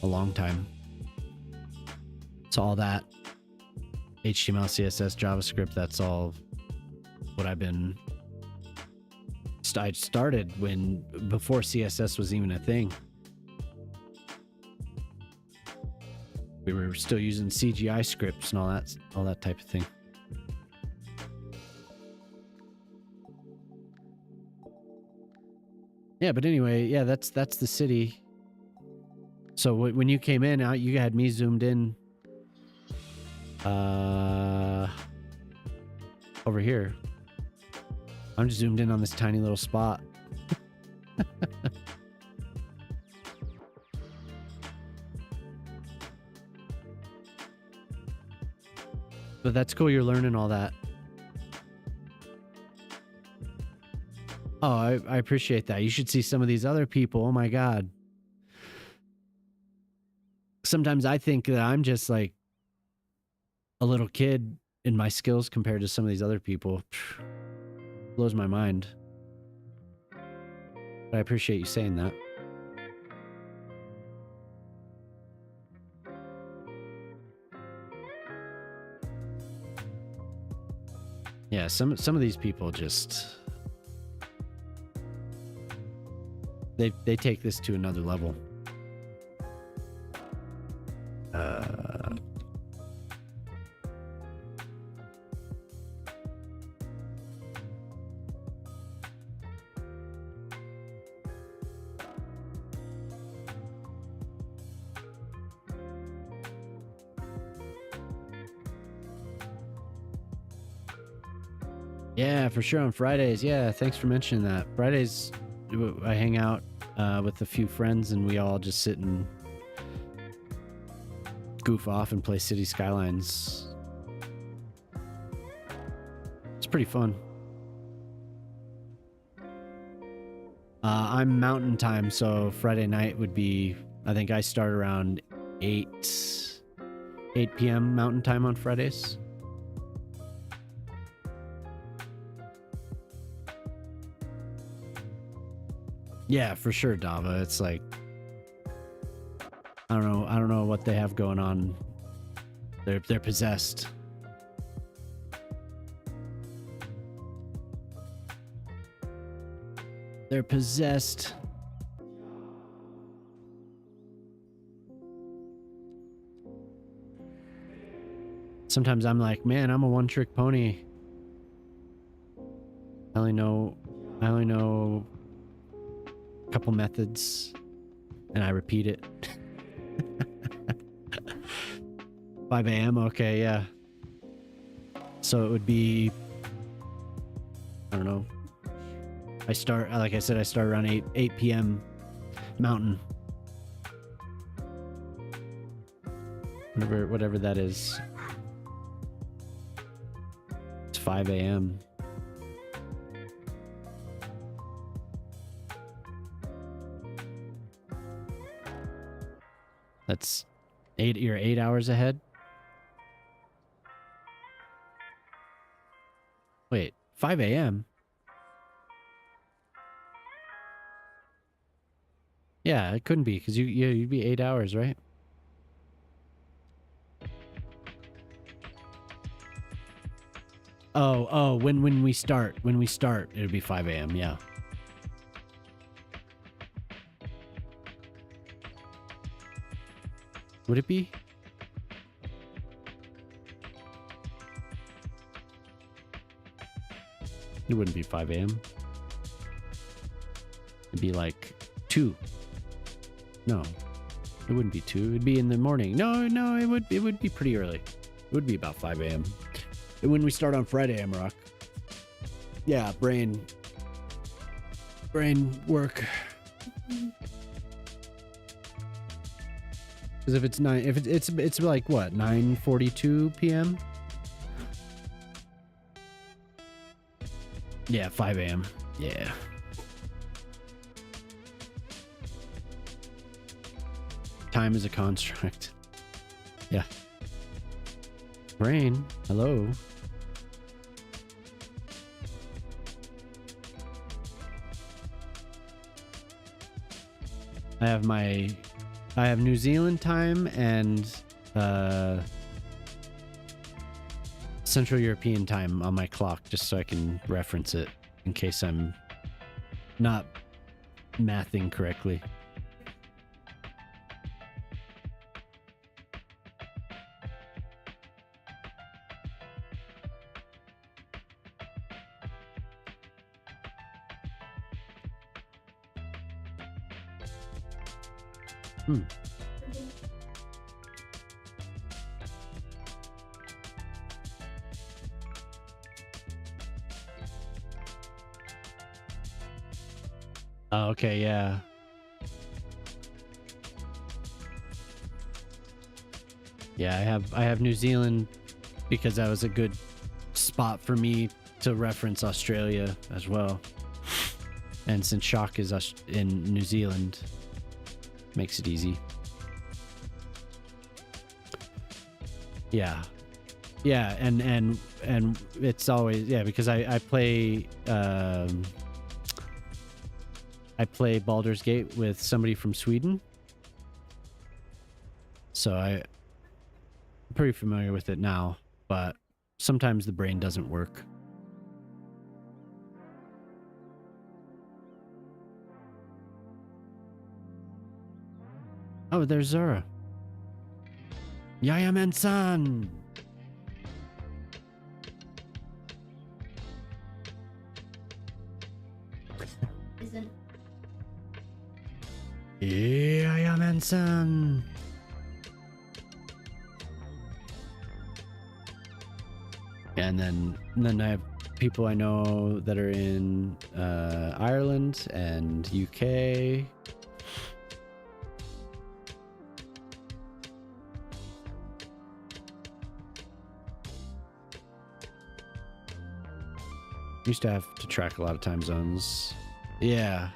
a long time. So all that HTML, CSS, JavaScript, that's all what I've been... I started before CSS was even a thing. We were still using CGI scripts and all that type of thing. Yeah, but anyway, yeah, that's the city. So when you came in, you had me zoomed in over here. I'm just zoomed in on this tiny little spot. But that's cool, you're learning all that. Oh, I appreciate that. You should see some of these other people. Oh my God. Sometimes I think that I'm just like a little kid in my skills compared to some of these other people. Blows my mind. But I appreciate you saying that. Yeah, some of these people just... They take this to another level. Yeah, for sure on Fridays. Yeah, thanks for mentioning that. Fridays, I hang out with a few friends and we all just sit and goof off and play City Skylines. It's pretty fun. I'm Mountain Time, so Friday night would be, I think I start around 8 p.m. Mountain Time on Fridays. Yeah, for sure, Dava. It's like, I don't know what they have going on They're possessed. They're possessed. Sometimes I'm like, man, I'm a one-trick pony. I only know a couple methods, and I repeat it. 5 a.m. Okay, yeah. So it would be, I don't know. I start, like I said, I start around 8 p.m. Mountain. Whatever that is. It's 5 a.m. That's you're 8 hours ahead? Wait, 5 a.m.? Yeah, it couldn't be, because you'd be 8 hours, right? Oh, when we start, it'll be 5 a.m., yeah. Would it be? It wouldn't be 5 a.m. It'd be like 2. No, it wouldn't be 2. It'd be in the morning. No, it would be pretty early. It would be about 5 a.m. When we start on Friday, Amarok. Yeah, brain work. Because if it's it's like what, 9:42 p.m. Yeah, 5 a.m. Yeah. Time is a construct. Yeah. Brain, hello. I have New Zealand time and Central European time on my clock, just so I can reference it in case I'm not mathing correctly. Oh, okay, yeah. Yeah, I have New Zealand because that was a good spot for me to reference Australia as well. And since Shock is in New Zealand, makes it easy. Yeah. Yeah, and it's always, yeah, because I play Baldur's Gate with somebody from Sweden. So I'm pretty familiar with it now, but sometimes the brain doesn't work. Oh, there's Zora. Yaya Mensan! Yaya Mensan! And then I have people I know that are in Ireland and UK. Used to have to track a lot of time zones. Yeah.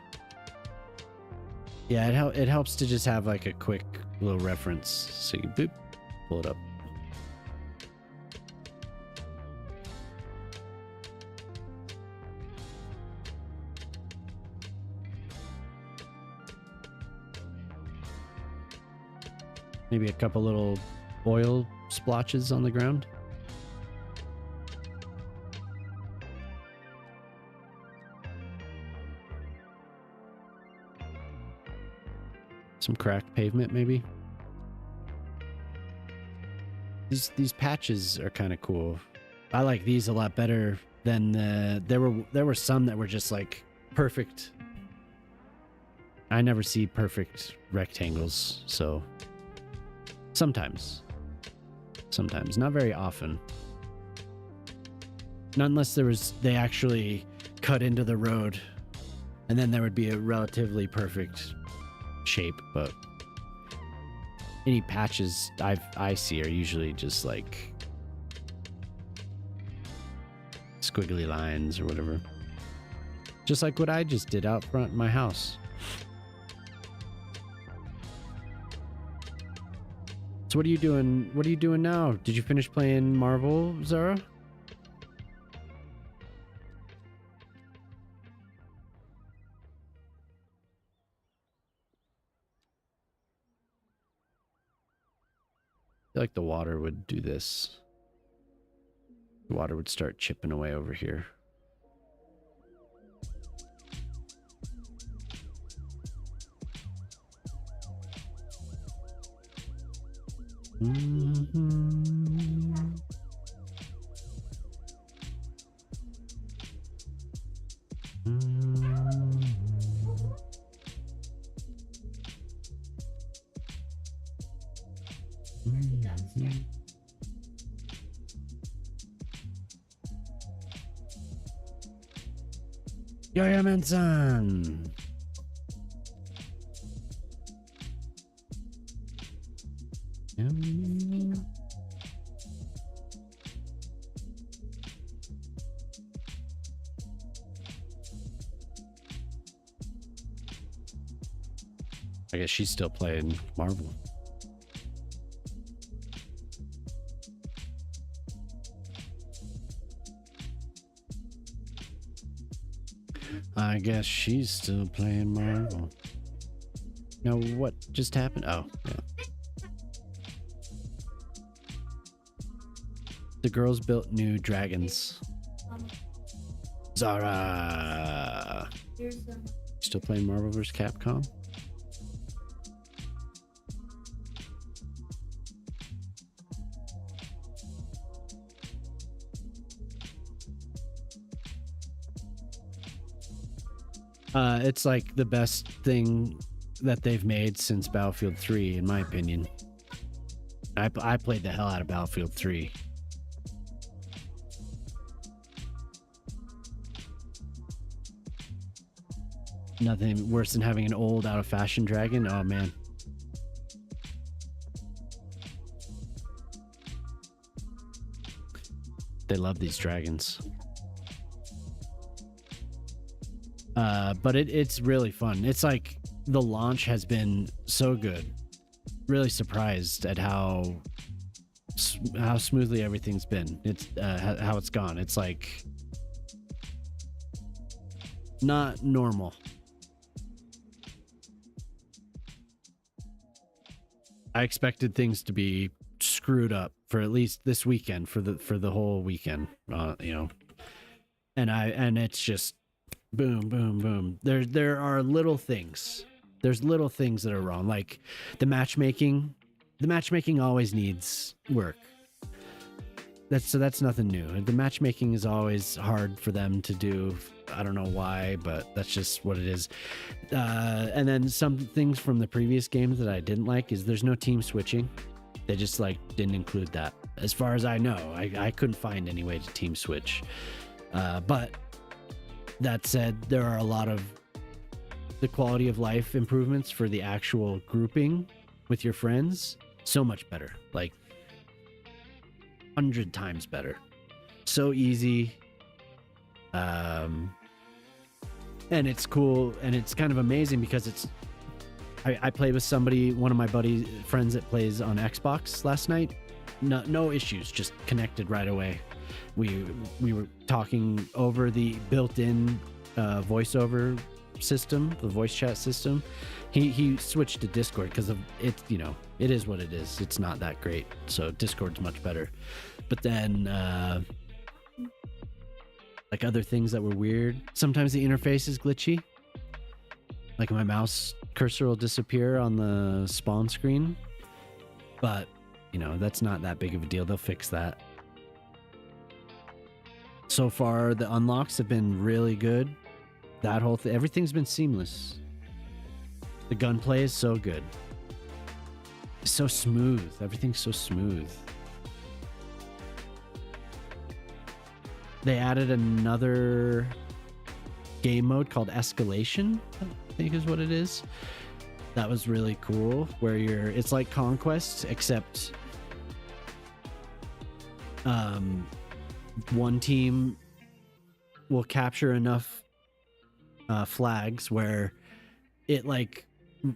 Yeah, it helps to just have like a quick little reference. So you boop, pull it up. Maybe a couple little oil splotches on the ground. Some cracked pavement, maybe. These patches are kind of cool. I like these a lot better than there were some that were just like perfect. I never see perfect rectangles, so sometimes, not very often. Not unless they actually cut into the road, and then there would be a relatively perfect shape, but any patches I see are usually just like squiggly lines or whatever. Just like what I just did out front of my house. So what are you doing? What are you doing now? Did you finish playing Marvel, Zara? I feel like the water would do this. The water would start chipping away over here. Jajamensan! I guess she's still playing Marvel. I guess she's still playing Marvel. Now, what just happened? Oh, yeah. The girls built new dragons. Zara! Still playing Marvel vs. Capcom? It's like the best thing that they've made since Battlefield 3, in my opinion. I played the hell out of Battlefield 3. Nothing worse than having an old, out-of-fashion dragon. Oh, man. They love these dragons. But it's really fun. It's like the launch has been so good. Really surprised at how smoothly everything's been. It's how it's gone. It's like not normal. I expected things to be screwed up for at least this weekend, for the whole weekend, you know. And it's just boom, boom, boom. There are little things. There's little things that are wrong. Like the matchmaking. The matchmaking always needs work. That's nothing new. The matchmaking is always hard for them to do. I don't know why, but that's just what it is. And then some things from the previous games that I didn't like is there's no team switching. They just like didn't include that. As far as I know, I couldn't find any way to team switch. But that said, there are a lot of the quality of life improvements for the actual grouping with your friends. So much better, like 100 times better. So easy. And it's cool, and it's kind of amazing because I played with somebody, one of my friends that plays on Xbox last night. No issues, just connected right away. We were talking over the built-in voiceover system, the voice chat system. He switched to Discord because of it. You know, it is what it is. It's not that great, so Discord's much better. But then, like other things that were weird. Sometimes the interface is glitchy. Like my mouse cursor will disappear on the spawn screen, but you know, that's not that big of a deal. They'll fix that. So far, the unlocks have been really good. That whole thing, everything's been seamless. The gunplay is so good. It's so smooth. Everything's so smooth. They added another game mode called Escalation, I think is what it is. That was really cool, where it's like Conquest, except one team will capture enough flags where it like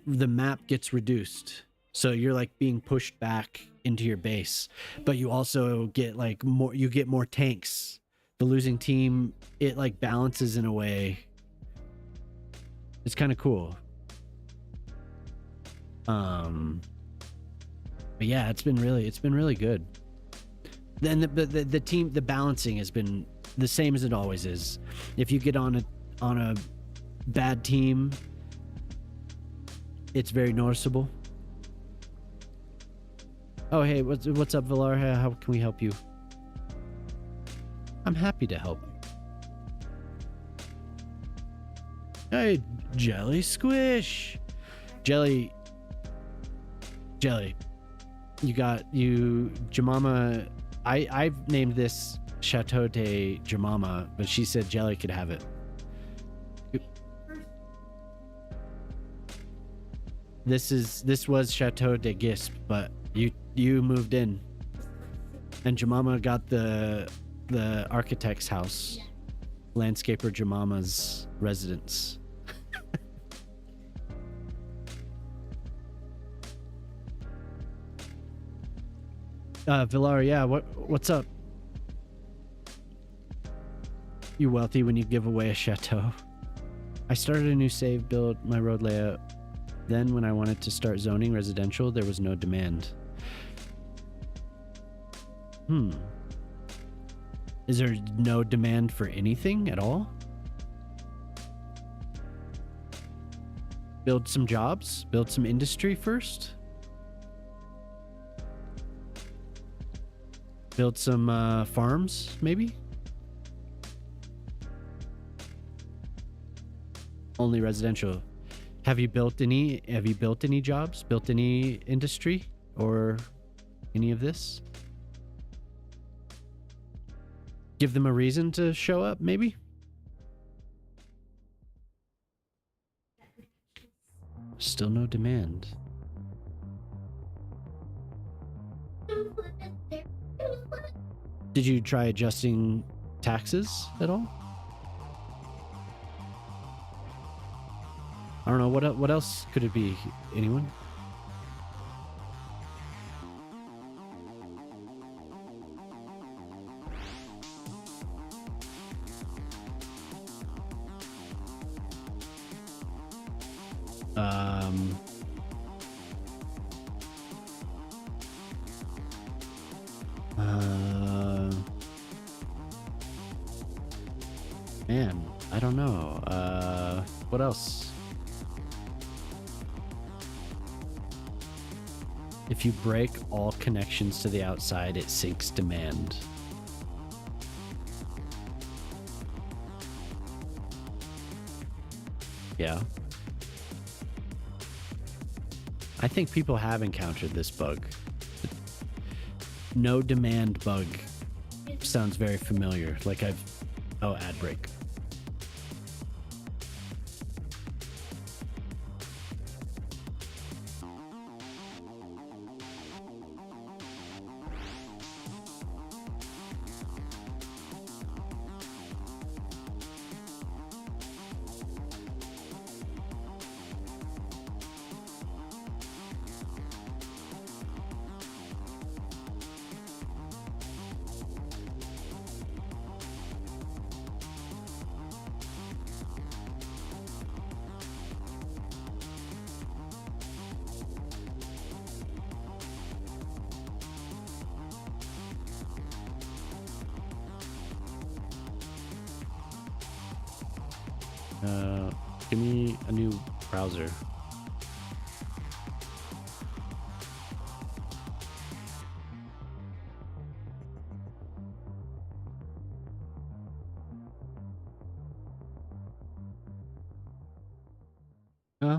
the map gets reduced, so you're like being pushed back into your base, but you also get like more tanks. The losing team, it like balances in a way. It's kind of cool. But yeah, it's been really good. Then the team, the balancing has been the same as it always is. If you get on a bad team, it's very noticeable. Oh hey, what's up, Villar? How can we help you? I'm happy to help. Hey, Jelly Squish. Jelly. Jemama. I've named this Chateau de Jemama, but she said Jelly could have it. This was Chateau de Gisp, but you moved in, and Jemama got the architect's house, landscaper Jemama's residence. Villar, yeah, what's up? You wealthy when you give away a chateau. I started a new save, build my road layout. Then when I wanted to start zoning residential, there was no demand. Is there no demand for anything at all? Build some jobs? Build some industry first? Build some farms, maybe? Only residential. Have you built any jobs? Built any industry or any of this? Give them a reason to show up, maybe? Still no demand. Did you try adjusting taxes at all? I don't know, what else could it be? Anyone? Man, I don't know. What else? If you break all connections to the outside, it sinks demand. Yeah. I think people have encountered this bug. No demand bug sounds very familiar. Like oh, ad break. Give me a new browser.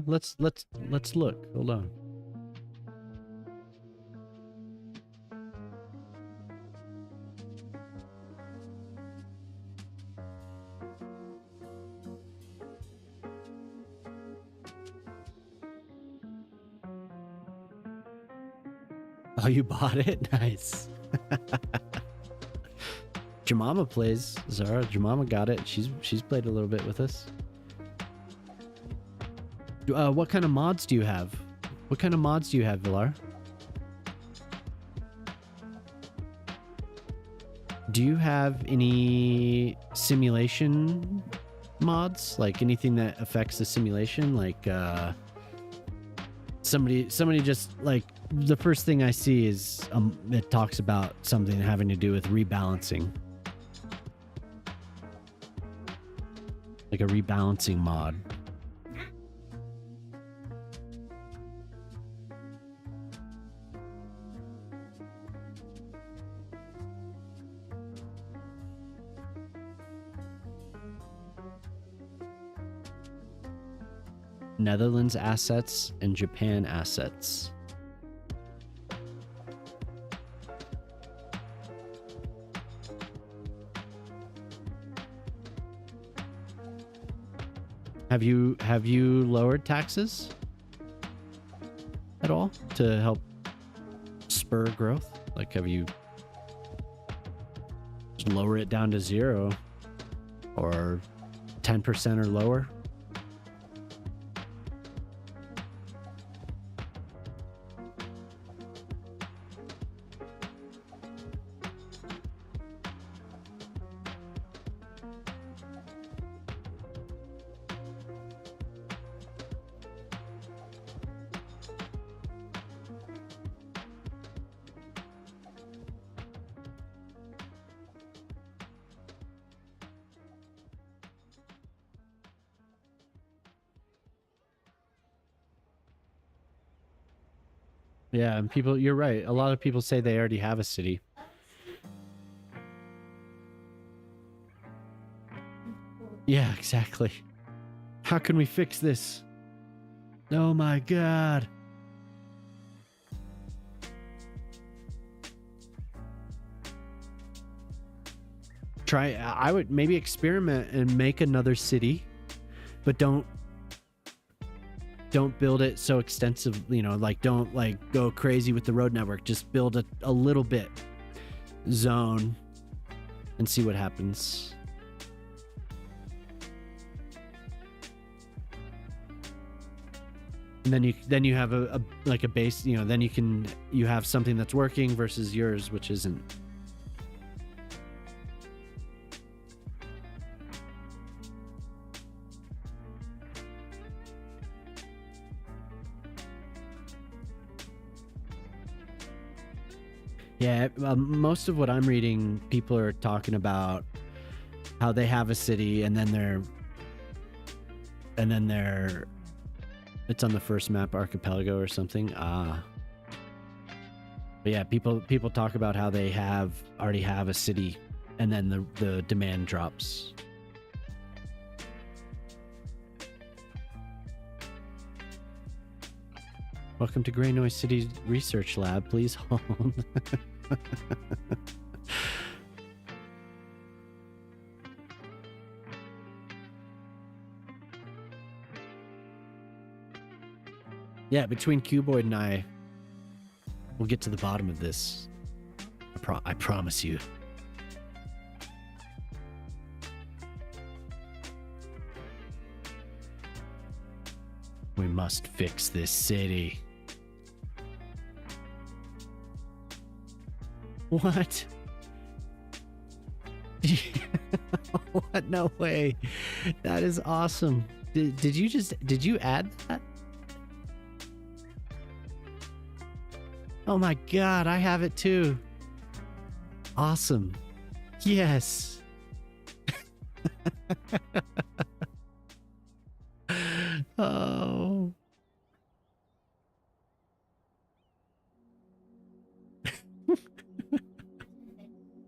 Let's look. Hold on. Oh, you bought it? Nice. Jemima plays, Zara. Jemima got it. She's played a little bit with us. What kind of mods do you have? What kind of mods do you have, Villar? Do you have any simulation mods? Like anything that affects the simulation? Like somebody just like the first thing I see is it talks about something having to do with rebalancing. Like a rebalancing mod. Netherlands assets and Japan assets. Have you lowered taxes at all to help spur growth? Like, have you just lower it down to 0 or 10% or lower? Yeah, and people, you're right. A lot of people say they already have a city. Yeah, exactly. How can we fix this? Oh my God. I would maybe experiment and make another city, but don't build it so extensive, you know, like don't like go crazy with the road network. Just build a little bit zone and see what happens. And then you have a like a base, you know, then you have something that's working versus yours, which isn't. Yeah, most of what I'm reading, people are talking about how they have a city and then they're it's on the first map, archipelago or something. But yeah, people talk about how they already have a city and then the demand drops. Welcome to Grey Noise City Research Lab. Please hold. Yeah, between Cuboid and I, we'll get to the bottom of this. I promise you. We must fix this city. What? What? No way. That is awesome. Did you add that? Oh my God, I have it too. Awesome. Yes. Oh.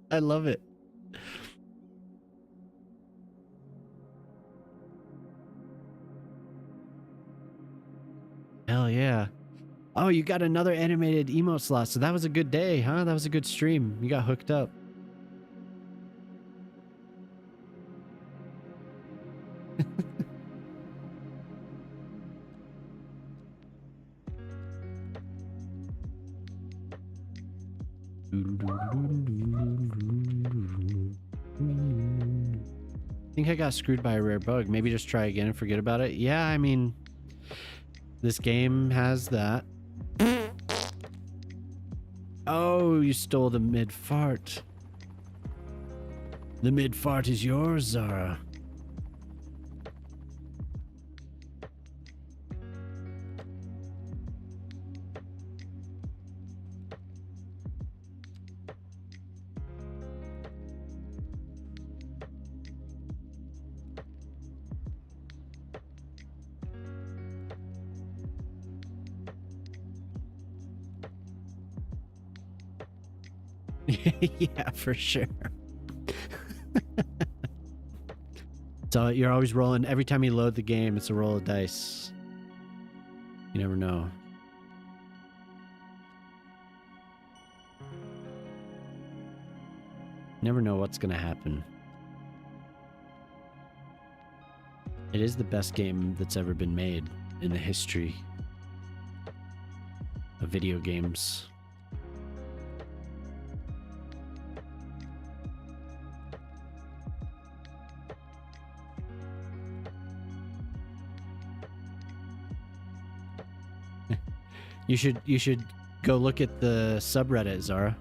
I love it. Hell yeah. Oh, you got another animated emote slot. So that was a good day, huh? That was a good stream. You got hooked up. I think I got screwed by a rare bug. Maybe just try again and forget about it. Yeah, I mean, this game has that. Oh, you stole the mid fart. The mid fart is yours, Zara. Yeah, for sure. So you're always rolling. Every time you load the game, it's a roll of dice. You never know. Never know what's going to happen. It is the best game that's ever been made in the history of video games. You should go look at the subreddit, Zara.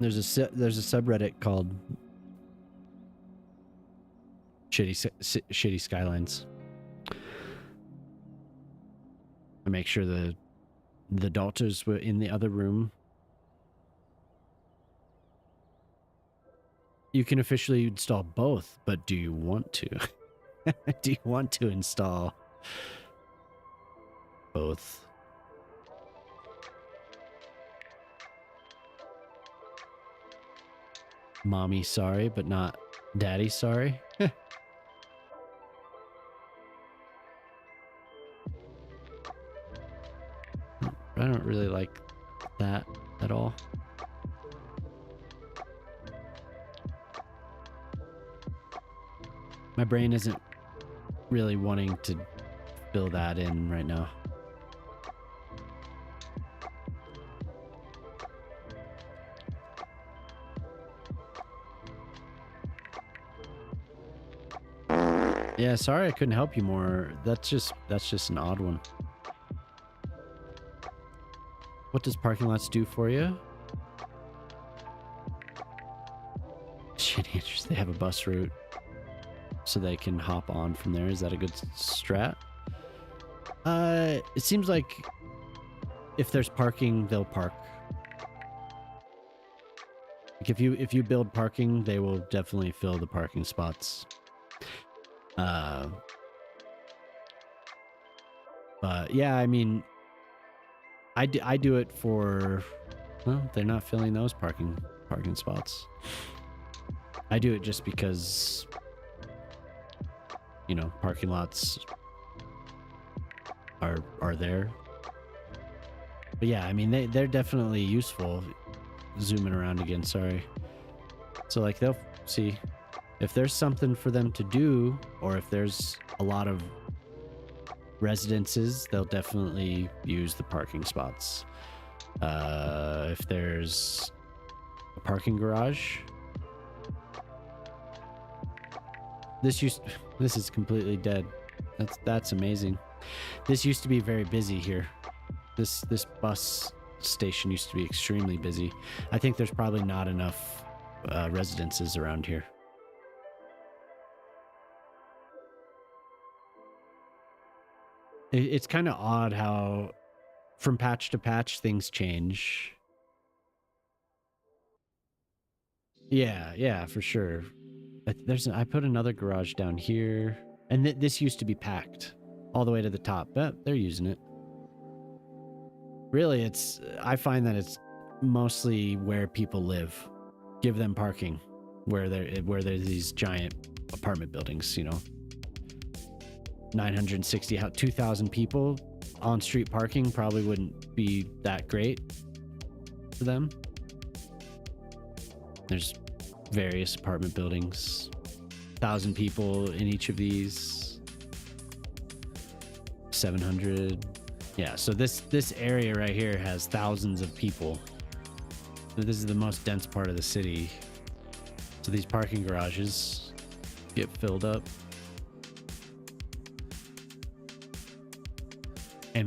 There's a subreddit called Shitty Skylines. I make sure the daughters were in the other room. You can officially install both, but do you want to? Do you want to install both? Mommy sorry, but not daddy sorry? I don't really like that at all. My brain isn't really wanting to fill that in right now. Yeah, sorry I couldn't help you more. That's just an odd one. What does parking lots do for you? Shitty interest. They have a bus route, so they can hop on from there. Is that a good strat? It seems like if there's parking, they'll park. Like if you build parking, they will definitely fill the parking spots. But yeah, I mean, I do it for, well, they're not filling those parking spots. I do it just because, you know, parking lots are there. But yeah, I mean, they're definitely useful. Zooming around again, sorry. So like they'll see if there's something for them to do, or if there's a lot of residences, they'll definitely use the parking spots. If there's a parking garage, this is completely dead. That's amazing. This used to be very busy here. This bus station used to be extremely busy. I think there's probably not enough residences around here. It's kind of odd how from patch to patch things change. Yeah, for sure. I put another garage down here, and this used to be packed all the way to the top, but they're using it. Really, I find that it's mostly where people live. Give them parking where there's these giant apartment buildings, 960, 2,000 people on street parking probably wouldn't be that great for them. There's various apartment buildings, 1,000 people in each of these, 700. Yeah, so this area right here has thousands of people. This is the most dense part of the city. So these parking garages get filled up.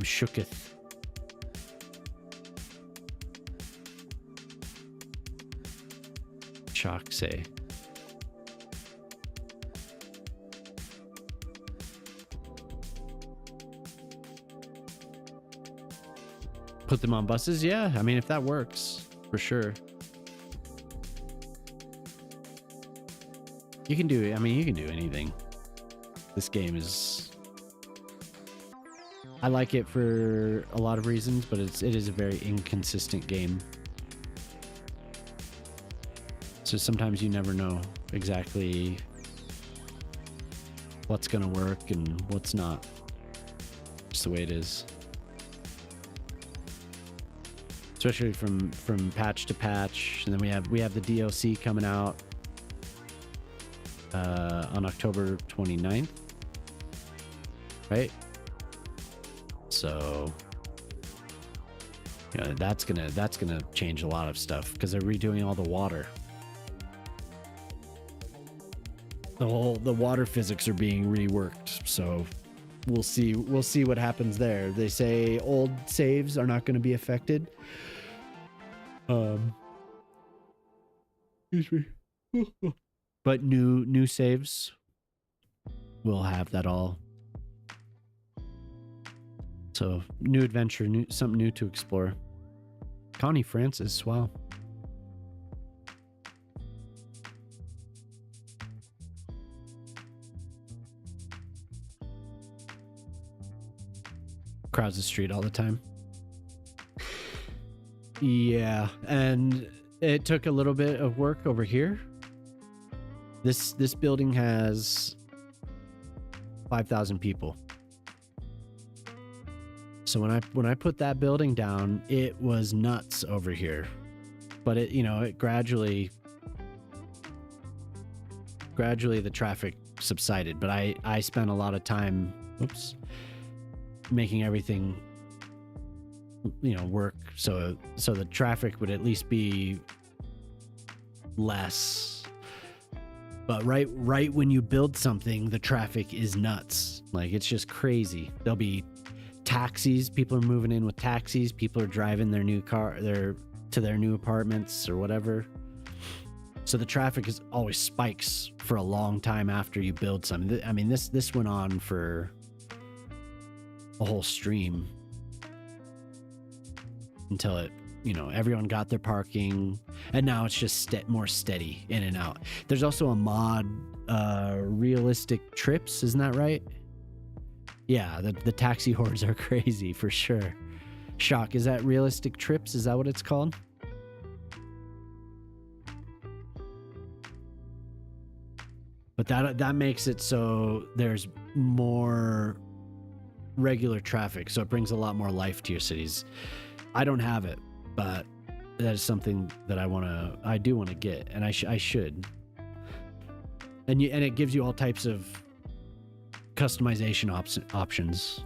Shooketh. Shock say. Put them on buses? Yeah, I mean, if that works, for sure. You can do anything. This game is... I like it for a lot of reasons, but it is a very inconsistent game. So sometimes you never know exactly what's going to work and what's not. Just the way it is. Especially from patch to patch. And then we have the DLC coming out on October 29th. Right? So that's gonna change a lot of stuff because they're redoing all the water. The water physics are being reworked, so we'll see what happens there. They say old saves are not going to be affected. Excuse me. But new saves will have that all. So new adventure, something new to explore. Connie Francis, wow. Crowds the street all the time. Yeah, and it took a little bit of work over here. This building has 5,000 people. So when I put that building down, it was nuts over here. But it gradually the traffic subsided. But I spent a lot of time, making everything work so the traffic would at least be less. But right when you build something, the traffic is nuts. Like, it's just crazy. There'll be taxis, people are moving in with taxis, people are driving their new car to their new apartments or whatever. So the traffic always spikes for a long time after you build something. I mean, this went on for a whole stream until it, everyone got their parking, and now it's just more steady in and out. There's also a mod, realistic trips, isn't that right? Yeah, the taxi hordes are crazy for sure. Shock, is that realistic trips? Is that what it's called? But that makes it so there's more regular traffic, so it brings a lot more life to your cities. I don't have it, but that is something that I do want to get, and I should. And it gives you all types of customization options.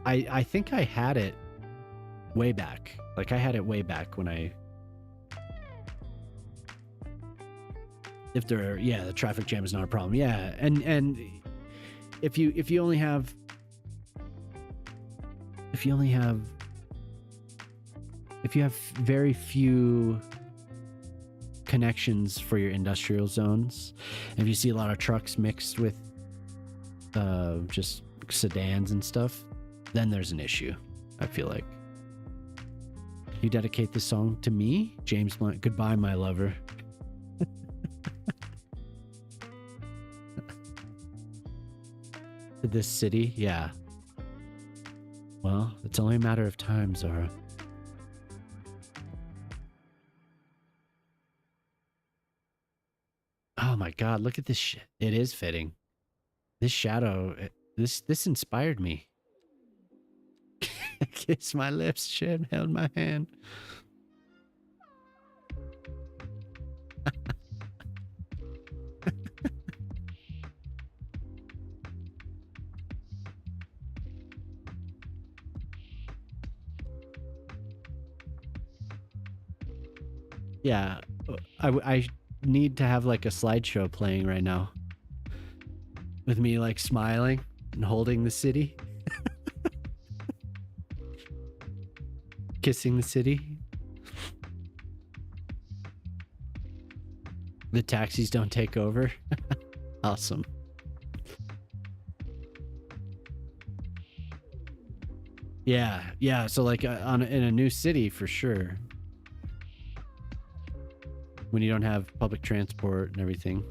I think I had it way back. Like, I had it way back when the traffic jam is not a problem. Yeah, and if you only have very few connections for your industrial zones, if you see a lot of trucks mixed with just sedans and stuff, then there's an issue, I feel like. You dedicate this song to me? James Blunt. Goodbye, my lover. To this city? Yeah. Well, it's only a matter of time, Zara. Oh my god, look at this shit. It is fitting. This shadow, this inspired me. Kiss my lips, Shem held my hand. Yeah, I need to have like a slideshow playing right now. With me like smiling and holding the city. Kissing the city. The taxis don't take over. Awesome. Yeah. So like in a new city for sure. When you don't have public transport and everything.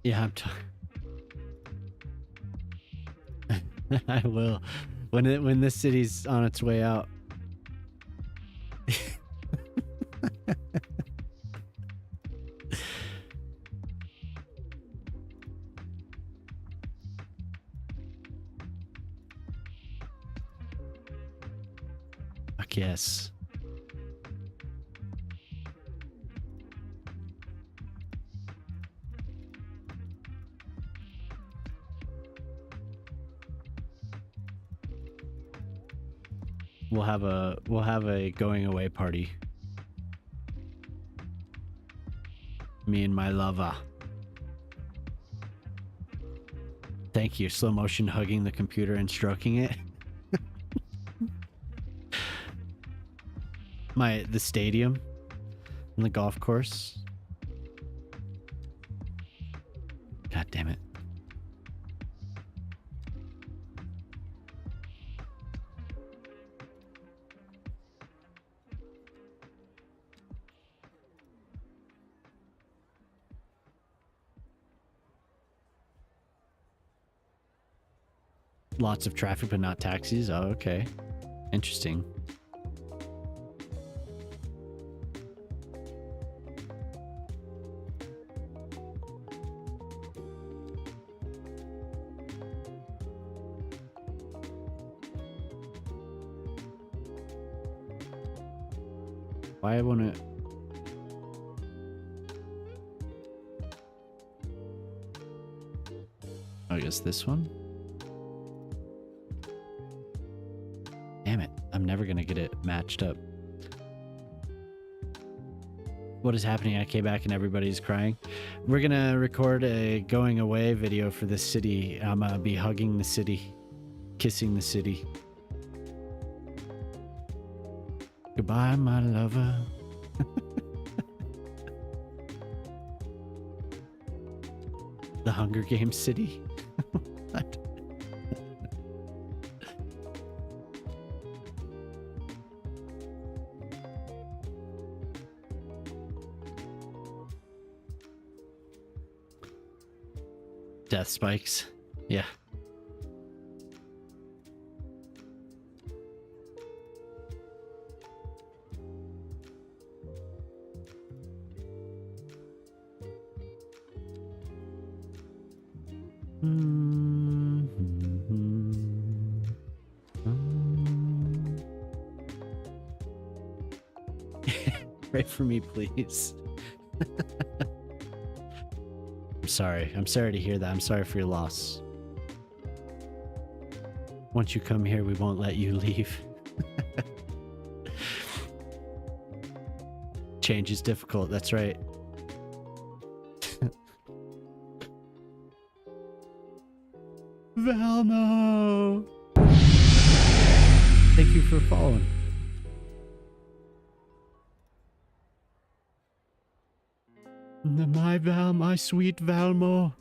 Yeah, I will. When this city's on its way out. Fuck yes. We'll have a going away party. Me and my lover. Thank you. Slow motion hugging the computer and stroking it. The stadium and the golf course. God damn it. Lots of traffic, but not taxis. Oh, okay. Interesting. Why I want to... I guess this one? Damn it. I'm never going to get it matched up. What is happening? I came back and everybody's crying. We're going to record a going away video for this city. I'm going to be hugging the city. Kissing the city. Goodbye, my lover. The Hunger Games city. What? Death spikes. Yeah. Pray for me, please. I'm sorry. I'm sorry to hear that. I'm sorry for your loss. Once you come here, we won't let you leave. Change is difficult. That's right. Velmo! Thank you for following. My sweet Velmo.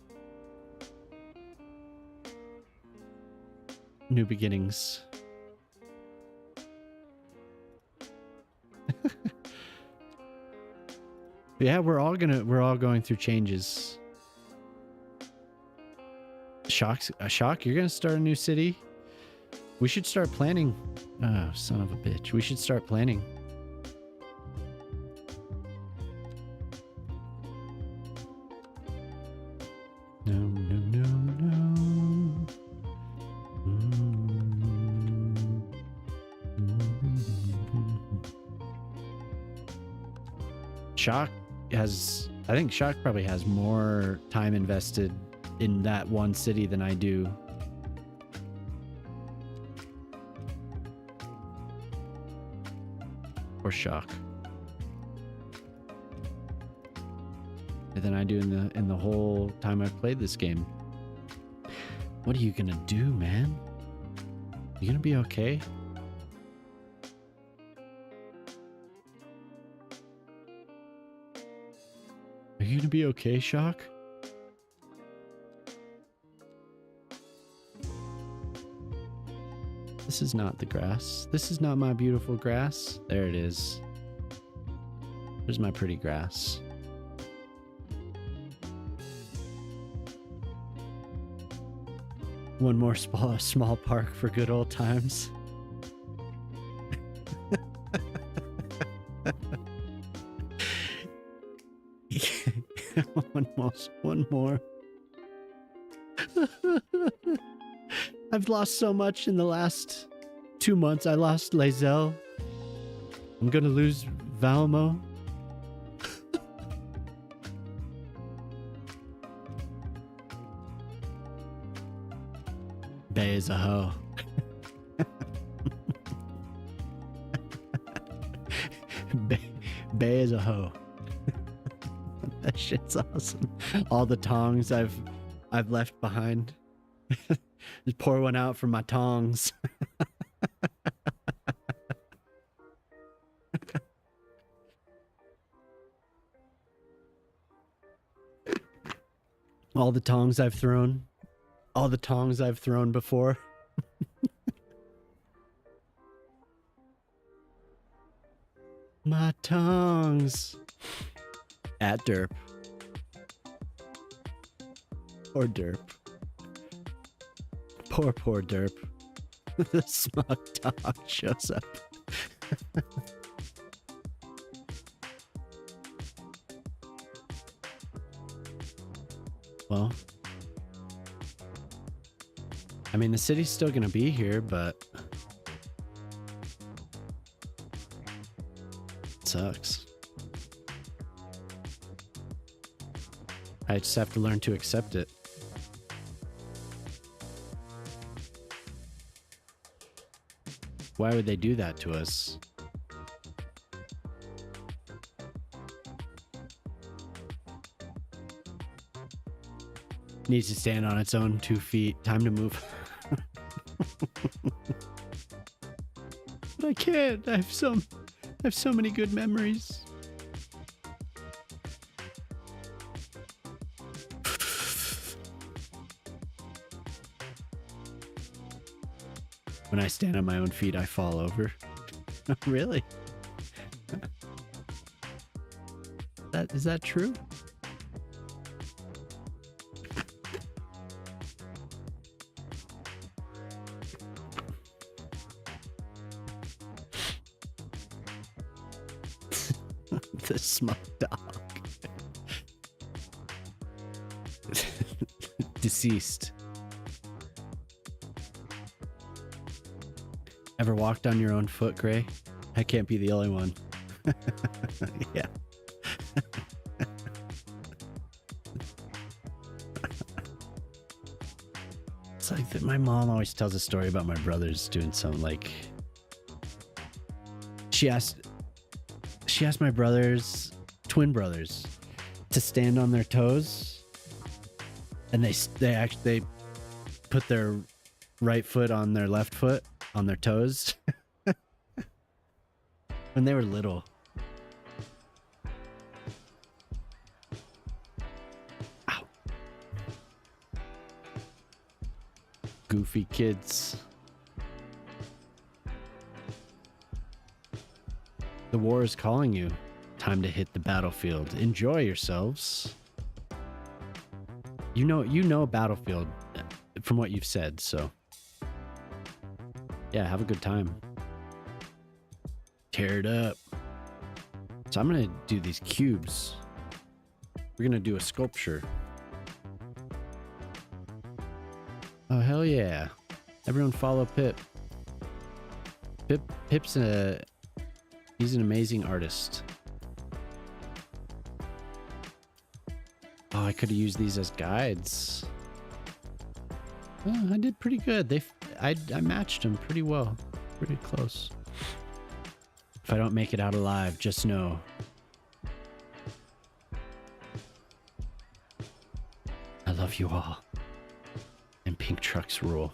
New beginnings. Yeah, we're all going through changes. Shock, you're gonna start a new city? We should start planning. Oh, son of a bitch. We should start planning. No, no, no, no. Shock has, I think Shock probably has more time invested in that one city than I do. Or Shock. Than I do in the whole time I've played this game. What are you gonna do, man? You gonna be okay? Are you gonna be okay, Shock? This is not the grass. This is not my beautiful grass. There it is. There's my pretty grass. One more small park for good old times. One more. I've lost so much in the last 2 months. I lost Lae'zel. I'm gonna lose Velmo. Bay is a hoe. Bay is a hoe. That shit's awesome. All the tongs I've left behind. Just pour one out for my tongs. All the tongs I've thrown. All the tongs I've thrown before. My tongs. At derp. Or derp. Poor derp. The smug dog shows up. Well, I mean, the city's still gonna be here, but it sucks. I just have to learn to accept it. Why would they do that to us? Needs to stand on its own 2 feet. Time to move. But I can't. I have so many good memories. When I stand on my own feet, I fall over. Really? Is that true? The smug dog. Deceased. Ever walked on your own foot, Gray? I can't be the only one. Yeah. It's like that. My mom always tells a story about my brothers doing something like she asked my brothers, twin brothers, to stand on their toes, and they put their right foot on their left foot on their toes when they were little. Ow. Goofy kids. The war is calling you. Time to hit the battlefield. Enjoy yourselves. You know Battlefield from what you've said, so yeah, have a good time. Tear it up. So I'm gonna do these cubes. We're gonna do a sculpture. Oh hell yeah. Everyone follow Pip. Pip's he's an amazing artist. Oh, I could have used these as guides. Oh, I did pretty good. I matched them pretty well. Pretty close. If I don't make it out alive, just know. I love you all. And pink trucks rule.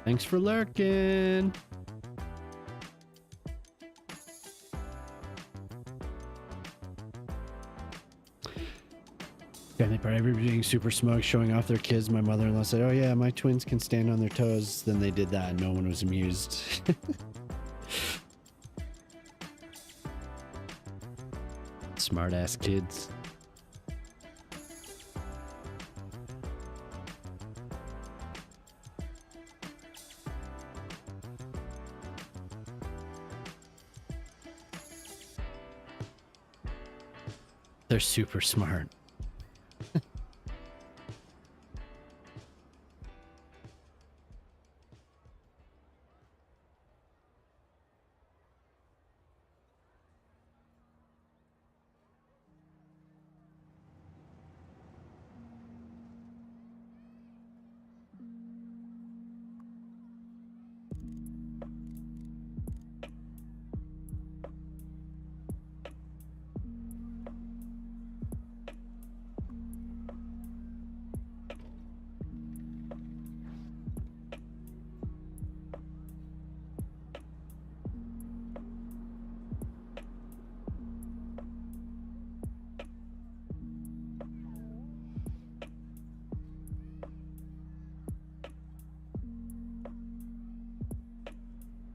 Thanks for lurking. Family party, everybody being super smug, showing off their kids. My mother-in-law said, "Oh yeah, my twins can stand on their toes." Then they did that and no one was amused. Smart ass kids. They're super smart.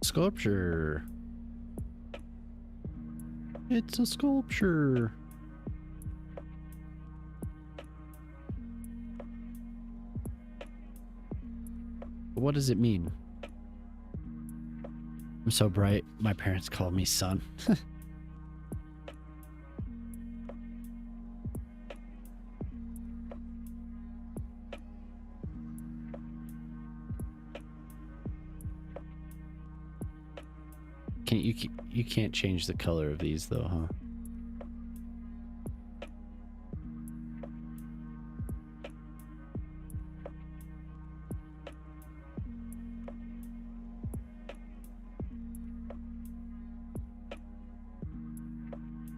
Sculpture. It's a sculpture. What does it mean? I'm so bright, my parents called me son. You can't change the color of these though, huh?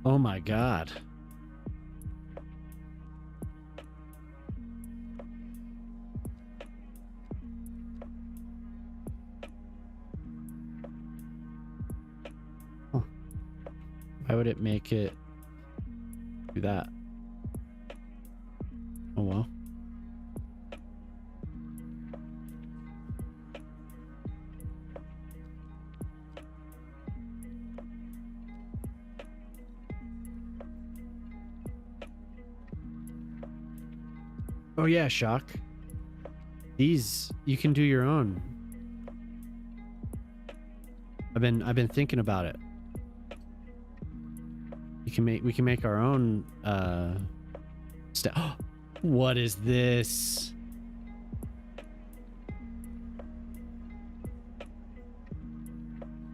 Oh my God. Why would it make it do that? Oh well. Oh yeah, Shock. These you can do your own. I've been thinking about it. We can make our own what is this?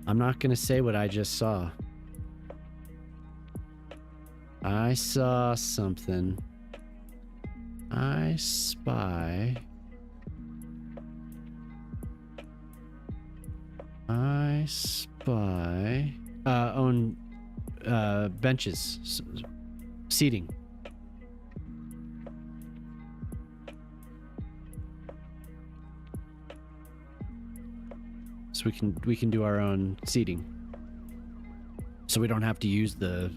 I'm not gonna say what I just saw. I saw something. I spy. On benches, seating. So we can do our own seating. So we don't have to use the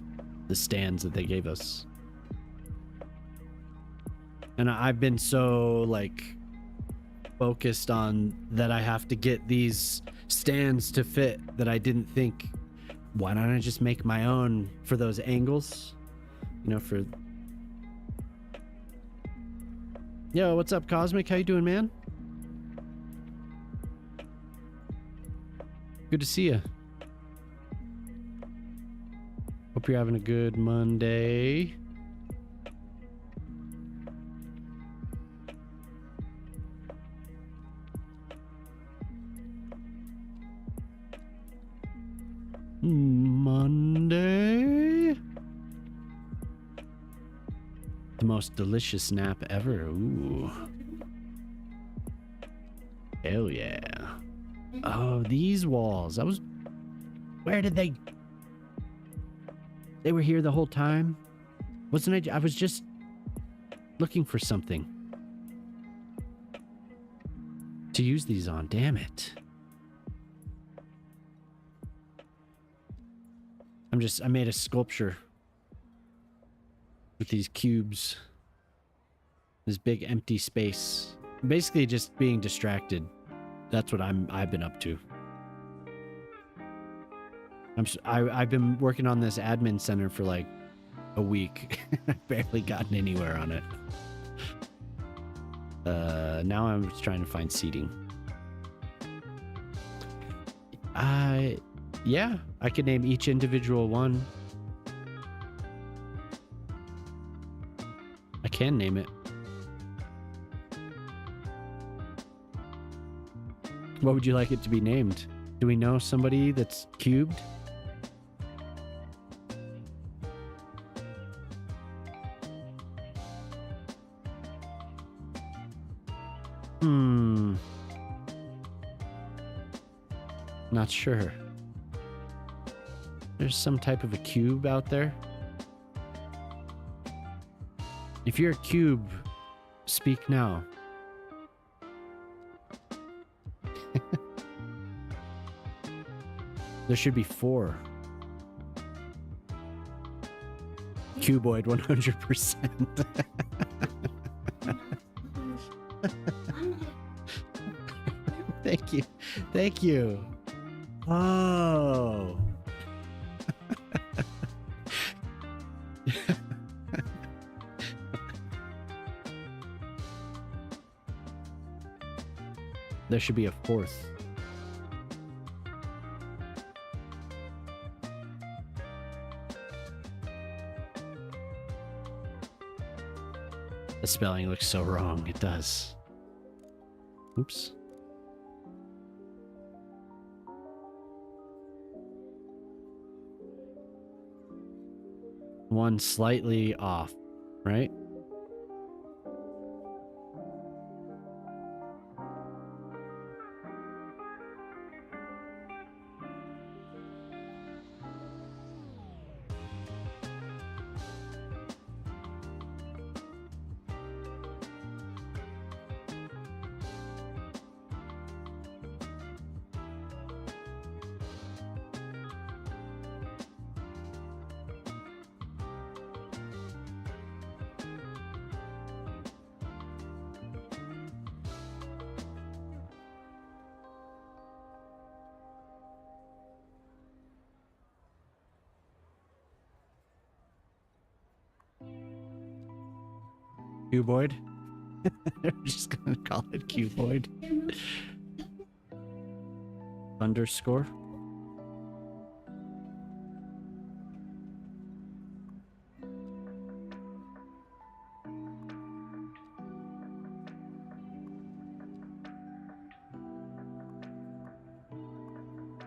stands that they gave us. And I've been so like focused on that I have to get these stands to fit that I didn't think, why don't I just make my own for those angles? You know, for... Yo, what's up, Cosmic? How you doing, man? Good to see you. Hope you're having a good Monday. Monday? The most delicious nap ever. Ooh. Hell yeah. Oh, these walls. Where did they... They were here the whole time? Wasn't I? I was just looking for something to use these on. Damn it. I made a sculpture with these cubes. This big empty space. Basically just being distracted. That's what I've been up to. I've been working on this admin center for like a week. I've barely gotten anywhere on it. Now I'm just trying to find seating. Yeah, I could name each individual one. I can name it. What would you like it to be named? Do we know somebody that's cubed? Not sure. There's some type of a cube out there. If you're a cube, speak now. There should be 4. Cuboid 100%. Thank you. Thank you. Oh. There should be a 4th. The spelling looks so wrong. It does. Oops. One slightly off, right? Cuboid. We're just gonna call it cuboid. Underscore.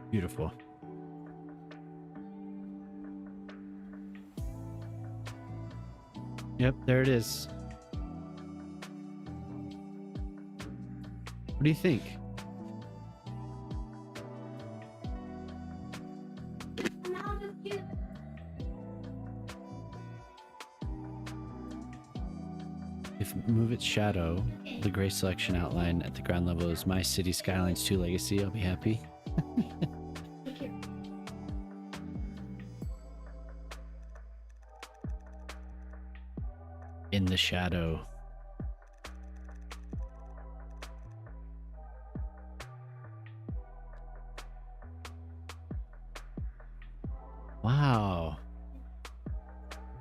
Beautiful. Yep, there it is. What do you think? If move its shadow, the gray selection outline at the ground level is my city Skylines II legacy, I'll be happy. In the shadow. Wow.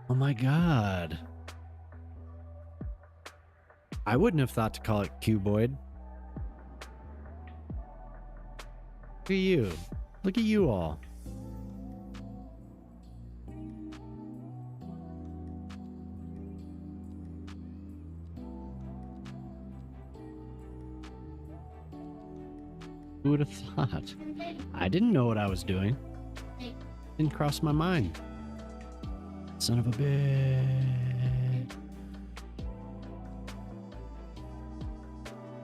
Oh my god. I wouldn't have thought to call it cuboid. Look at you. Look at you all. Who would have thought? I didn't know what I was doing. Didn't cross my mind. Son of a bitch.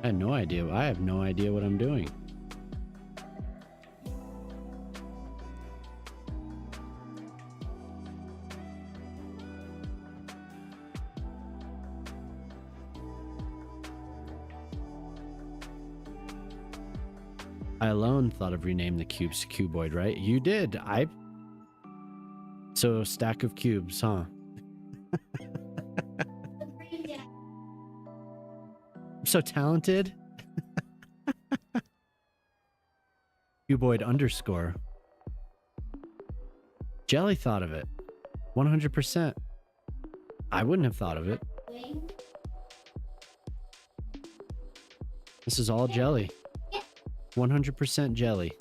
I had no idea. I have no idea what I'm doing. I alone thought of renaming the cubes to cuboid, right? You did. So stack of cubes, huh? I'm so talented. Cuboid underscore. Jelly thought of it. 100%. I wouldn't have thought of it. This is all jelly. 100% jelly.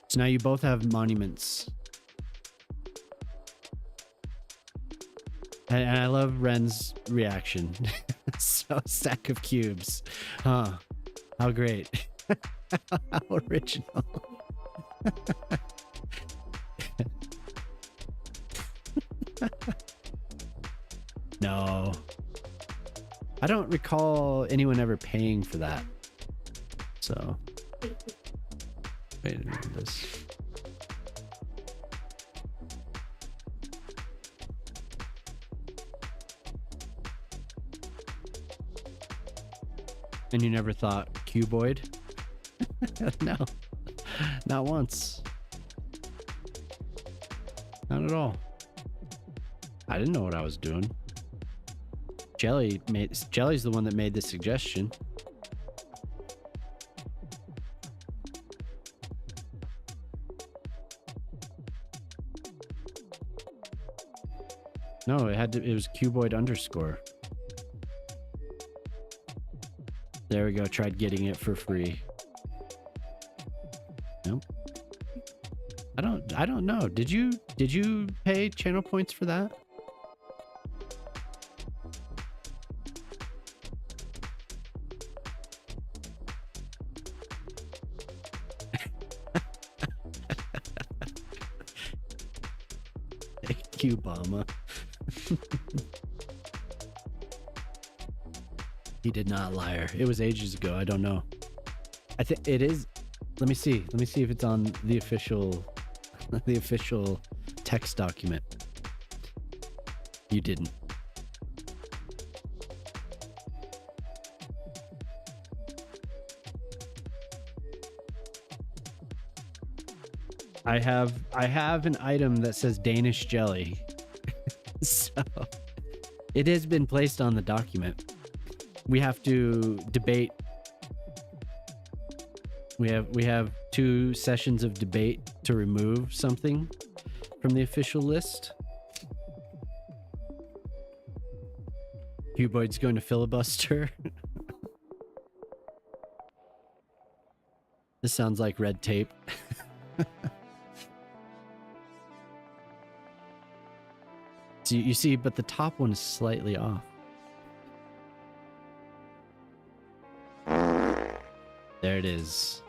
So now you both have monuments. And I love Ren's reaction. So stack of cubes. Huh. How great. How original. No. I don't recall anyone ever paying for that. So. Wait a minute. This. And you never thought cuboid? No. Not once. Not at all. I didn't know what I was doing. Jelly's the one that made the suggestion. No, it was cuboid underscore. There we go. Tried getting it for free. Nope. I don't know. Did you pay channel points for that? Obama. He did not liar. It was ages ago. I don't know. I think it is. Let me see. Let me see if it's on the official text document. You didn't. I have an item that says Danish jelly. So it has been placed on the document. We have to debate. We have 2 sessions of debate to remove something from the official list. Cuboid's going to filibuster. This sounds like red tape. So you see, but the top one is slightly off. There it is.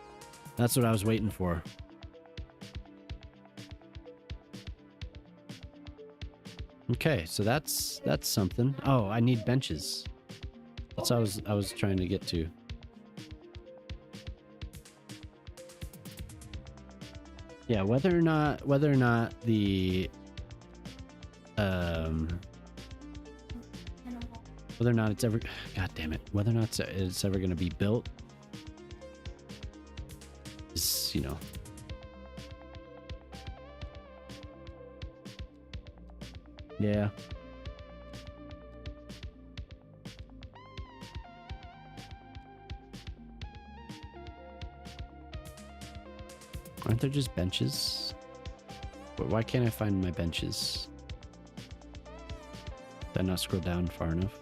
That's what I was waiting for. Okay, so that's something. Oh, I need benches. That's what I was trying to get to. Yeah, whether or not the whether or not it's ever, god damn it, whether or not it's ever going to be built is, you know, yeah. Aren't there just benches? But why can't I find my benches? Did I not scroll down far enough?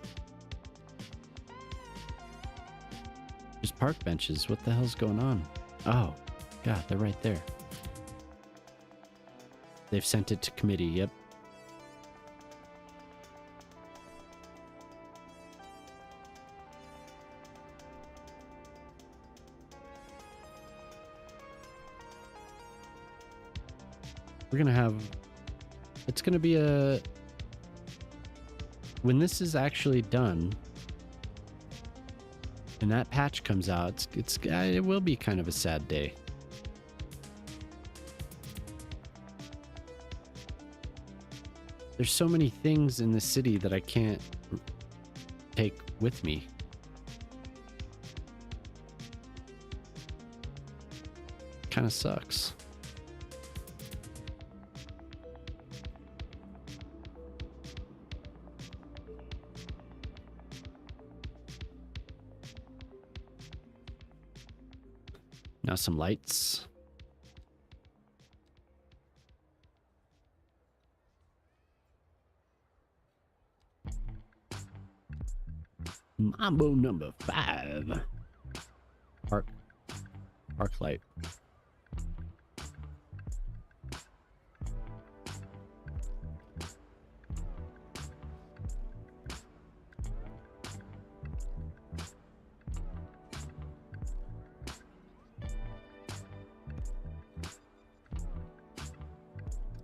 Just park benches. What the hell's going on? Oh, God, they're right there. They've sent it to committee, yep. We're gonna have, it's gonna be a, when this is actually done and that patch comes out, it will be kind of a sad day. There's so many things in the city that I can't take with me. Kind of sucks. Now some lights. Mambo number 5. Park light.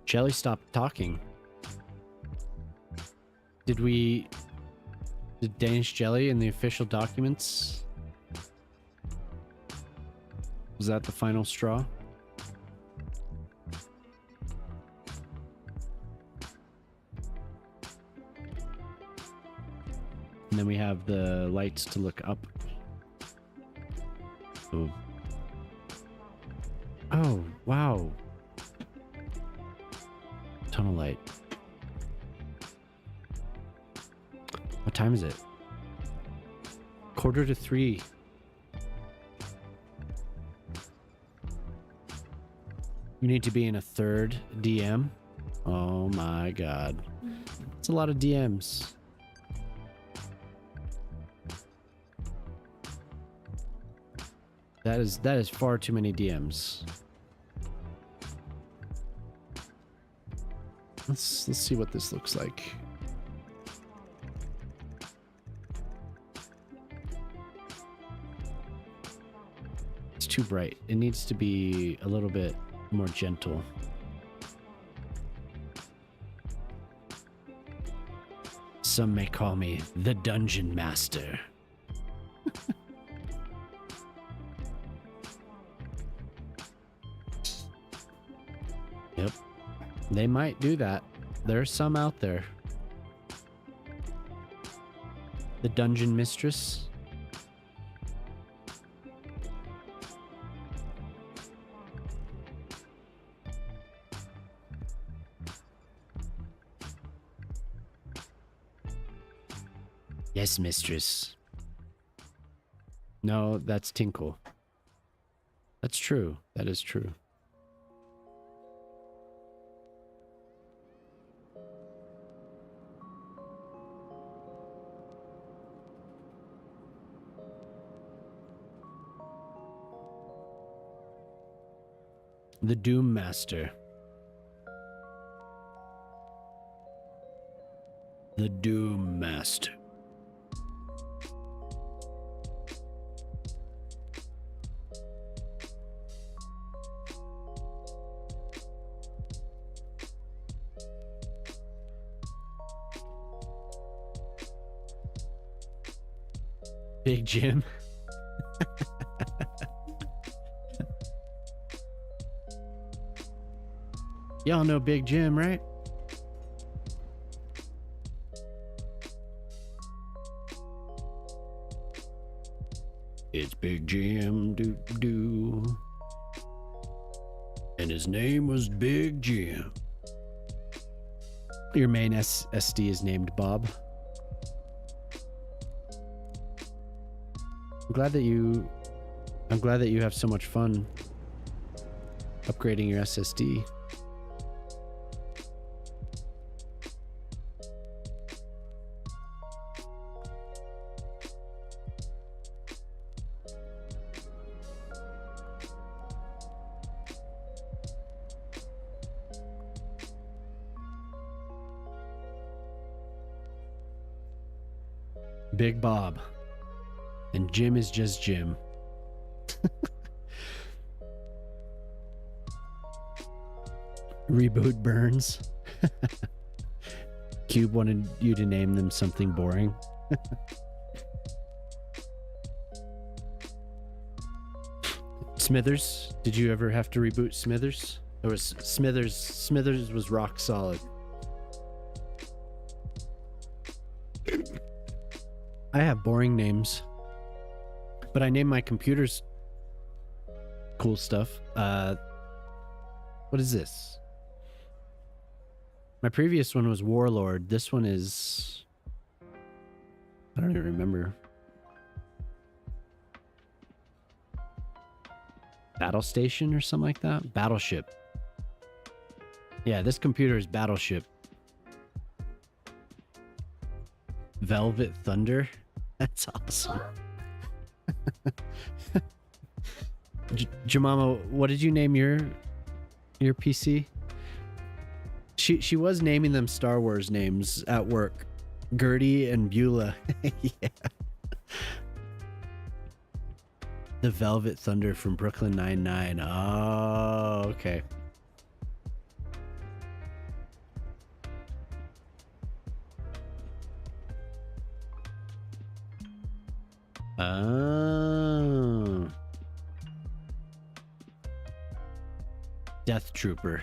Jelly stopped talking. Did Danish Jelly in the official documents? Was that the final straw? And then we have the lights to look up. Oh. Oh, wow. Tunnel light. What time is it? 2:45. You need to be in a third DM. Oh my god. It's a lot of DMs. That is far too many DMs. Let's see what this looks like. It's too bright. It needs to be a little bit more gentle. Some may call me the Dungeon Master. Yep. They might do that. There's some out there. The Dungeon Mistress. Yes, mistress. No, that's Tinkle. That's true. That is true. The Doom Master. The Doom Master. Big Jim. Y'all know Big Jim, right? It's Big Jim, doo. And his name was Big Jim. Your main SD is named Bob. I'm glad that you have so much fun upgrading your SSD. Big Bob. And Jim is just Jim. Reboot Burns. Cube wanted you to name them something boring. Smithers. Did you ever have to reboot Smithers? Or was Smithers? Smithers was rock solid. I have boring names, but I name my computers cool stuff. What is this? My previous one was Warlord. This one is... I don't even remember. Battle Station or something like that? Battleship. Yeah, this computer is Battleship. Velvet Thunder? That's awesome. Jemima, what did you name your PC? She was naming them Star Wars names at work. Gertie and Beulah. Yeah. The Velvet Thunder from Brooklyn Nine-Nine. Oh, okay. Oh. Death Trooper.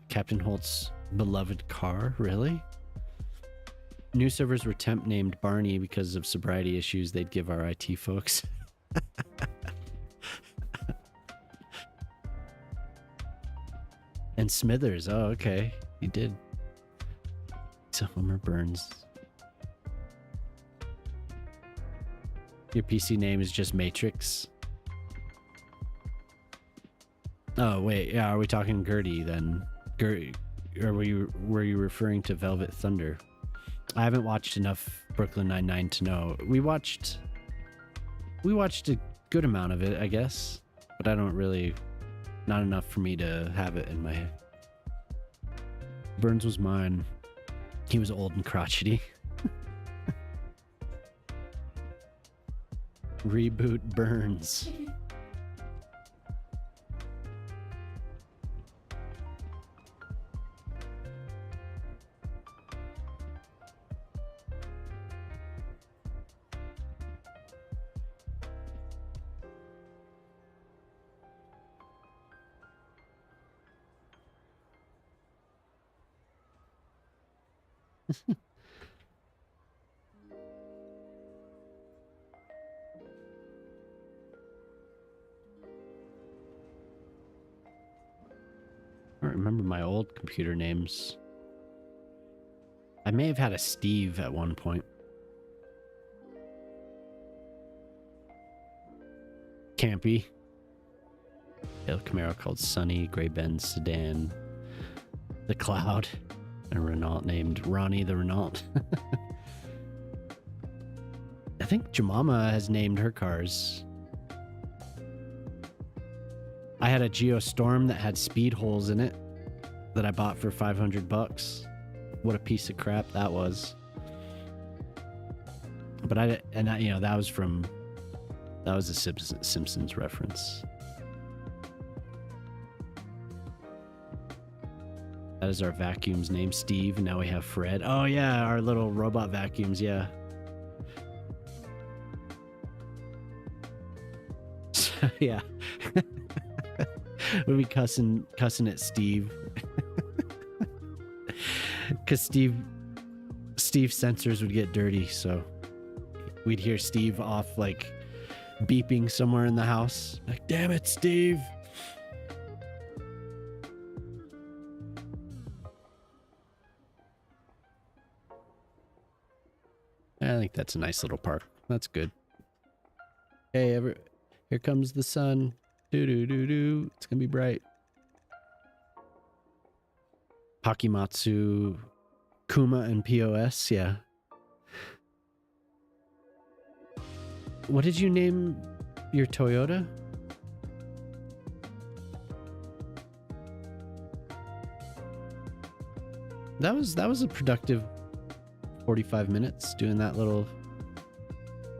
Captain Holt's beloved car, really? New servers were temp named Barney because of sobriety issues they'd give our IT folks. And Smithers, oh okay, he did. So Homer Burns. Your PC name is just Matrix. Oh wait, yeah, are we talking Gertie then? Gertie, or were you referring to Velvet Thunder? I haven't watched enough Brooklyn Nine-Nine to know. We watched a good amount of it, I guess, but I don't really, not enough for me to have it in my head. Burns was mine. He was old and crotchety. Reboot Burns. I don't remember my old computer names. I may have had a Steve at one point. Campy. Hail Camaro called Sunny, Gray Benz Sedan, the Cloud, and a Renault named Ronnie the Renault. I think Jemima has named her cars. I had a Geostorm that had speed holes in it that I bought for $500. What a piece of crap that was. But that was a Simpsons reference. That is our vacuum's name, Steve. Now we have Fred. Oh yeah, our little robot vacuums, yeah. Yeah. We'll be cussing at Steve. Because Steve's sensors would get dirty, so we'd hear Steve off like beeping somewhere in the house. Like, damn it, Steve. I think that's a nice little park. That's good. Hey, here comes the sun. Do. It's gonna be bright. Pakimatsu, Kuma, and POS. Yeah. What did you name your Toyota? That was a productive 45 minutes doing that little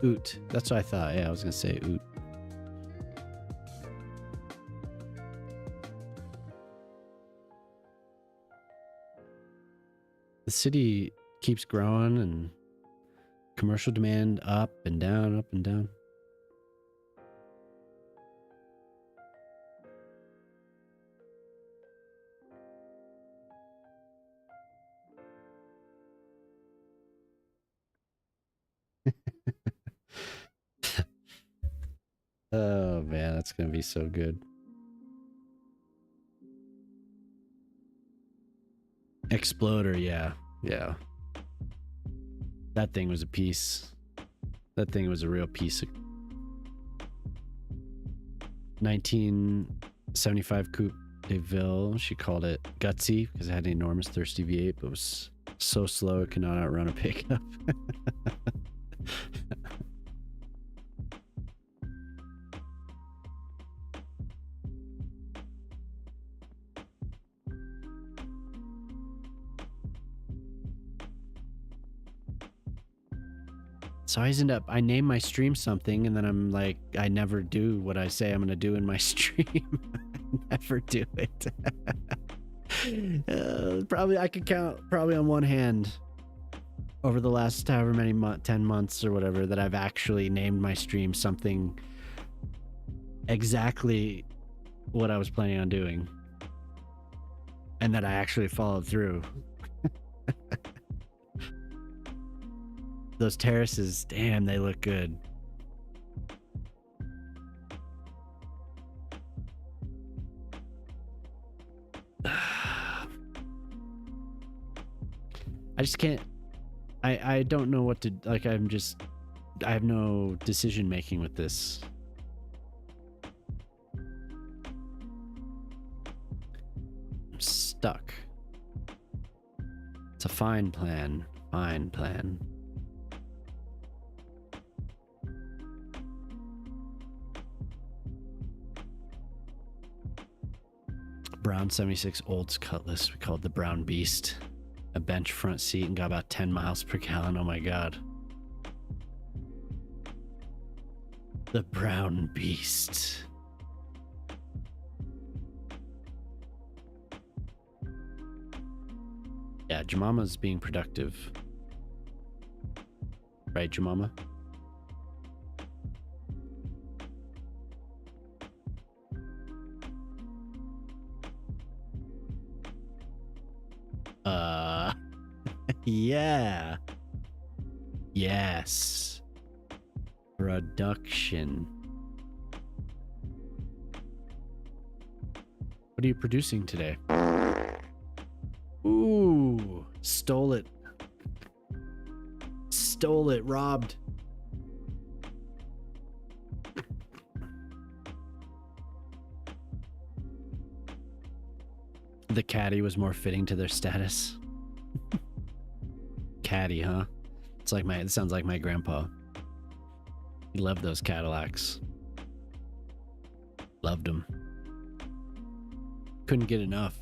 oot. That's what I thought. Yeah, I was gonna say oot. The city keeps growing and commercial demand up and down, up and down. Oh man, that's gonna be so good. Exploder, yeah. That thing was a piece. That thing was a real piece of 1975 Coupe de Ville. She called it gutsy because it had an enormous thirsty V8, but it was so slow it could not outrun a pickup. So I name my stream something and then I'm like, I never do what I say I'm going to do in my stream. I never do it. Probably I could count probably on one hand over the last however many 10 months or whatever that I've actually named my stream something exactly what I was planning on doing. And that I actually followed through. Those terraces, damn, they look good. I just can't. I don't know what to like. I have no decision making with this. I'm stuck. It's a fine plan. Fine plan. Brown 76 Olds Cutlass. We called the Brown Beast. A bench front seat and got about 10 miles per gallon. Oh my god. The Brown Beast. Yeah, Jemama's being productive. Right, Jemama? Yeah. Yes. Production. What are you producing today? Ooh, stole it. Stole it, robbed. The caddy was more fitting to their status. Caddy, huh? It sounds like my grandpa. He loved those Cadillacs. Loved them. Couldn't get enough.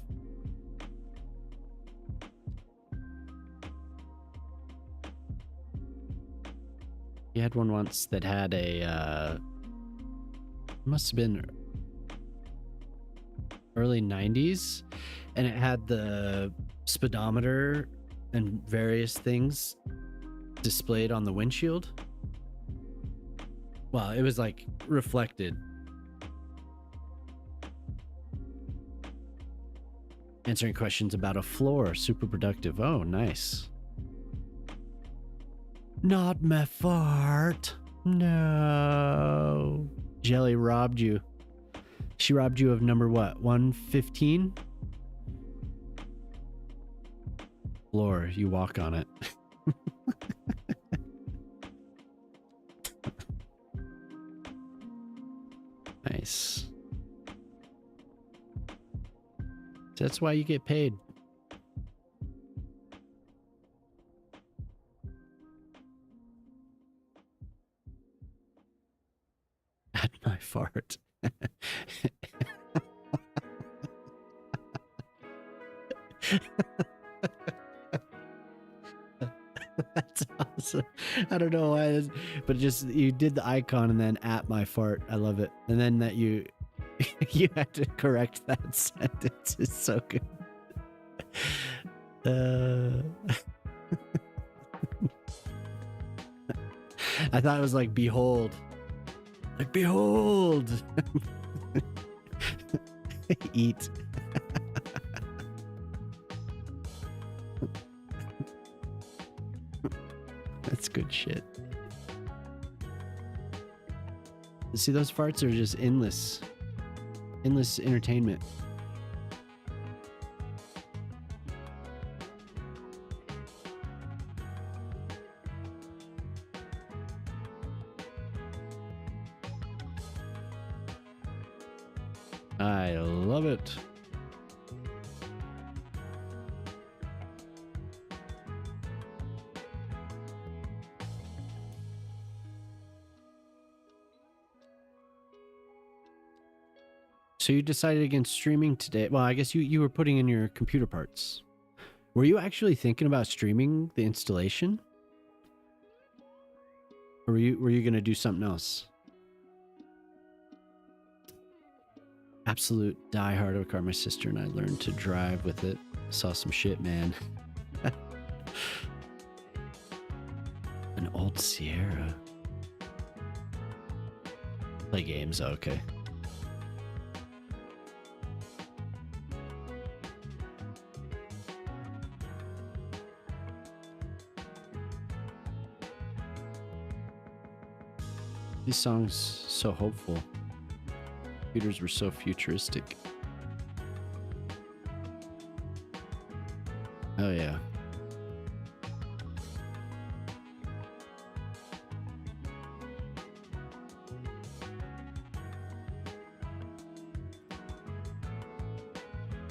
He had one once that had a must have been early 90s. and it had the speedometer and various things displayed on the windshield. Well, it was like reflected. Answering questions about a floor. Super productive. Oh, nice. Not my fart. No. Jelly robbed you. She robbed you of number what? 115? Floor. You walk on it. Nice. That's why you get paid. At my fart. That's awesome. I don't know why, but just you did the icon and then at my fart. I love it. And then that you you had to correct that sentence. It's so good. I thought it was like behold. Like behold. Eat. That's good shit. See, those farts are just endless entertainment. I love it. So you decided against streaming today. Well, I guess you were putting in your computer parts. Were you actually thinking about streaming the installation? Or were you going to do something else? Absolute diehard of a car. My sister and I learned to drive with it. Saw some shit, man. An old Sierra. Play games, okay. These songs so hopeful. Computers were so futuristic. Oh yeah.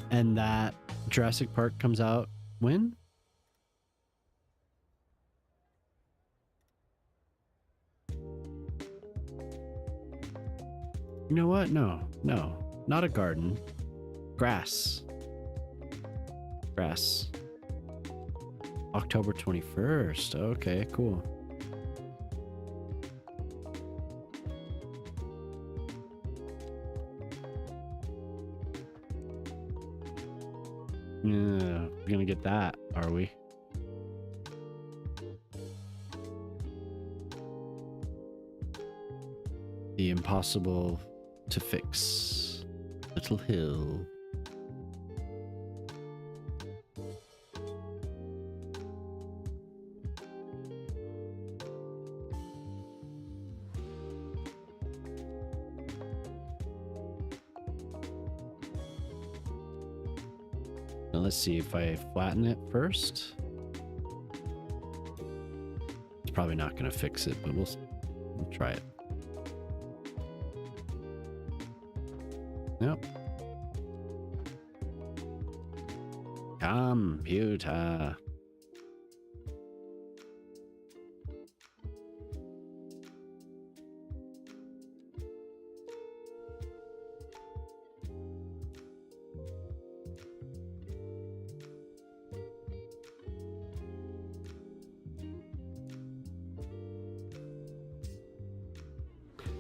And that Jurassic Park comes out when? You know what? No, not a garden. Grass. October 21st. Okay, cool. Yeah, we're gonna get that, are we? The impossible to fix little hill. Now let's see if I flatten it first. It's probably not going to fix it, but we'll try it. Yep. Computer.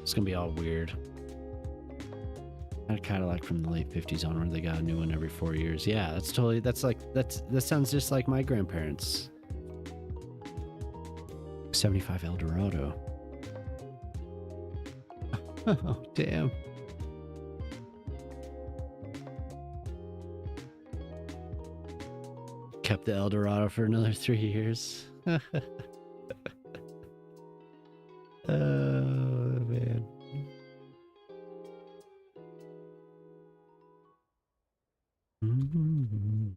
It's gonna be all weird. I had a Cadillac from the late 50s on where they got a new one every 4 years. Yeah, that's totally, that sounds just like my grandparents. 75 Eldorado. Oh, damn. Kept the Eldorado for another 3 years. Oh, man. Mm-hmm.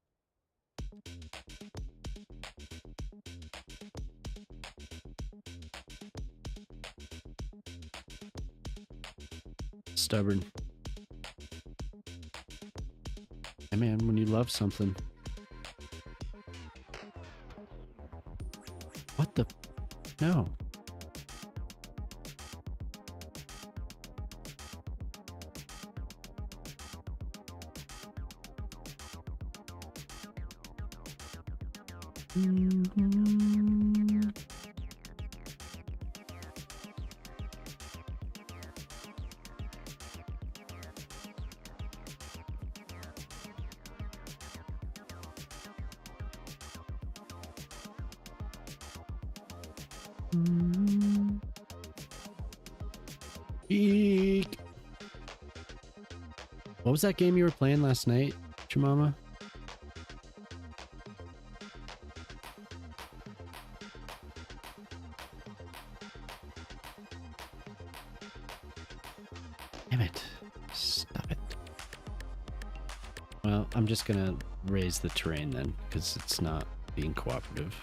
Stubborn. Hey man, when you love something. What the? No. Eek. What was that game you were playing last night, Jemima? Damn it. Stop it. Well, I'm just gonna raise the terrain then, because it's not being cooperative.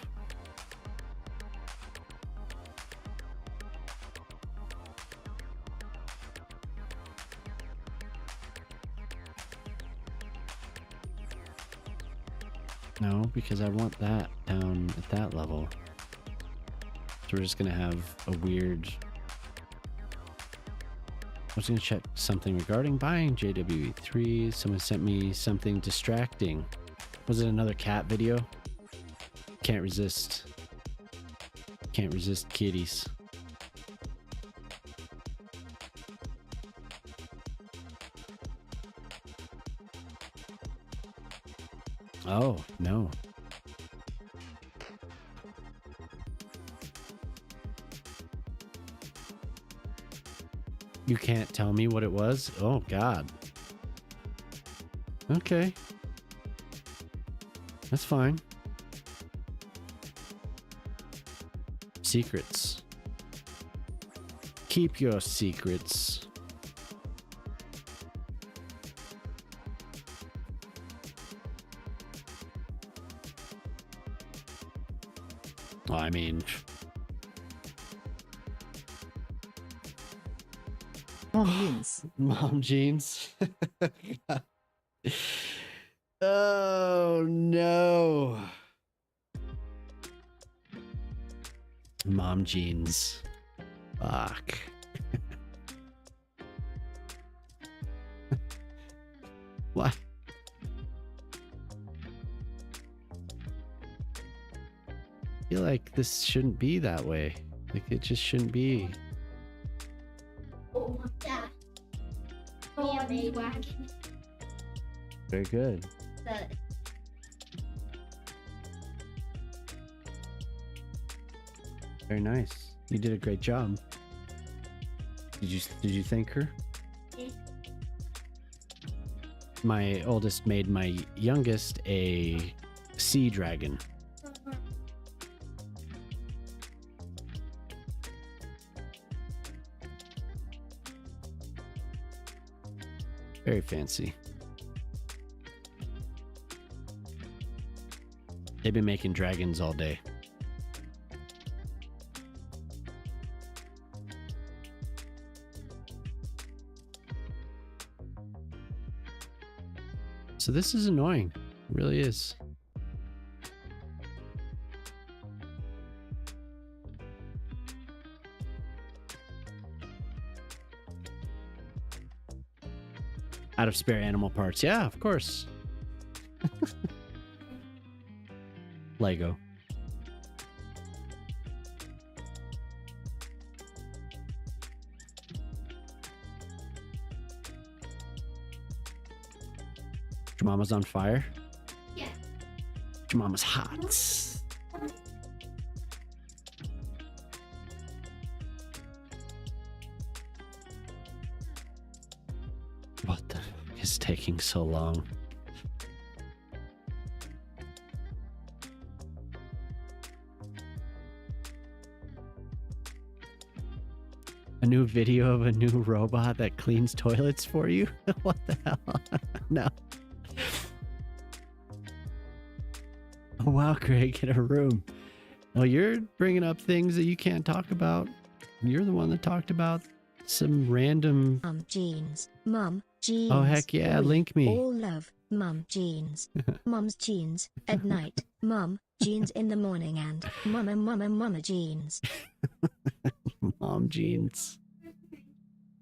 No, because I want that down at that level. So we're just gonna have a weird... I was gonna check something regarding buying JWE3. Someone sent me something distracting. Was it another cat video? Can't resist. Can't resist kitties. Oh, no. You can't tell me what it was? Oh, God. Okay. That's fine. Secrets. Keep your secrets. Well, I mean... Mom jeans. Mom jeans. Oh, no. Mom jeans. Fuck. What? I feel like this shouldn't be that way. Like, it just shouldn't be. Very good. Very nice. You did a great job. Did you thank her? My oldest made my youngest a sea dragon. Very fancy. They've been making dragons all day. So this is annoying. It really is. Out of spare animal parts. Yeah, of course. Lego. Your mama's on fire? Yeah. Your mama's hot. What the fuck is taking so long? A new video of a new robot that cleans toilets for you? What the hell? No. Oh wow, Craig, get a room. Oh, you're bringing up things that you can't talk about. You're the one that talked about some random... jeans. Mum, jeans. Oh, heck yeah, We link me. all love mum jeans. Mum's jeans at night. Mum, jeans in the morning and mama jeans. Mom jeans.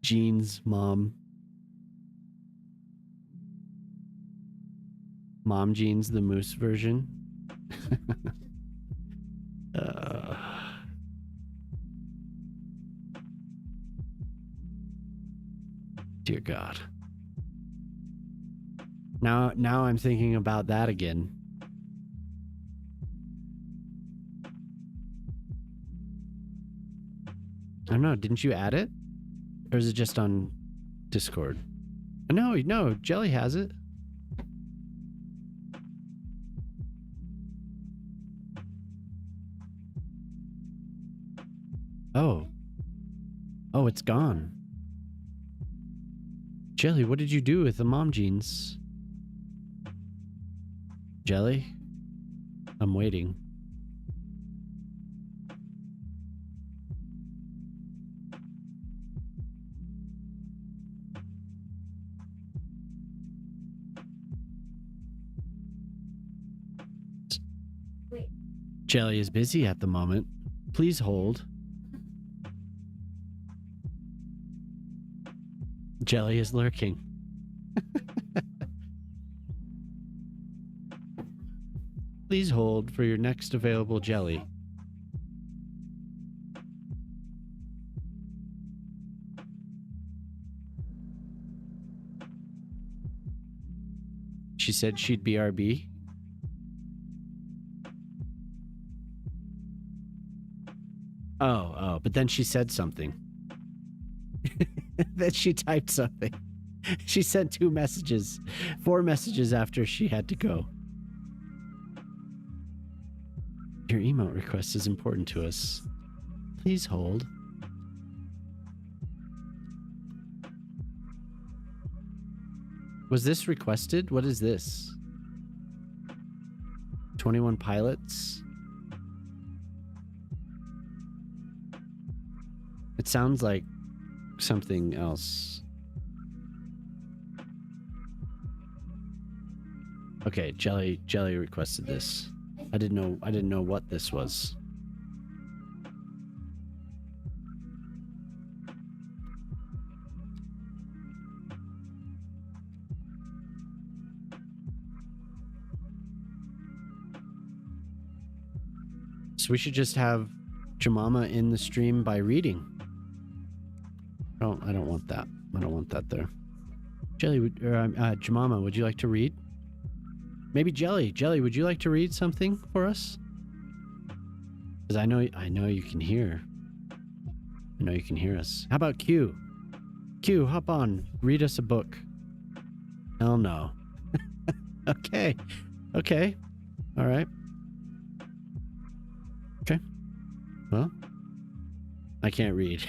Jeans, mom. Mom jeans, the moose version. Dear God. Now I'm thinking about that again. I don't know, didn't you add it? Or is it just on Discord? No, Jelly has it. Oh, it's gone. Jelly, what did you do with the mom jeans? Jelly? I'm waiting. Jelly is busy at the moment. Please hold. Jelly is lurking. Please hold for your next available jelly. She said she'd BRB. Oh, but then she said something. Then she typed something. She sent 4 messages after she had to go. Your emote request is important to us. Please hold. Was this requested? What is this? 21 pilots? It sounds like something else. Okay, Jelly requested this. I didn't know what this was. So we should just have Jemima in the stream by reading. I don't want that. I don't want that there. Jelly, Jemima, would you like to read? Maybe Jelly. Jelly, would you like to read something for us? Because I know you can hear. I know you can hear us. How about Q? Q, hop on. Read us a book. Hell no. Okay. Okay. All right. Okay. Well, I can't read.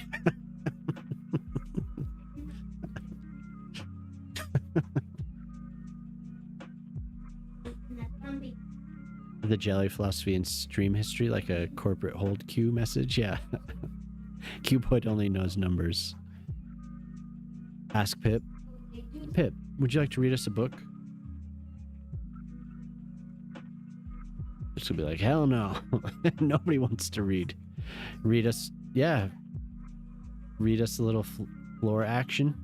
The Jelly philosophy and stream history, like a corporate hold Q message. Yeah. Q-Put only knows numbers. Ask Pip. Pip, would you like to read us a book? This will be like, hell no. Nobody wants to read. Read us, yeah. Read us a little floor action.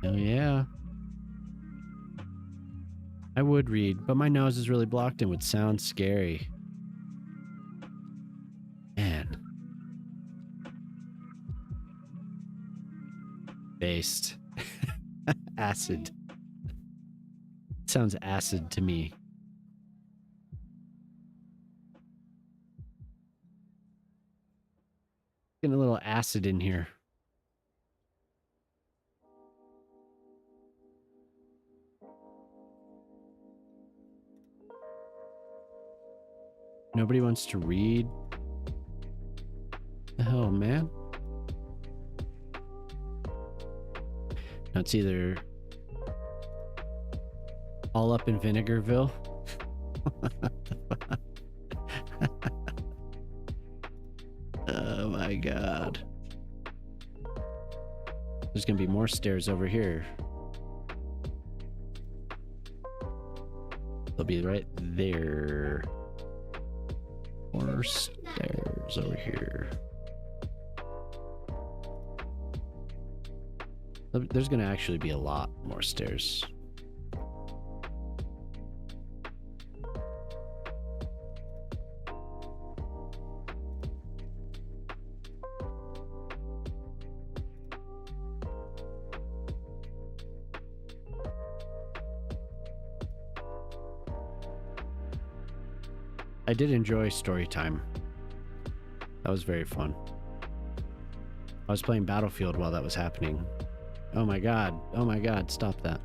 Oh yeah. I would read, but my nose is really blocked and would sound scary. Man. Based. Acid. Sounds acid to me. Getting a little acid in here. Nobody wants to read. The hell, man? No, it's either all up in Vinegarville. Oh my god. There's gonna be more stairs over here. They'll be right there. More stairs over here. There's gonna actually be a lot more stairs. I did enjoy story time. That was very fun. I was playing Battlefield while that was happening. Oh my god. Oh my god. Stop that.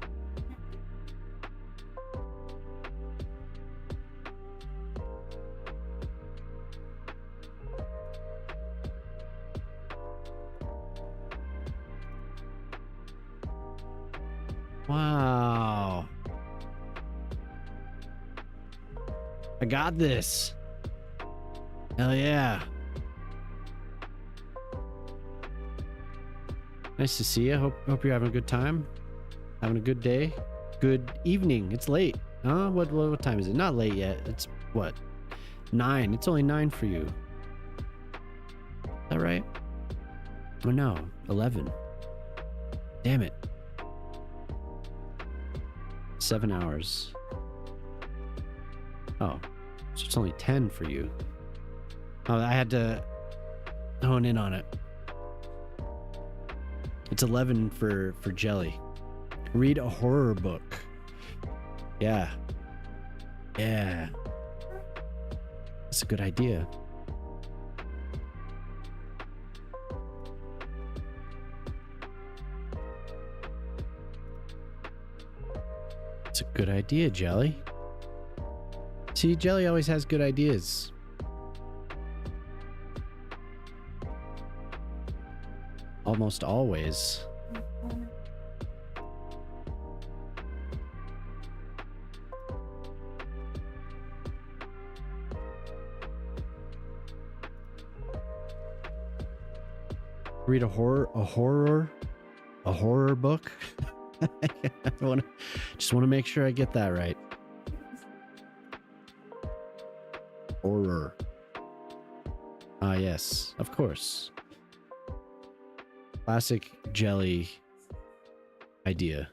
Wow. I got this. Hell yeah. Nice to see you. Hope you're having a good time. Having a good day. Good evening. It's late. Huh? What time is it? Not late yet. It's what? 9. It's only 9 for you. Is that right? Oh no. 11. Damn it. 7 hours. Oh. So it's only 10 for you. Oh, I had to hone in on it. It's 11 for Jelly. Read a horror book. Yeah. Yeah. That's a good idea. It's a good idea, Jelly. See, Jelly always has good ideas. Almost always. Read a horror book. I just want to make sure I get that right. Horror. Ah, yes, of course. Classic Jelly idea.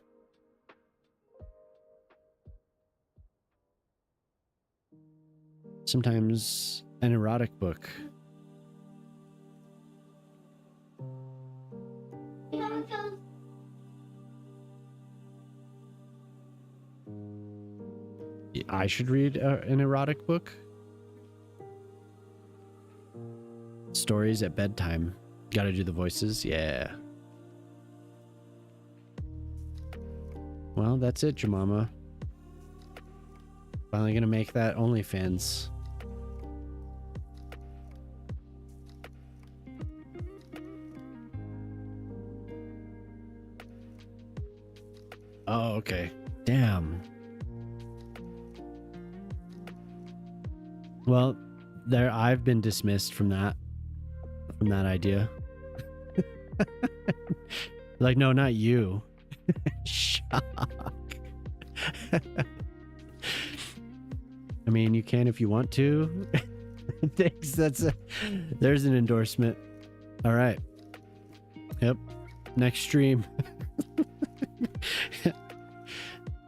Sometimes an erotic book. I should read an erotic book. Stories at bedtime. Gotta do the voices? Yeah. Well, that's it, Jemama. Finally gonna make that OnlyFans. Oh, okay. Damn. Well, there I've been dismissed from that idea. Like, no, not you. Shock. I mean, you can if you want to. Thanks. There's an endorsement. All right. Yep. Next stream.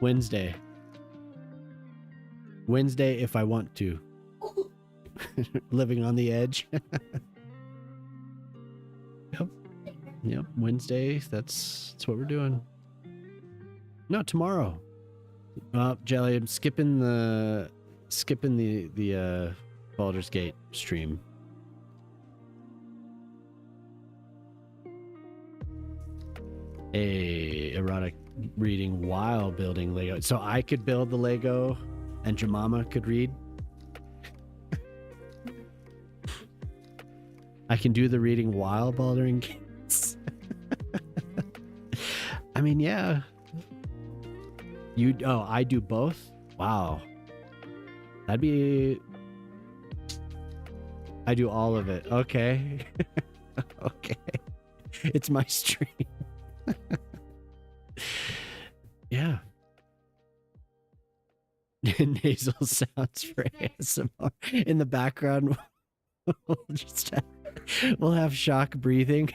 Wednesday if I want to. Living on the edge. Yep. Wednesday. That's what we're doing. No, tomorrow. Jelly, I'm skipping the Baldur's Gate stream. A erotic reading while building Lego. So I could build the Lego and Jemima could read. I can do the reading while baldering Gates. I mean, yeah. I do both? Wow. That'd be... I do all of it. Okay. Okay. It's my stream. Yeah. Nasal sounds for ASMR. In the background, we'll have Shock breathing.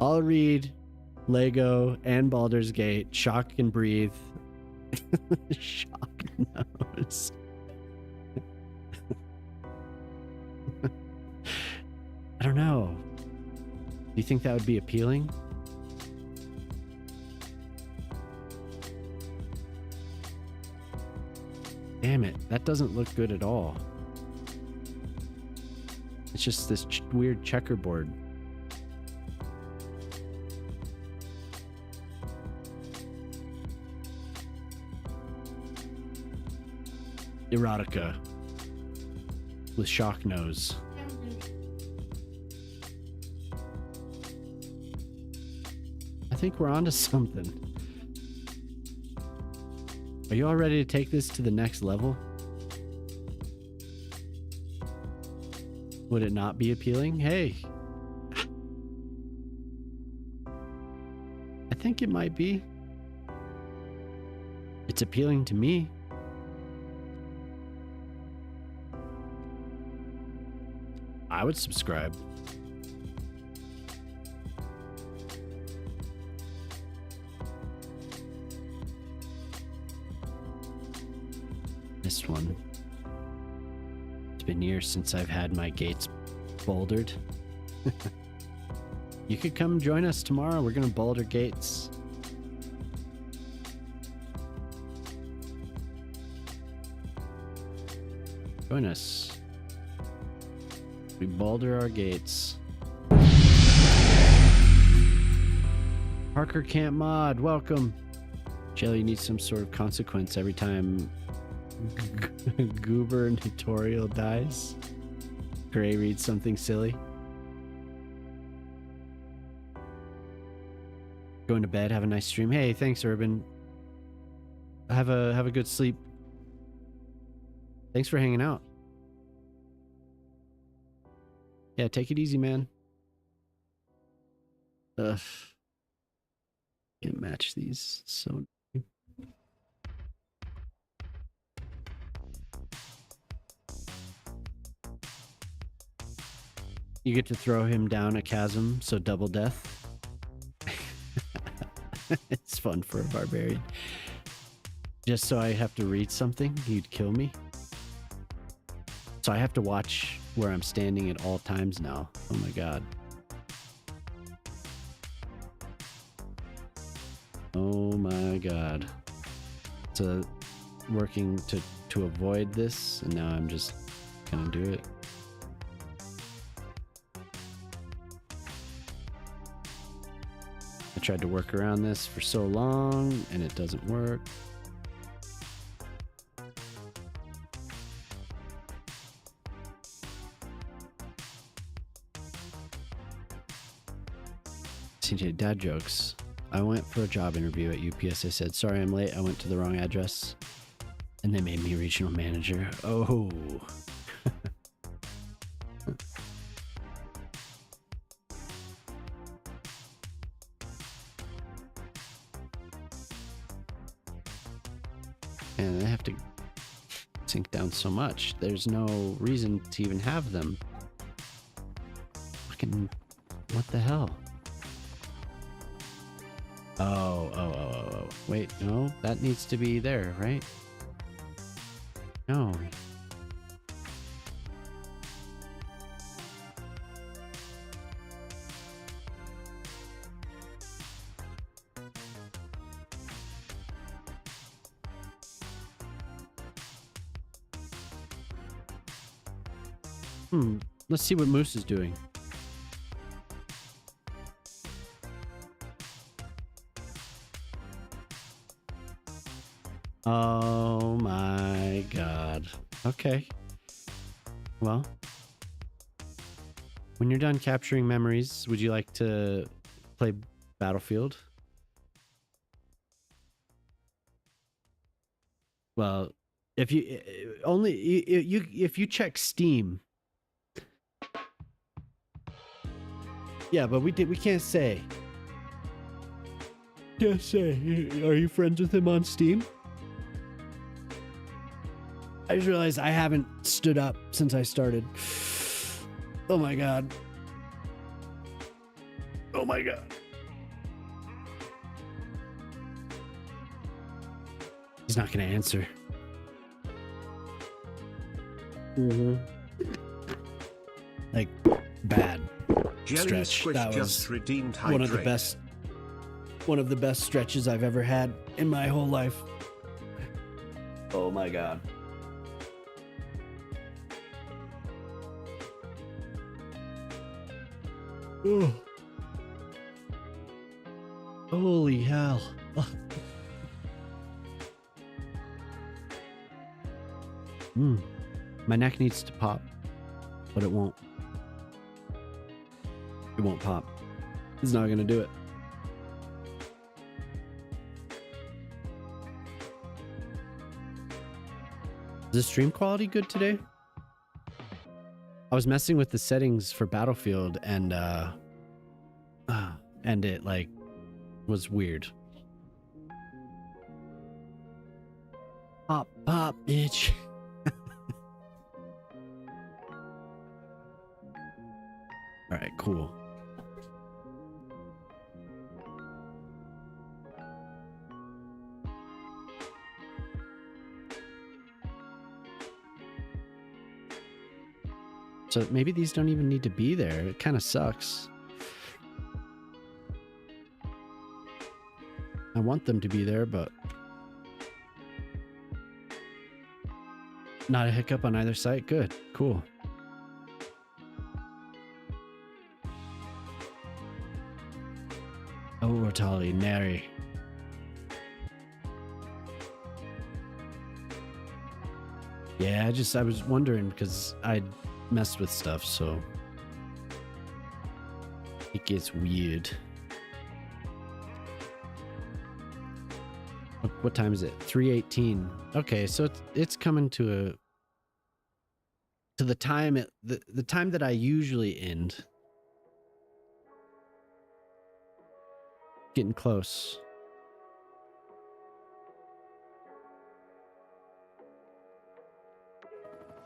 I'll read Lego and Baldur's Gate. Shock can breathe. Shock knows. I don't know. Do you think that would be appealing? Damn it, that doesn't look good at all. It's just this weird checkerboard. Erotica with Shock nose. I think we're onto something. Are you all ready to take this to the next level? Would it not be appealing? Hey. I think it might be. It's appealing to me. I would subscribe. This one. It's been years since I've had my gates bouldered. You could come join us tomorrow. We're gonna boulder gates. Join us. We boulder our gates. Parker Camp Mod, welcome. Jelly needs some sort of consequence every time gubernatorial dies. Gray reads something silly. Going to bed, have a nice stream. Hey, thanks, Urban. Have a good sleep. Thanks for hanging out. Yeah, take it easy, man. Ugh. Can't match these. So. You get to throw him down a chasm, so double death. It's fun for a barbarian. Just so I have to read something, he'd kill me. So I have to watch where I'm standing at all times now. Oh my god. Oh my god. So working to avoid this, and now I'm just gonna do it. I tried to work around this for so long, and it doesn't work. CJ, dad jokes. I went for a job interview at UPS. I said, sorry I'm late. I went to the wrong address. And they made me regional manager. Oh. And I have to sink down so much. There's no reason to even have them. Fucking, what the hell? Oh. Wait, no, that needs to be there, right? No. Let's see what Moose is doing. Oh my god. Okay. Well, when you're done capturing memories, would you like to play Battlefield? Well, if you if you check Steam. Yeah, but we can't say. Can't say. Are you friends with him on Steam? I just realized I haven't stood up since I started. Oh my god. Oh my god. He's not gonna answer. Like, bad. Jelly Stretch. Squish That just was redeemed one of the hydrate. best stretches I've ever had in my whole life. Oh my god. Oh. Holy hell. My neck needs to pop, but it won't. It won't pop. It's not gonna do it. Is the stream quality good today? I was messing with the settings for Battlefield and it like was weird. Pop, pop, bitch. All right, cool. So maybe these don't even need to be there. It kind of sucks. I want them to be there, but not a hiccup on either side. Good, cool. Oh, Tali, Neri. Yeah, I was wondering because I messed with stuff, so it gets weird. What time is it? 3:18. Okay, so it's coming to the time the time that I usually end. Getting close.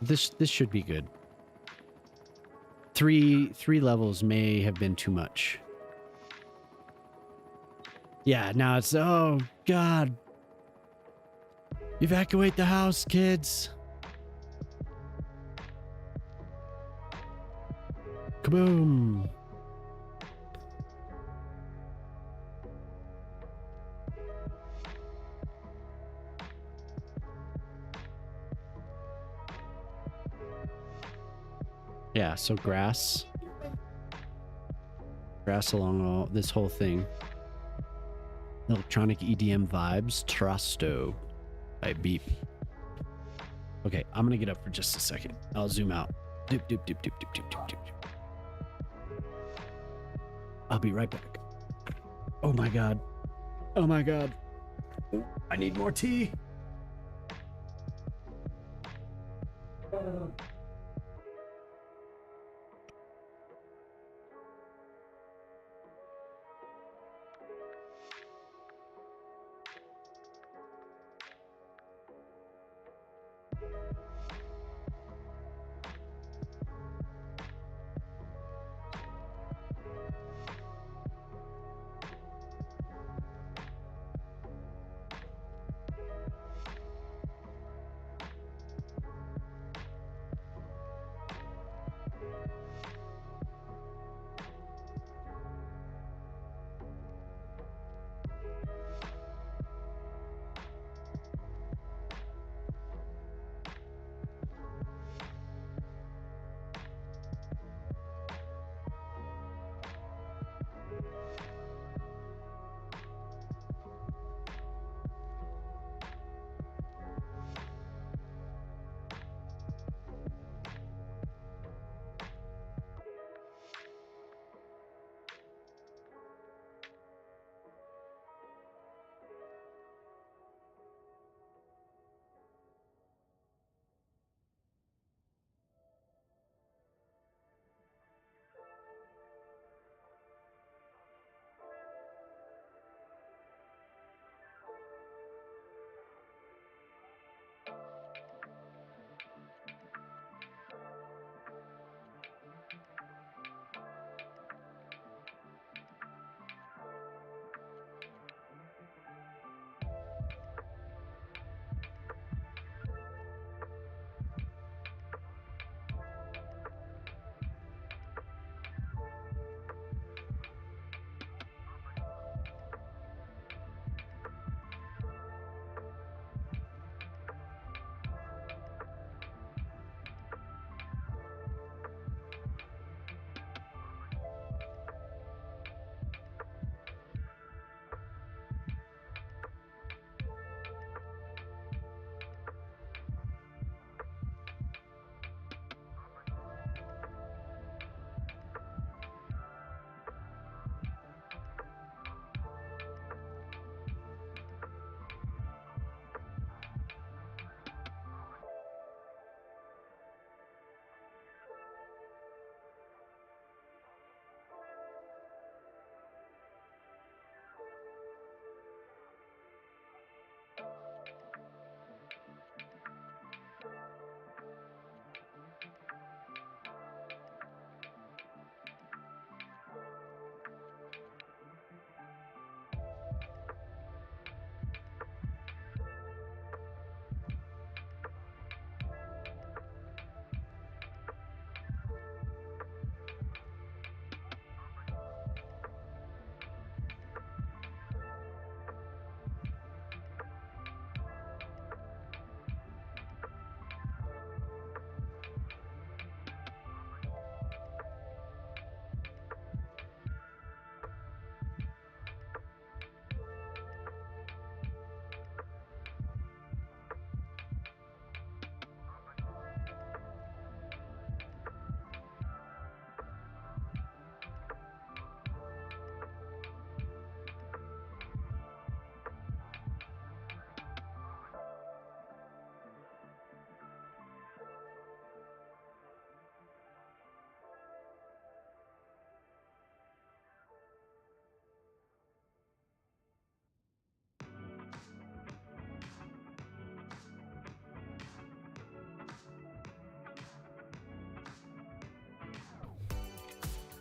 This should be good. Three levels may have been too much. Yeah, now it's, oh god. Evacuate the house, kids. Kaboom. Yeah, so grass along this whole thing. Electronic EDM vibes. Trusto. I beep. Okay, I'm gonna get up for just a second. I'll zoom out. Doop, doop, doop, doop, doop, doop, doop, doop. I'll be right back. Oh my god. Oh my god. I need more tea.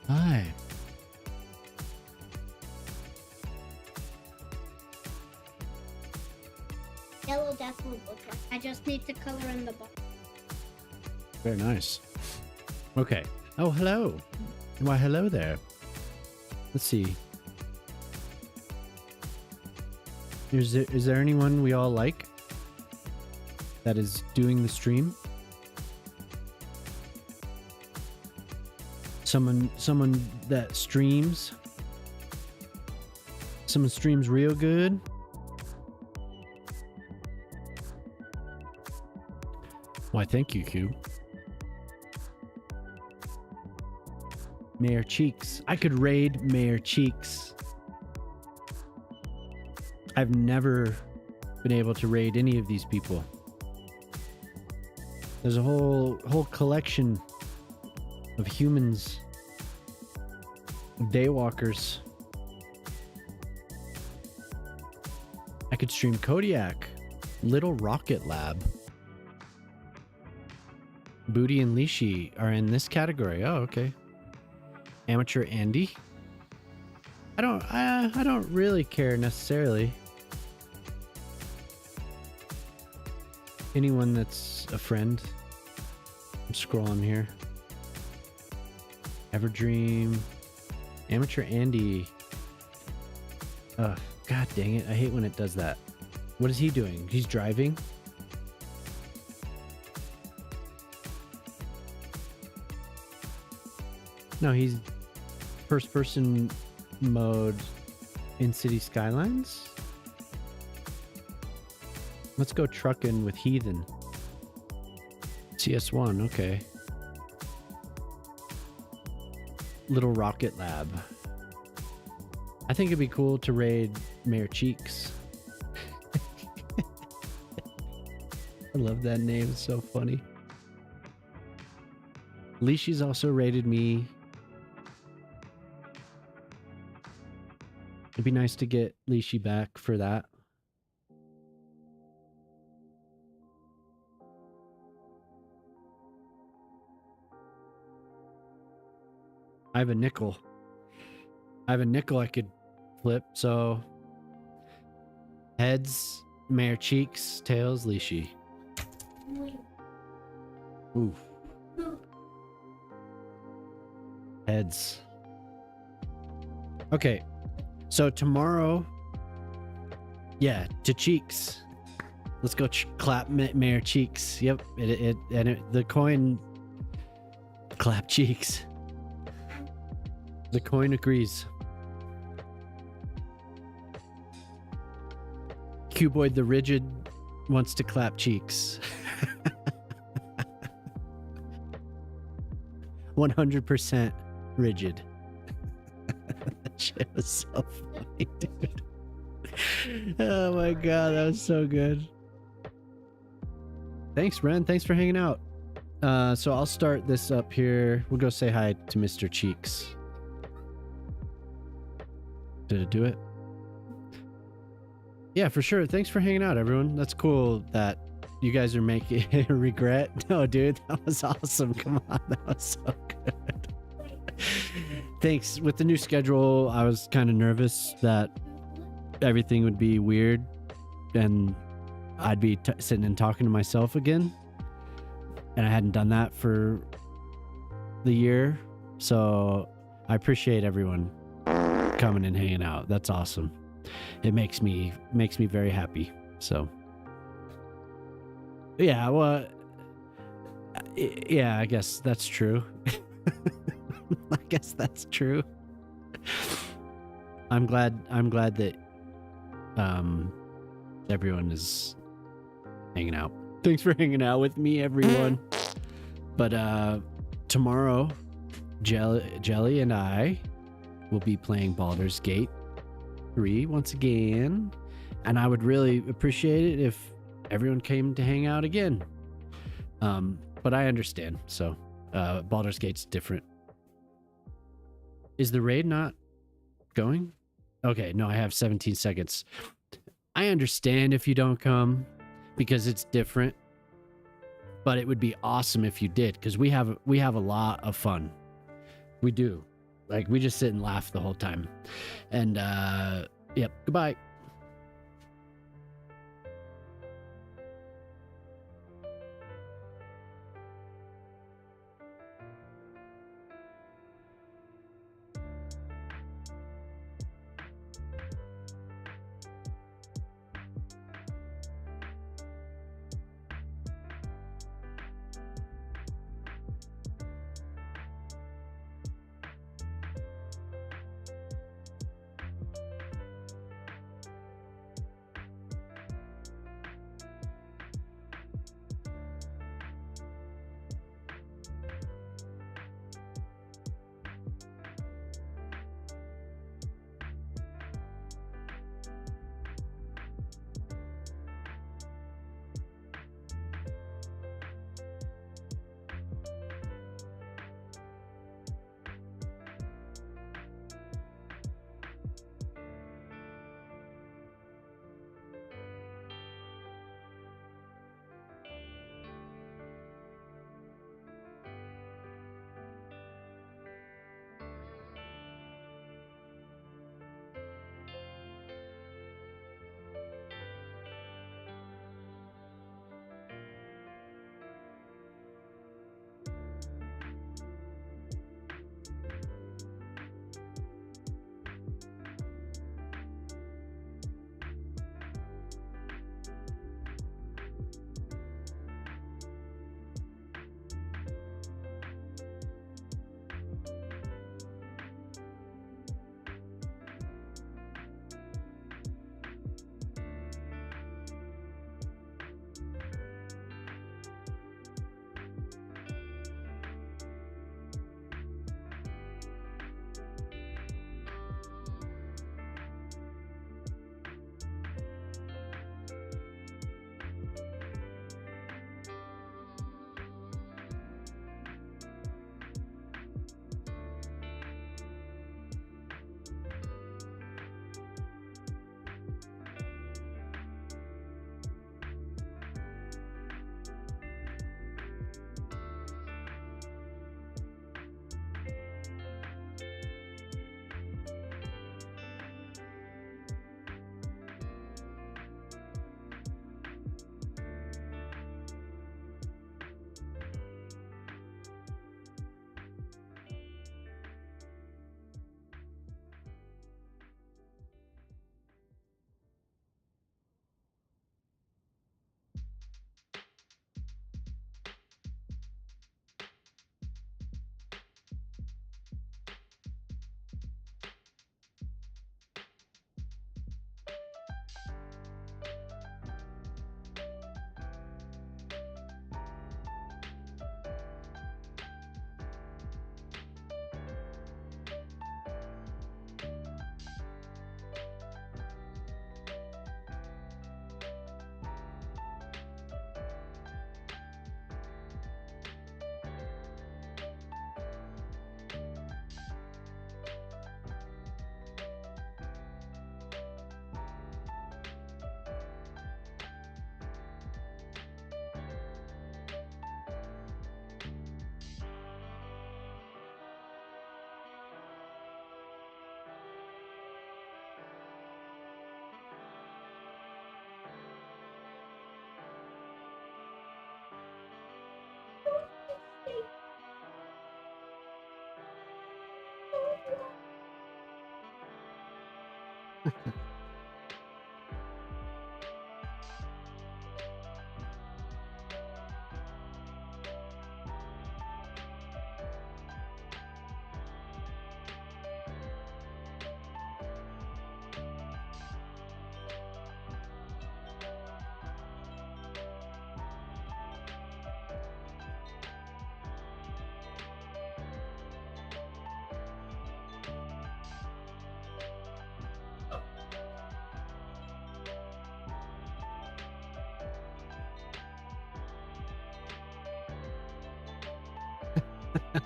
Hi. Yellow definitely looks right. I just need to color in the box. Very nice. Okay. Oh, hello. Why, hello there. Let's see. Is there anyone we all like that is doing the stream? Someone that streams. Someone streams real good. Why, thank you, Cube. Mayor Cheeks. I could raid Mayor Cheeks. I've never been able to raid any of these people. There's a whole collection of humans, daywalkers. I could stream Kodiak, Little Rocket Lab. Booty and Lishi are in this category. Oh, okay. Amateur Andy. I don't really care necessarily. Anyone that's a friend. I'm scrolling here. Everdream. Amateur Andy. God dang it. I hate when it does that. What is he doing? He's driving? No, he's first person mode in City Skylines. Let's go trucking with Heathen. CS1, okay. Little Rocket Lab. I think it'd be cool to raid Mayor Cheeks. I love that name, it's so funny. Lishi's also raided me. It'd be nice to get Lishi back for that. I have a nickel. I could flip, so heads, Mayor Cheeks, tails, Lishi. Oof. Heads. Okay. So tomorrow, yeah, to Cheeks. Let's go clap Mayor Cheeks. Yep, the coin clap Cheeks. The coin agrees. Cuboid the Rigid wants to clap Cheeks. 100% rigid. That shit was so funny, dude. Oh my god, that was so good. Thanks, Ren. Thanks for hanging out. So I'll start this up here. We'll go say hi to Mr. Cheeks. Did it do it? Yeah, for sure. Thanks for hanging out, everyone. That's cool that you guys are making a regret. No, dude, that was awesome. Come on, that was so good. Thanks. With the new schedule, I was kind of nervous that everything would be weird and I'd be sitting and talking to myself again. And I hadn't done that for the year. So I appreciate everyone coming and hanging out. That's awesome. It makes me very happy. So yeah, well, yeah, I guess that's true. I guess that's true. I'm glad that everyone is hanging out. Thanks for hanging out with me, everyone. But tomorrow, Jelly and I will be playing Baldur's Gate 3 once again, and I would really appreciate it if everyone came to hang out again. But I understand. So Baldur's Gate's different. Is the raid not going? Okay, no, I have 17 seconds. I understand if you don't come because it's different, but it would be awesome if you did, because we have a lot of fun. We do. Like, we just sit and laugh the whole time. And, yep, goodbye.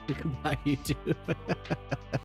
Goodbye, YouTube.